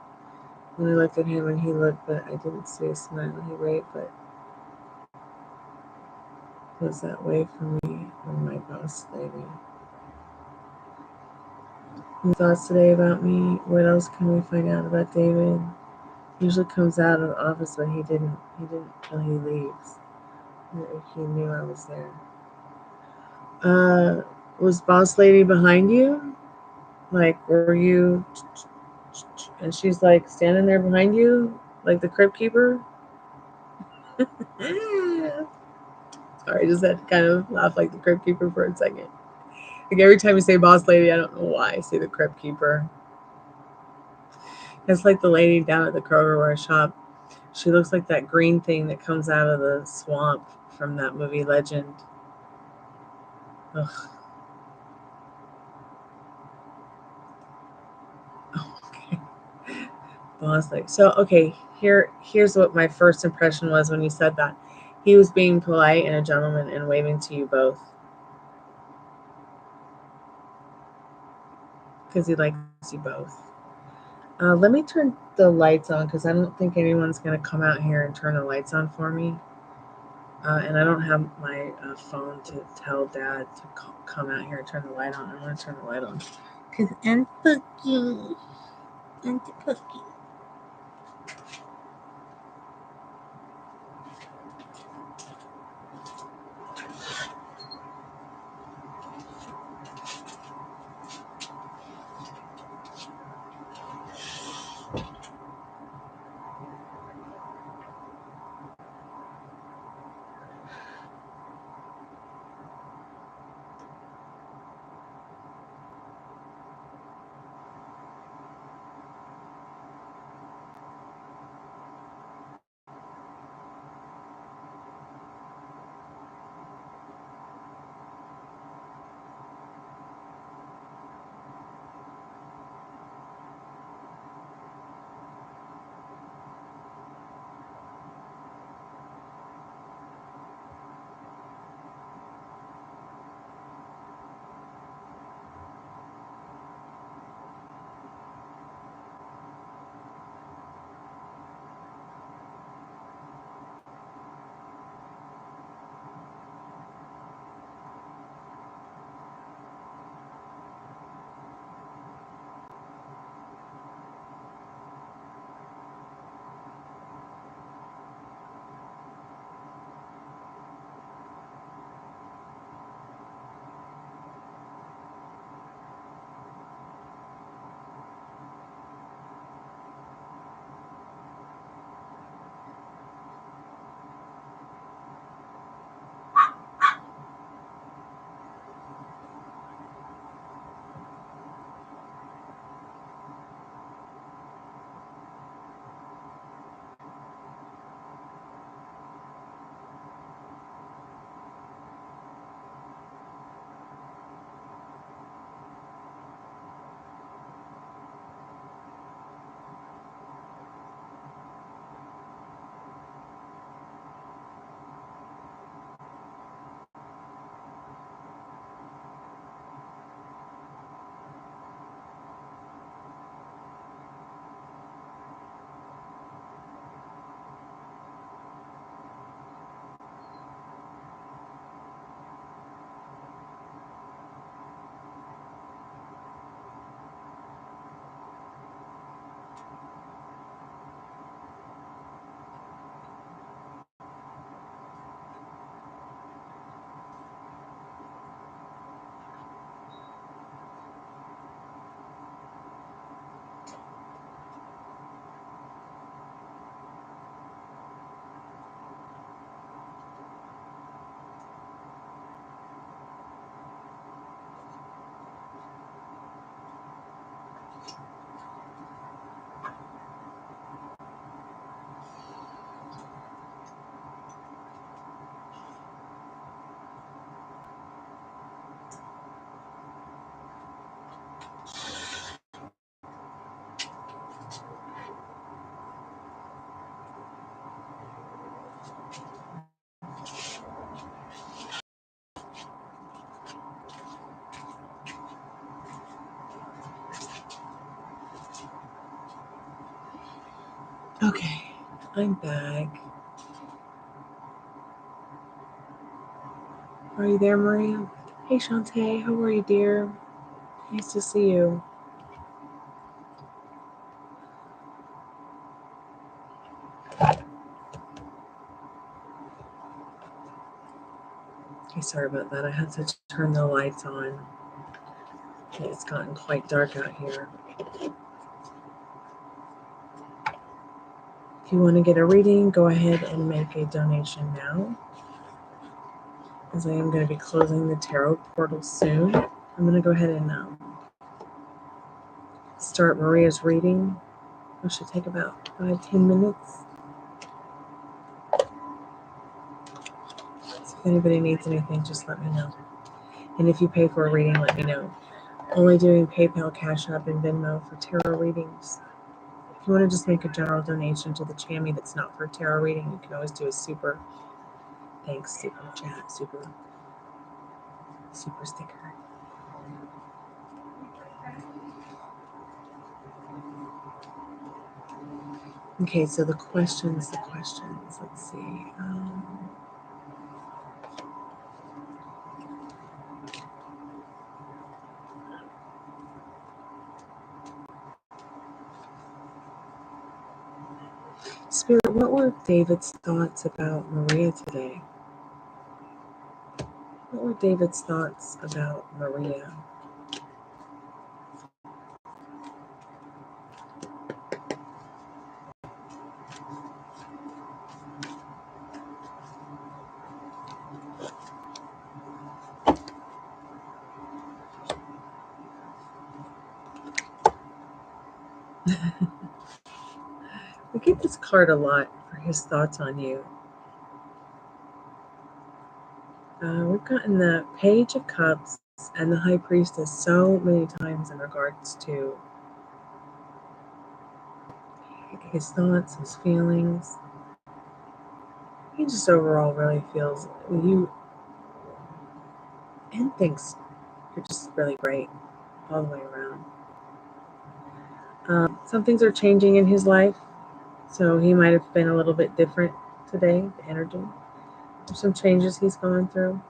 When I looked at him and he looked, but I didn't see a smile. He waved, but was that way for me and my boss lady. Any thoughts today about me? What else can we find out about David? He usually comes out of the office, but he didn't till he leaves. He knew I was there. Was boss lady behind you? Like, were you? And she's like standing there behind you, like the crypt keeper. Sorry, I just had to kind of laugh like the crypt keeper for a second. Like every time you say boss lady, I don't know why I say the crypt keeper. It's like the lady down at the Kroger where I shop. She looks like that green thing that comes out of the swamp from that movie Legend. Ugh. Okay. Boss lady. So okay, here's what my first impression was when you said that. He was being polite and a gentleman and waving to you both. Because he likes you both. Let me turn the lights on because I don't think anyone's going to come out here and turn the lights on for me. And I don't have my phone to tell Dad to come out here and turn the light on. I want to turn the light on because I'm cookie. I'm the cookie. Okay, I'm back. Are you there, Maria? Hey, Shantae, how are you, dear? Nice to see you. Okay, sorry about that. I had to turn the lights on. It's gotten quite dark out here. If you want to get a reading, go ahead and make a donation now, as I am going to be closing the tarot portal soon. I'm going to go ahead and start Maria's reading. It should take about 5-10 minutes. So if anybody needs anything, just let me know. And if you pay for a reading, let me know. Only doing PayPal, Cash App, and Venmo for tarot readings. If you want to just make a general donation to the Chammy that's not for tarot reading, you can always do a super thanks, super chat, super sticker. Okay, so the questions, let's see. Spirit, what were David's thoughts about Maria today? What were David's thoughts about Maria? We get this card a lot for his thoughts on you. We've gotten the Page of Cups and the High Priestess so many times in regards to his thoughts, his feelings. He just overall really feels you and thinks you're just really great all the way around. Some things are changing in his life, so he might have been a little bit different today, the energy. There's some changes he's going through.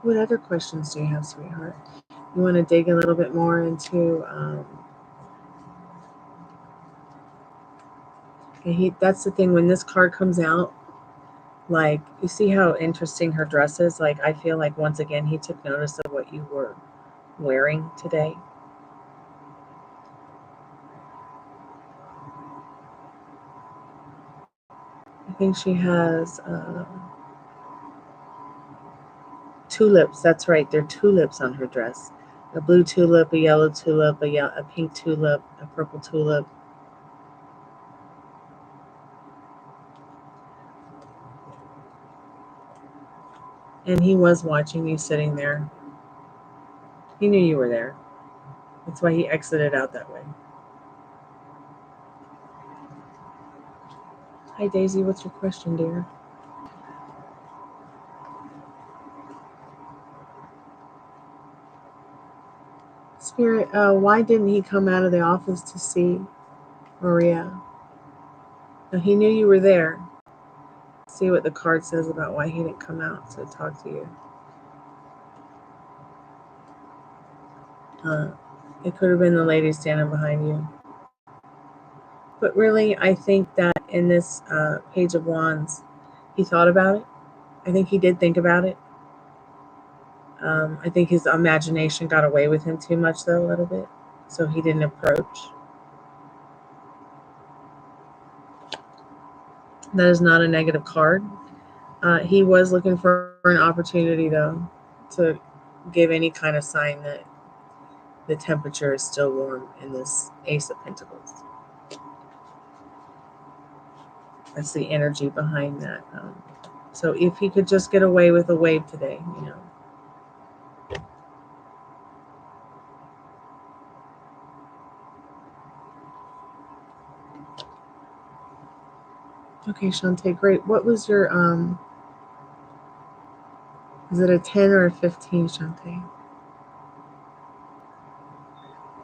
What other questions do you have, sweetheart? You want to dig a little bit more into that's the thing, when this card comes out, like, you see how interesting her dress is? Like, I feel like once again he took notice of what you were wearing today. I think she has tulips. That's right, there are tulips on her dress. A blue tulip, a yellow tulip, a pink tulip, a purple tulip. And he was watching you sitting there. He knew you were there. That's why he exited out that way. Hi, Daisy. What's your question, dear? Spirit, why didn't he come out of the office to see Maria? Now, he knew you were there. See what the card says about why he didn't come out to talk to you. It could have been the lady standing behind you. But really, I think that in this Page of Wands, he thought about it. I think he did think about it. I think his imagination got away with him too much, though, a little bit. So he didn't approach. That is not a negative card. He was looking for an opportunity, though, to give any kind of sign that the temperature is still warm in this Ace of Pentacles. That's the energy behind that. So if he could just get away with a wave today, you know. Okay, Shantae, great. What was your is it a 10 or a 15, Shantae?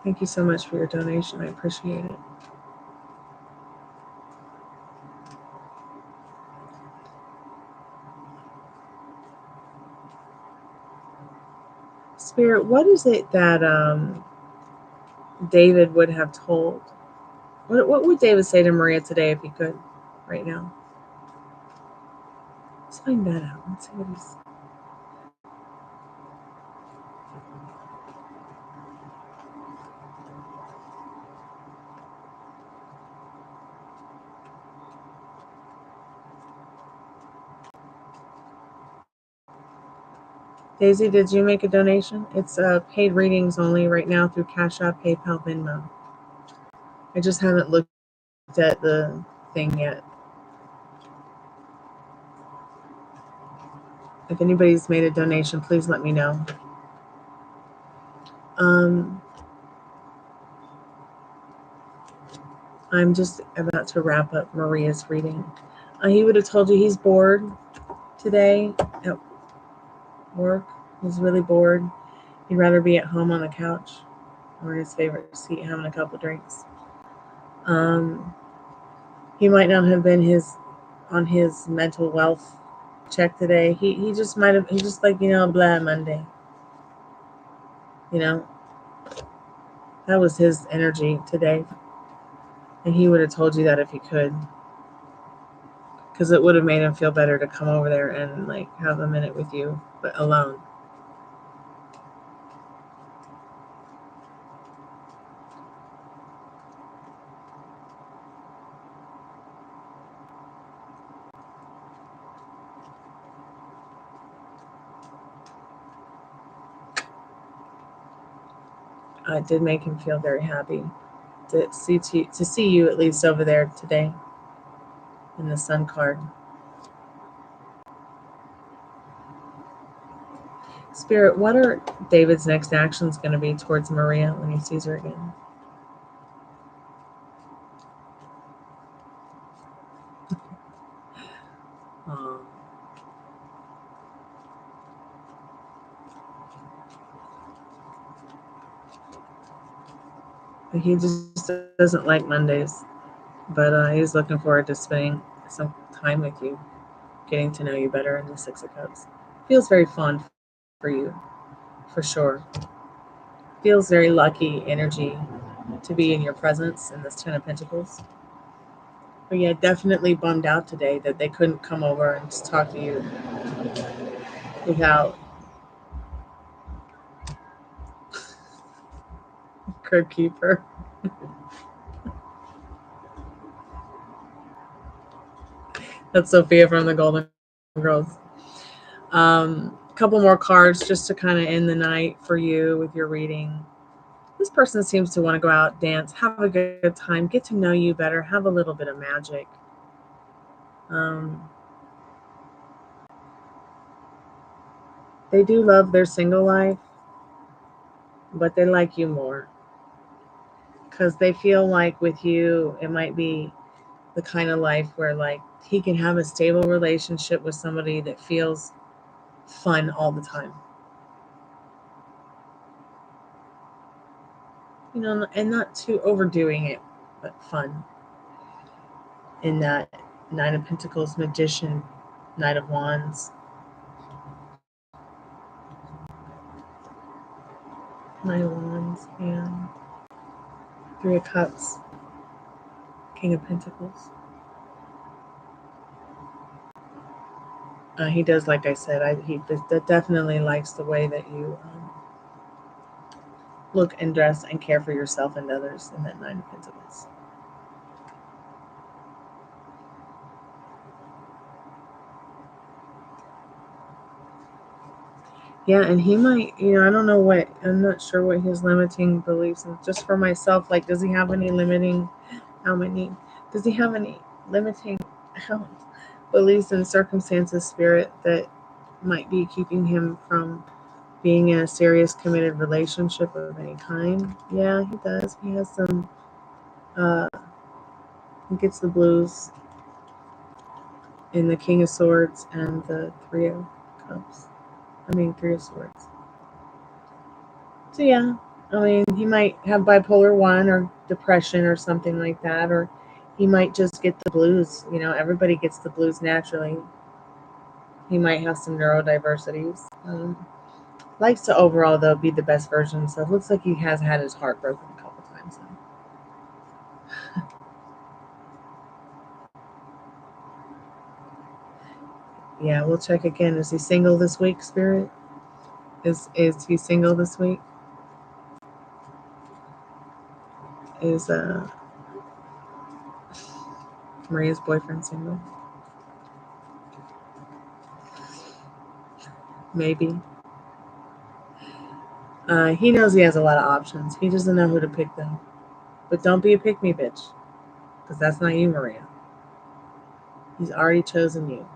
Thank you so much for your donation. I appreciate it. Spirit, what is it that David would have told? What would David say to Maria today if he could, right now? Let's find that out. Let's see what he's. Daisy, did you make a donation? It's paid readings only right now through Cash App, PayPal, Venmo. I just haven't looked at the thing yet. If anybody's made a donation, please let me know. I'm just about to wrap up Maria's reading. He would have told you he's bored today at work. He's really bored. He'd rather be at home on the couch or his favorite seat having a couple drinks. He might not have been on his mental wealth check today. He just might have, he's just like, blah, Monday. That was his energy today. And he would have told you that if he could. Because it would have made him feel better to come over there and like have a minute with you, but alone. It did make him feel very happy to see you at least over there today in the sun card. Spirit, what are David's next actions going to be towards Maria when he sees her again? He just doesn't like Mondays, but he's looking forward to spending some time with you, getting to know you better in the Six of Cups. Feels very fun for you, for sure. Feels very lucky energy to be in your presence in this Ten of Pentacles. But yeah, definitely bummed out today that they couldn't come over and just talk to you without Crib Keeper. That's Sophia from the Golden Girls. Couple more cards just to kind of end the night for you with your reading. This person seems to want to go out, dance, have a good time, get to know you better, have a little bit of magic. They do love their single life, but they like you more. Because they feel like with you, it might be the kind of life where like he can have a stable relationship with somebody that feels fun all the time. And not too overdoing it, but fun. In that Nine of Pentacles, Magician, Knight of Wands, Knight of Wands, and Three of Cups, King of Pentacles. He does, like I said, he definitely likes the way that you look and dress and care for yourself and others in that Nine of Pentacles. Yeah, and he might, I don't know what, I'm not sure what his limiting beliefs are. Just for myself, like, does he have any limiting, does he have any limiting beliefs and circumstances, Spirit, that might be keeping him from being in a serious committed relationship of any kind? Yeah, he does. He has some, he gets the blues in the King of Swords and the Three of Cups. Three of Swords. So yeah, he might have bipolar 1 or depression or something like that, or he might just get the blues. Everybody gets the blues naturally. He might have some neurodiversities. Likes to overall, though, be the best version of himself. Looks like he has had his heart broken a couple times. Yeah, we'll check again. Is he single this week, Spirit? Is he single this week? Is Maria's boyfriend single? Maybe. He knows he has a lot of options. He doesn't know who to pick, though. But don't be a pick-me bitch, because that's not you, Maria. He's already chosen you.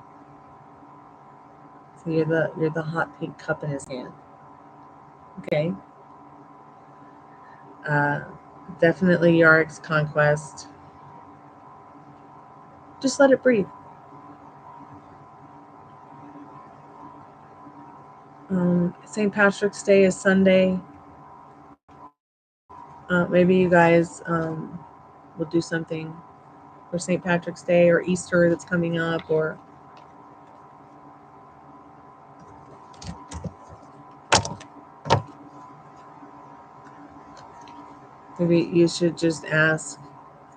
So you're the hot pink cup in his hand. Okay. Definitely Yarick's conquest. Just let it breathe. St. Patrick's Day is Sunday. Maybe you guys will do something for St. Patrick's Day or Easter that's coming up, or maybe you should just ask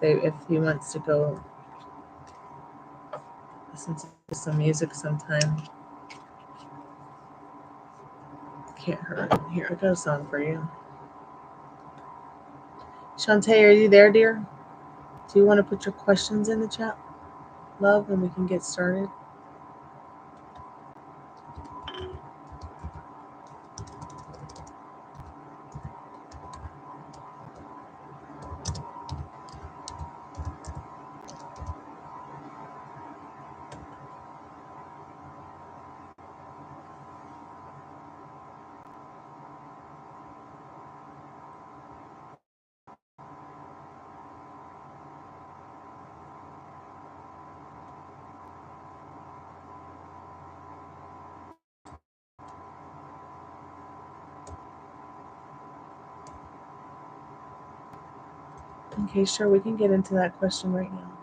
if he wants to go listen to some music sometime. Can't hurt. Here, I got a song for you. Shantae, are you there, dear? Do you want to put your questions in the chat, love, and we can get started? Okay, sure, we can get into that question right now.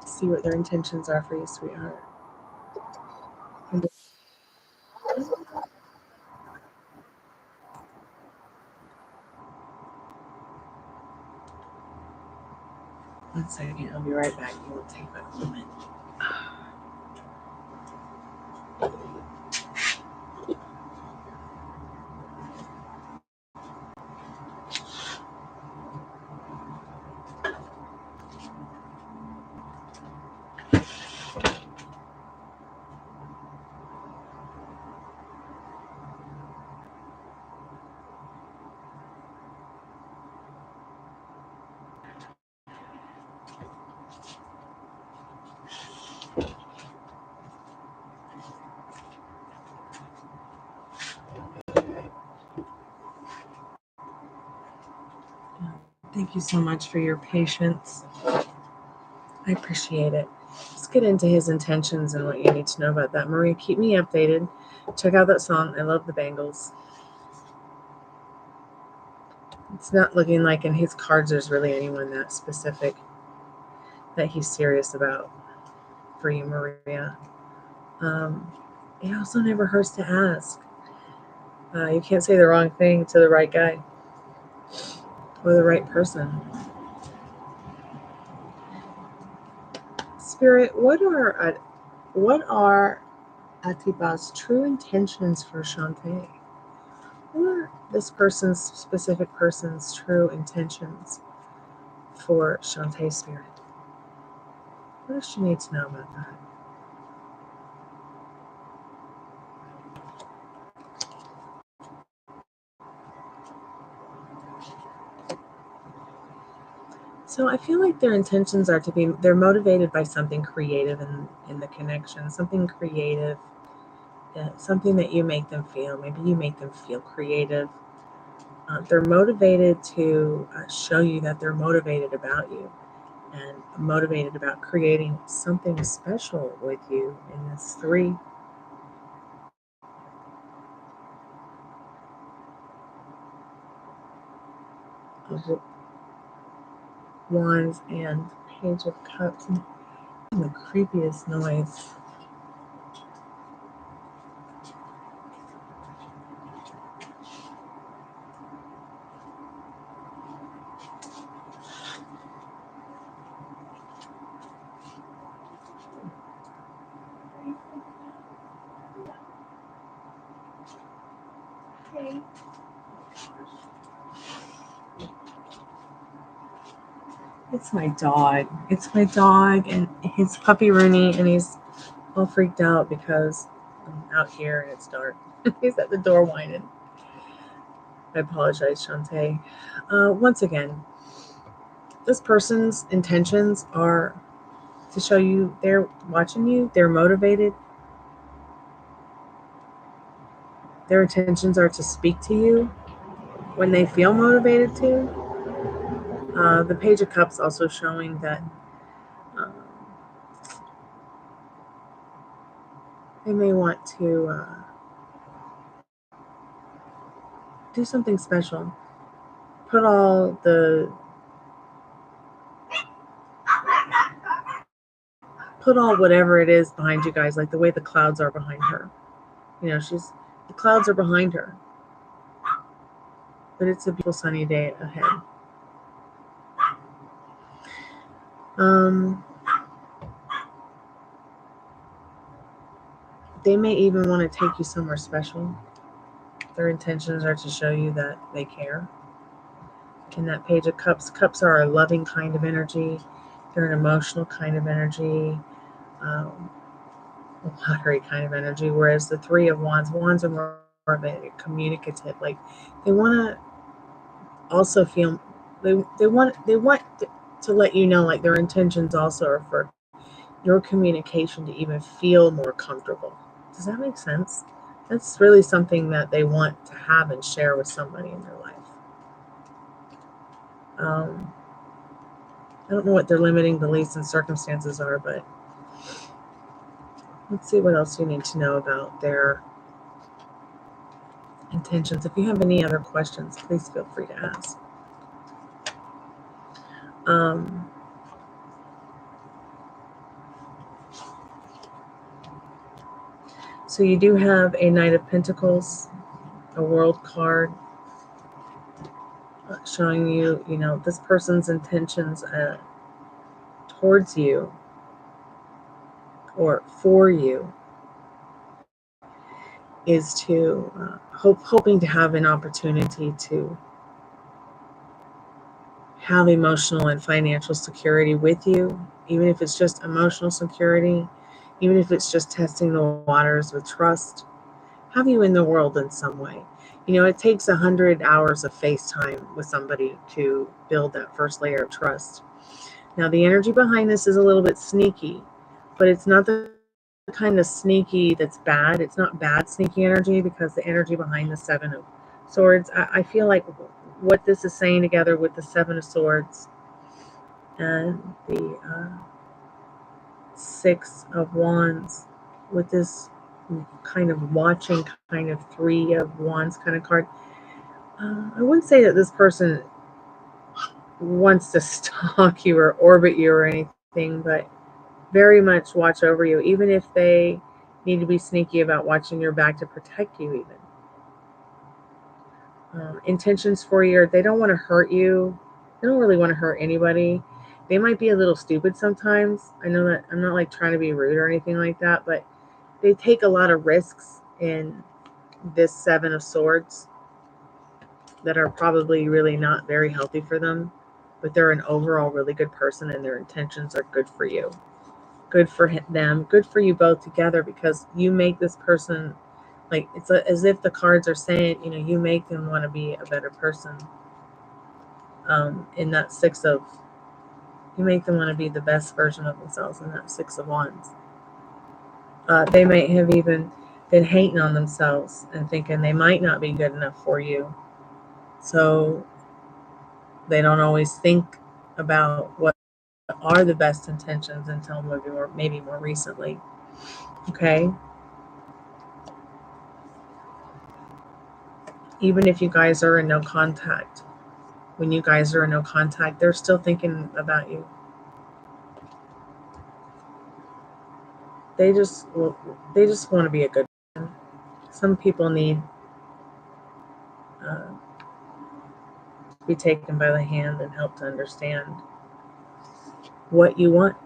See what their intentions are for you, sweetheart. One second, I'll be right back. It will take a moment. Thank you so much for your patience. I appreciate it. Let's get into his intentions and what you need to know about that. Maria, keep me updated. Check out that song. I love the bangles. It's not looking like in his cards there's really anyone that specific that he's serious about for you, Maria. It also never hurts to ask. You can't say the wrong thing to the right guy or the right person. Spirit, what are Atiba's true intentions for Shantae? What are this specific person's true intentions for Shantae, Spirit? What does she need to know about that? So I feel like their intentions are they're motivated by something creative in the connection, something creative, something that you make them feel. Maybe you make them feel creative. They're motivated to show you that they're motivated about you and motivated about creating something special with you in this 3 of Wands and Page of Cups. And the creepiest noise. It's my dog. It's my dog and his puppy Rooney, and he's all freaked out because I'm out here and it's dark. He's at the door whining. I apologize, Shantae. Once again, this person's intentions are to show you they're watching you, they're motivated. Their intentions are to speak to you when they feel motivated to. The Page of Cups also showing that they may want to do something special. Put all whatever it is behind you guys, like the way the clouds are behind her. You know, the clouds are behind her. But it's a beautiful sunny day ahead. They may even want to take you somewhere special. Their intentions are to show you that they care. In that Page of Cups, cups are a loving kind of energy. They're an emotional kind of energy, a watery kind of energy. Whereas the 3 of Wands are more of a communicative. Like they want to also feel. They want to let you know, like their intentions also are for your communication to even feel more comfortable. Does that make sense? That's really something that they want to have and share with somebody in their life. I don't know what their limiting beliefs and circumstances are, but let's see what else you need to know about their intentions. If you have any other questions, please feel free to ask. So you do have a Knight of Pentacles, a World card, showing you, you know, this person's intentions towards you or for you is to hoping to have an opportunity to have emotional and financial security with you, even if it's just emotional security, even if it's just testing the waters with trust, have you in the world in some way. You know, it takes 100 hours of FaceTime with somebody to build that first layer of trust. Now, the energy behind this is a little bit sneaky, but it's not the kind of sneaky that's bad. It's not bad sneaky energy, because the energy behind the 7 of Swords, I feel like what this is saying together with the 7 of Swords and the 6 of Wands, with this kind of watching kind of 3 of Wands kind of card, I wouldn't say that this person wants to stalk you or orbit you or anything, but very much watch over you, even if they need to be sneaky about watching your back to protect you even. Intentions for you, they don't want to hurt you. They don't really want to hurt anybody. They might be a little stupid sometimes. I know that I'm not like trying to be rude or anything like that, but they take a lot of risks in this 7 of Swords that are probably really not very healthy for them, but they're an overall really good person, and their intentions are good for you, good for them, good for you both together, because you make this person, like, it's as if the cards are saying, you know, you make them want to be a better person. In that 6 of, you make them want to be the best version of themselves in that 6 of Wands. They might have even been hating on themselves and thinking they might not be good enough for you. So they don't always think about what are the best intentions until maybe more recently. Okay? Even if you guys are in no contact, when you guys are in no contact, they're still thinking about you. They just want to be a good person. Some people need to be taken by the hand and helped to understand what you want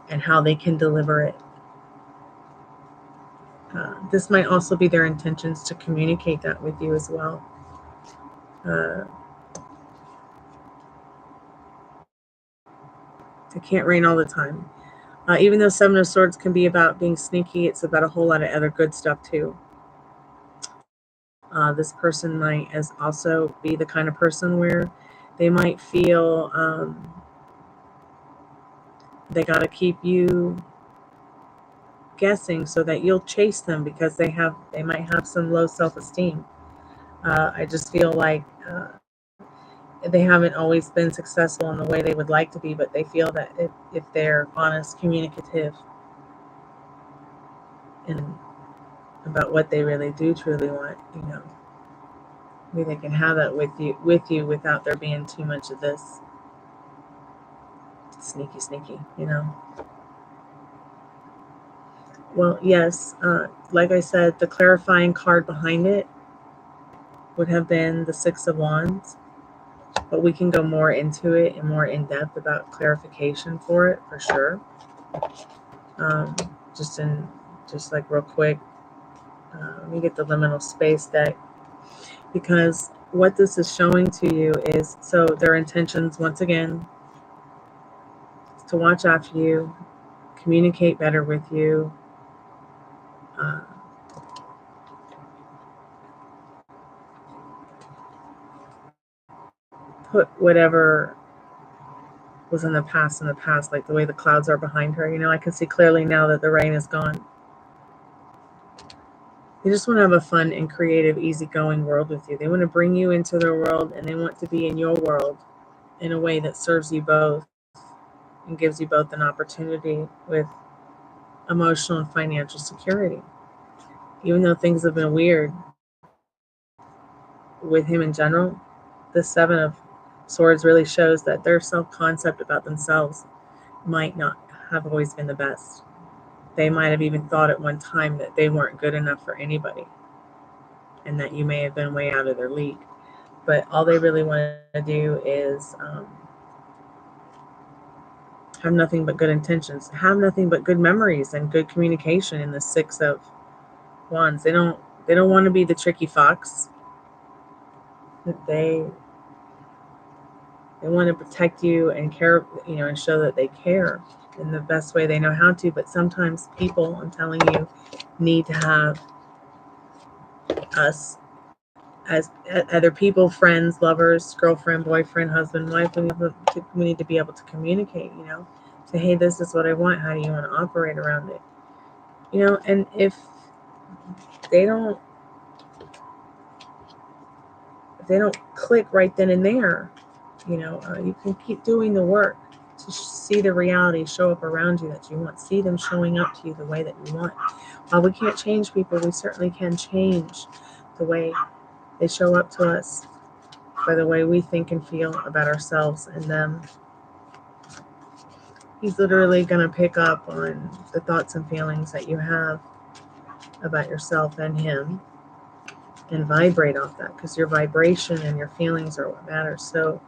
and how they can deliver it. This might also be their intentions to communicate that with you as well. It can't rain all the time. Even though Seven of Swords can be about being sneaky, it's about a whole lot of other good stuff too. This person might also be the kind of person where they might feel they got to keep you guessing so that you'll chase them because they might have some low self-esteem. I just feel like they haven't always been successful in the way they would like to be, but they feel that if they're honest, communicative, and about what they really do truly want, maybe they can have that with you without there being too much of this sneaky, Well, yes, like I said, the clarifying card behind it would have been the Six of Wands, but we can go more into it and more in depth about clarification for it, for sure. Just like real quick, let me get the liminal space deck, because what this is showing to you is, so their intentions, once again, is to watch after you, communicate better with you, put whatever was in the past, like the way the clouds are behind her. I can see clearly now that the rain is gone. They just want to have a fun and creative, easygoing world with you. They want to bring you into their world, and they want to be in your world in a way that serves you both and gives you both an opportunity with emotional and financial security. Even though things have been weird with him in general, the Seven of Swords really shows that their self-concept about themselves might not have always been the best. They might have even thought at one time that they weren't good enough for anybody and that you may have been way out of their league. But all they really want to do is have nothing but good intentions, have nothing but good memories and good communication in the Six of Wands. They don't want to be the tricky fox. They want to protect you and care, and show that they care in the best way they know how to. But sometimes people, I'm telling you, need to have us as other people, friends, lovers, girlfriend, boyfriend, husband, wife. We need to be able to communicate, say, hey, this is what I want. How do you want to operate around it? And if they don't click right then and there, you can keep doing the work to see the reality show up around you that you want. See them showing up to you the way that you want. While we can't change people, we certainly can change the way they show up to us by the way we think and feel about ourselves and them. He's literally going to pick up on the thoughts and feelings that you have about yourself and him and vibrate off that, because your vibration and your feelings are what matters. So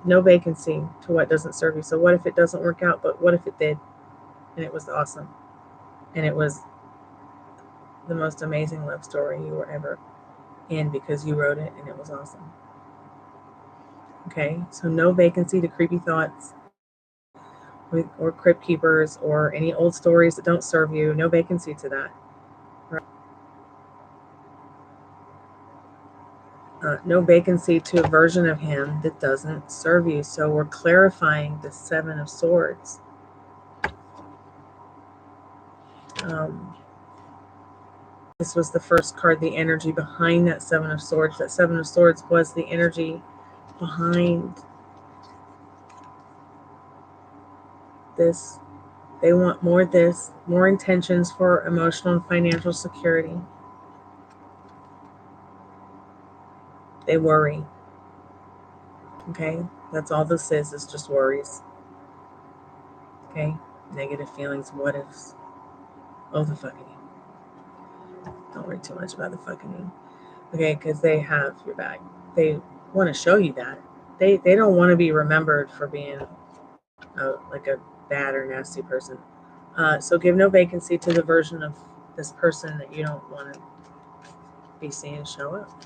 no vacancy to what doesn't serve you. So what if it doesn't work out? But what if it did and it was awesome and it was the most amazing love story you were ever in because you wrote it and it was awesome? Okay, so no vacancy to creepy thoughts or crypt keepers or any old stories that don't serve you. No vacancy to that. No vacancy to a version of him that doesn't serve you. So we're clarifying the Seven of Swords. This was the first card, the energy behind that Seven of Swords. That Seven of Swords was the energy behind this. They want more this, more intentions for emotional and financial security. They worry. Okay? That's all this is just worries. Okay? Negative feelings, what ifs. Oh, the fucking. Don't worry too much about the fucking. Okay? Because they have your back. They want to show you that. They don't want to be remembered for being like a bad or nasty person. So give no vacancy to the version of this person that you don't want to be seeing show up.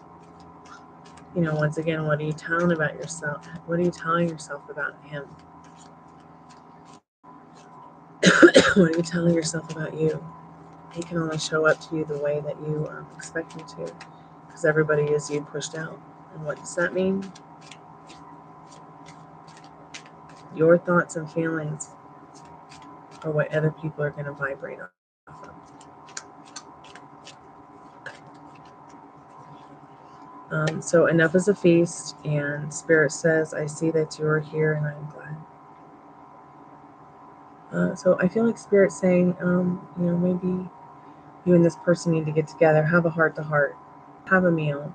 Once again, what are you telling about yourself? What are you telling yourself about him? What are you telling yourself about you? He can only show up to you the way that you are expecting to, because everybody is you pushed out. And what does that mean? Your thoughts and feelings are what other people are going to vibrate off of. So enough is a feast, and Spirit says, I see that you are here and I'm glad. So I feel like Spirit saying, maybe you and this person need to get together, have a heart-to-heart, have a meal,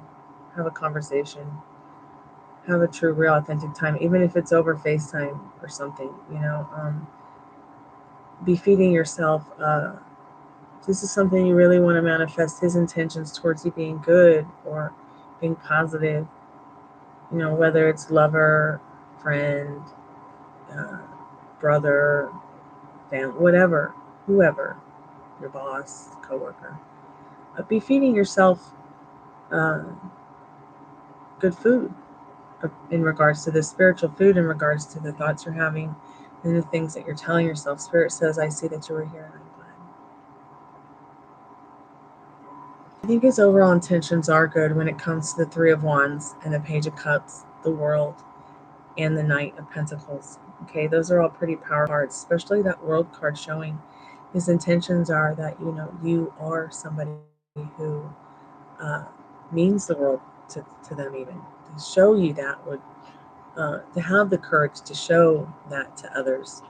have a conversation, have a true, real, authentic time, even if it's over FaceTime or something, be feeding yourself. This is something you really want to manifest, his intentions towards you being good or being positive, whether it's lover, friend, brother, family, whatever, whoever, your boss, coworker. Be feeding yourself good food in regards to the spiritual food, in regards to the thoughts you're having and the things that you're telling yourself. Spirit says, I see that you were here and I'm glad. I think his overall intentions are good when it comes to the Three of Wands and the Page of Cups, the World, and the Knight of Pentacles. Okay, those are all pretty powerful cards, especially that World card showing his intentions are that, you are somebody who means the world to them, even. To show you that would, to have the courage to show that to others.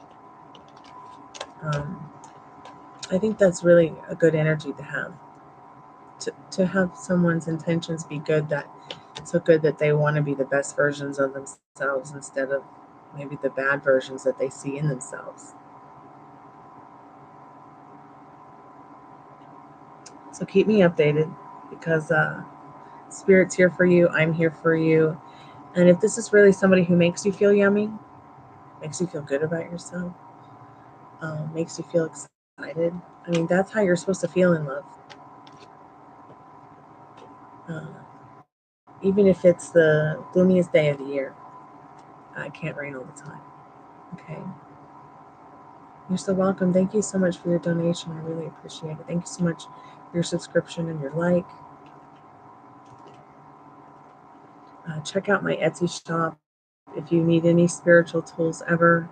I think that's really a good energy to have. To have someone's intentions be good, that so good that they want to be the best versions of themselves instead of maybe the bad versions that they see in themselves. So keep me updated, because Spirit's here for you. I'm here for you. And if this is really somebody who makes you feel yummy, makes you feel good about yourself, makes you feel excited, I mean, that's how you're supposed to feel in love. Even if it's the gloomiest day of the year, it can't rain all the time. Okay. You're so welcome. Thank you so much for your donation. I really appreciate it. Thank you so much for your subscription and your like. Check out my Etsy shop if you need any spiritual tools ever.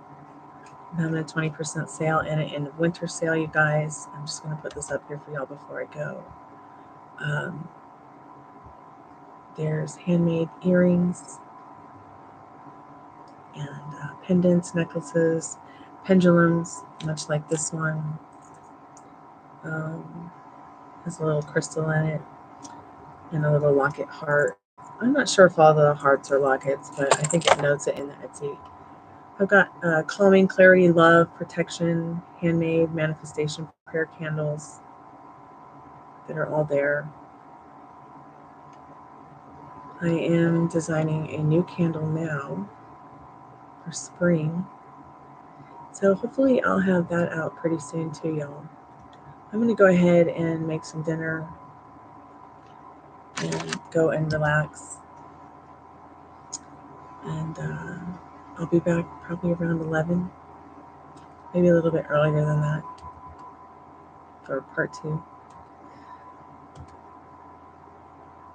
I'm having a 20% sale and in the winter sale, you guys. I'm just going to put this up here for y'all before I go. There's handmade earrings and pendants, necklaces, pendulums, much like this one. Has a little crystal in it and a little locket heart. I'm not sure if all the hearts are lockets, but I think it notes it in the Etsy. I've got calming, clarity, love, protection, handmade, manifestation, prayer candles that are all there. I am designing a new candle now for spring. So hopefully I'll have that out pretty soon too, y'all. I'm going to go ahead and make some dinner and go and relax. And I'll be back probably around 11, maybe a little bit earlier than that for part 2.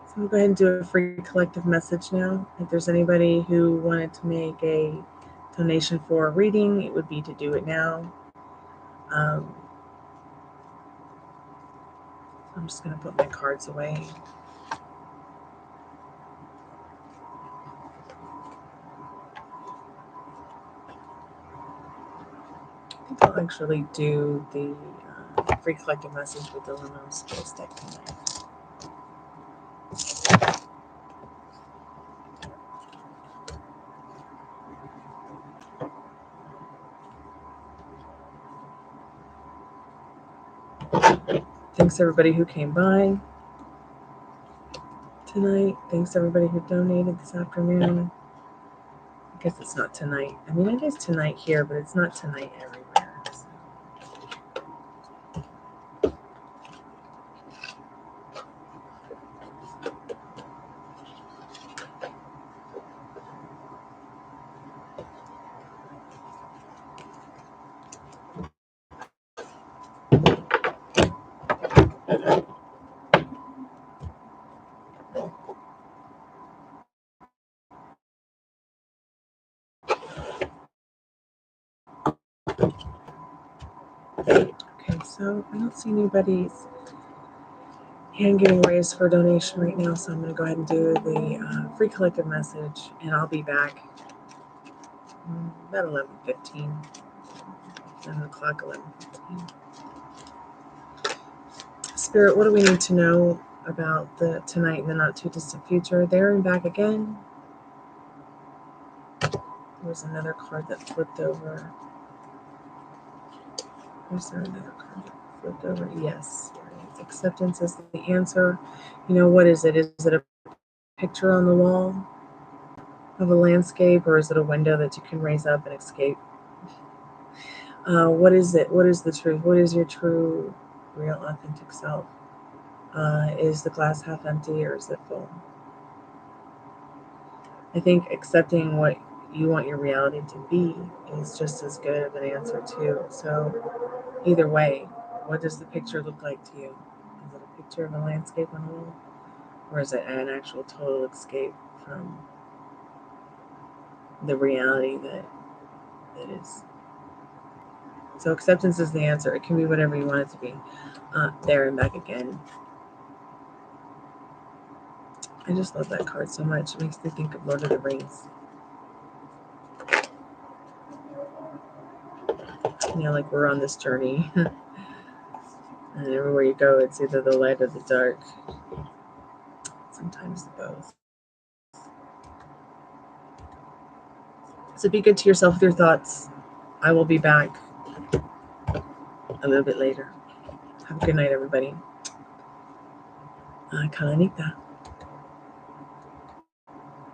So we'll go ahead and do a free collective message now. If there's anybody who wanted to make a donation for a reading, it would be to do it now. I'm just going to put my cards away. think I'll actually do the free collective message with the Luminous Space deck tonight. Thanks everybody who came by tonight. Thanks everybody who donated this afternoon. I guess it's not tonight. I mean, it is tonight here, but it's not tonight everywhere. So. Okay, so I don't see anybody's hand getting raised for a donation right now, so I'm going to go ahead and do the free collective message, and I'll be back about 11:15. 11 o'clock, 11:15. Spirit, what do we need to know about the tonight and the not too distant future? There and back again. There's another card that flipped over. Is there another card that flipped over? Yes. Acceptance is the answer. You know, what is it? Is it a picture on the wall of a landscape, or is it a window that you can raise up and escape? What is it? What is the truth? What is your true, real, authentic self? Is the glass half empty or is it full? I think accepting what you want your reality to be is just as good of an answer too. So either way, what does the picture look like to you? Is it a picture of a landscape on the wall? Or is it an actual total escape from the reality that it is? So acceptance is the answer. It can be whatever you want it to be. There and back again. I just love that card so much. It makes me think of Lord of the Rings. You know, like we're on this journey. And everywhere you go, it's either the light or the dark. Sometimes both. So be good to yourself with your thoughts. I will be back a little bit later. Have a good night, everybody. Kalanita.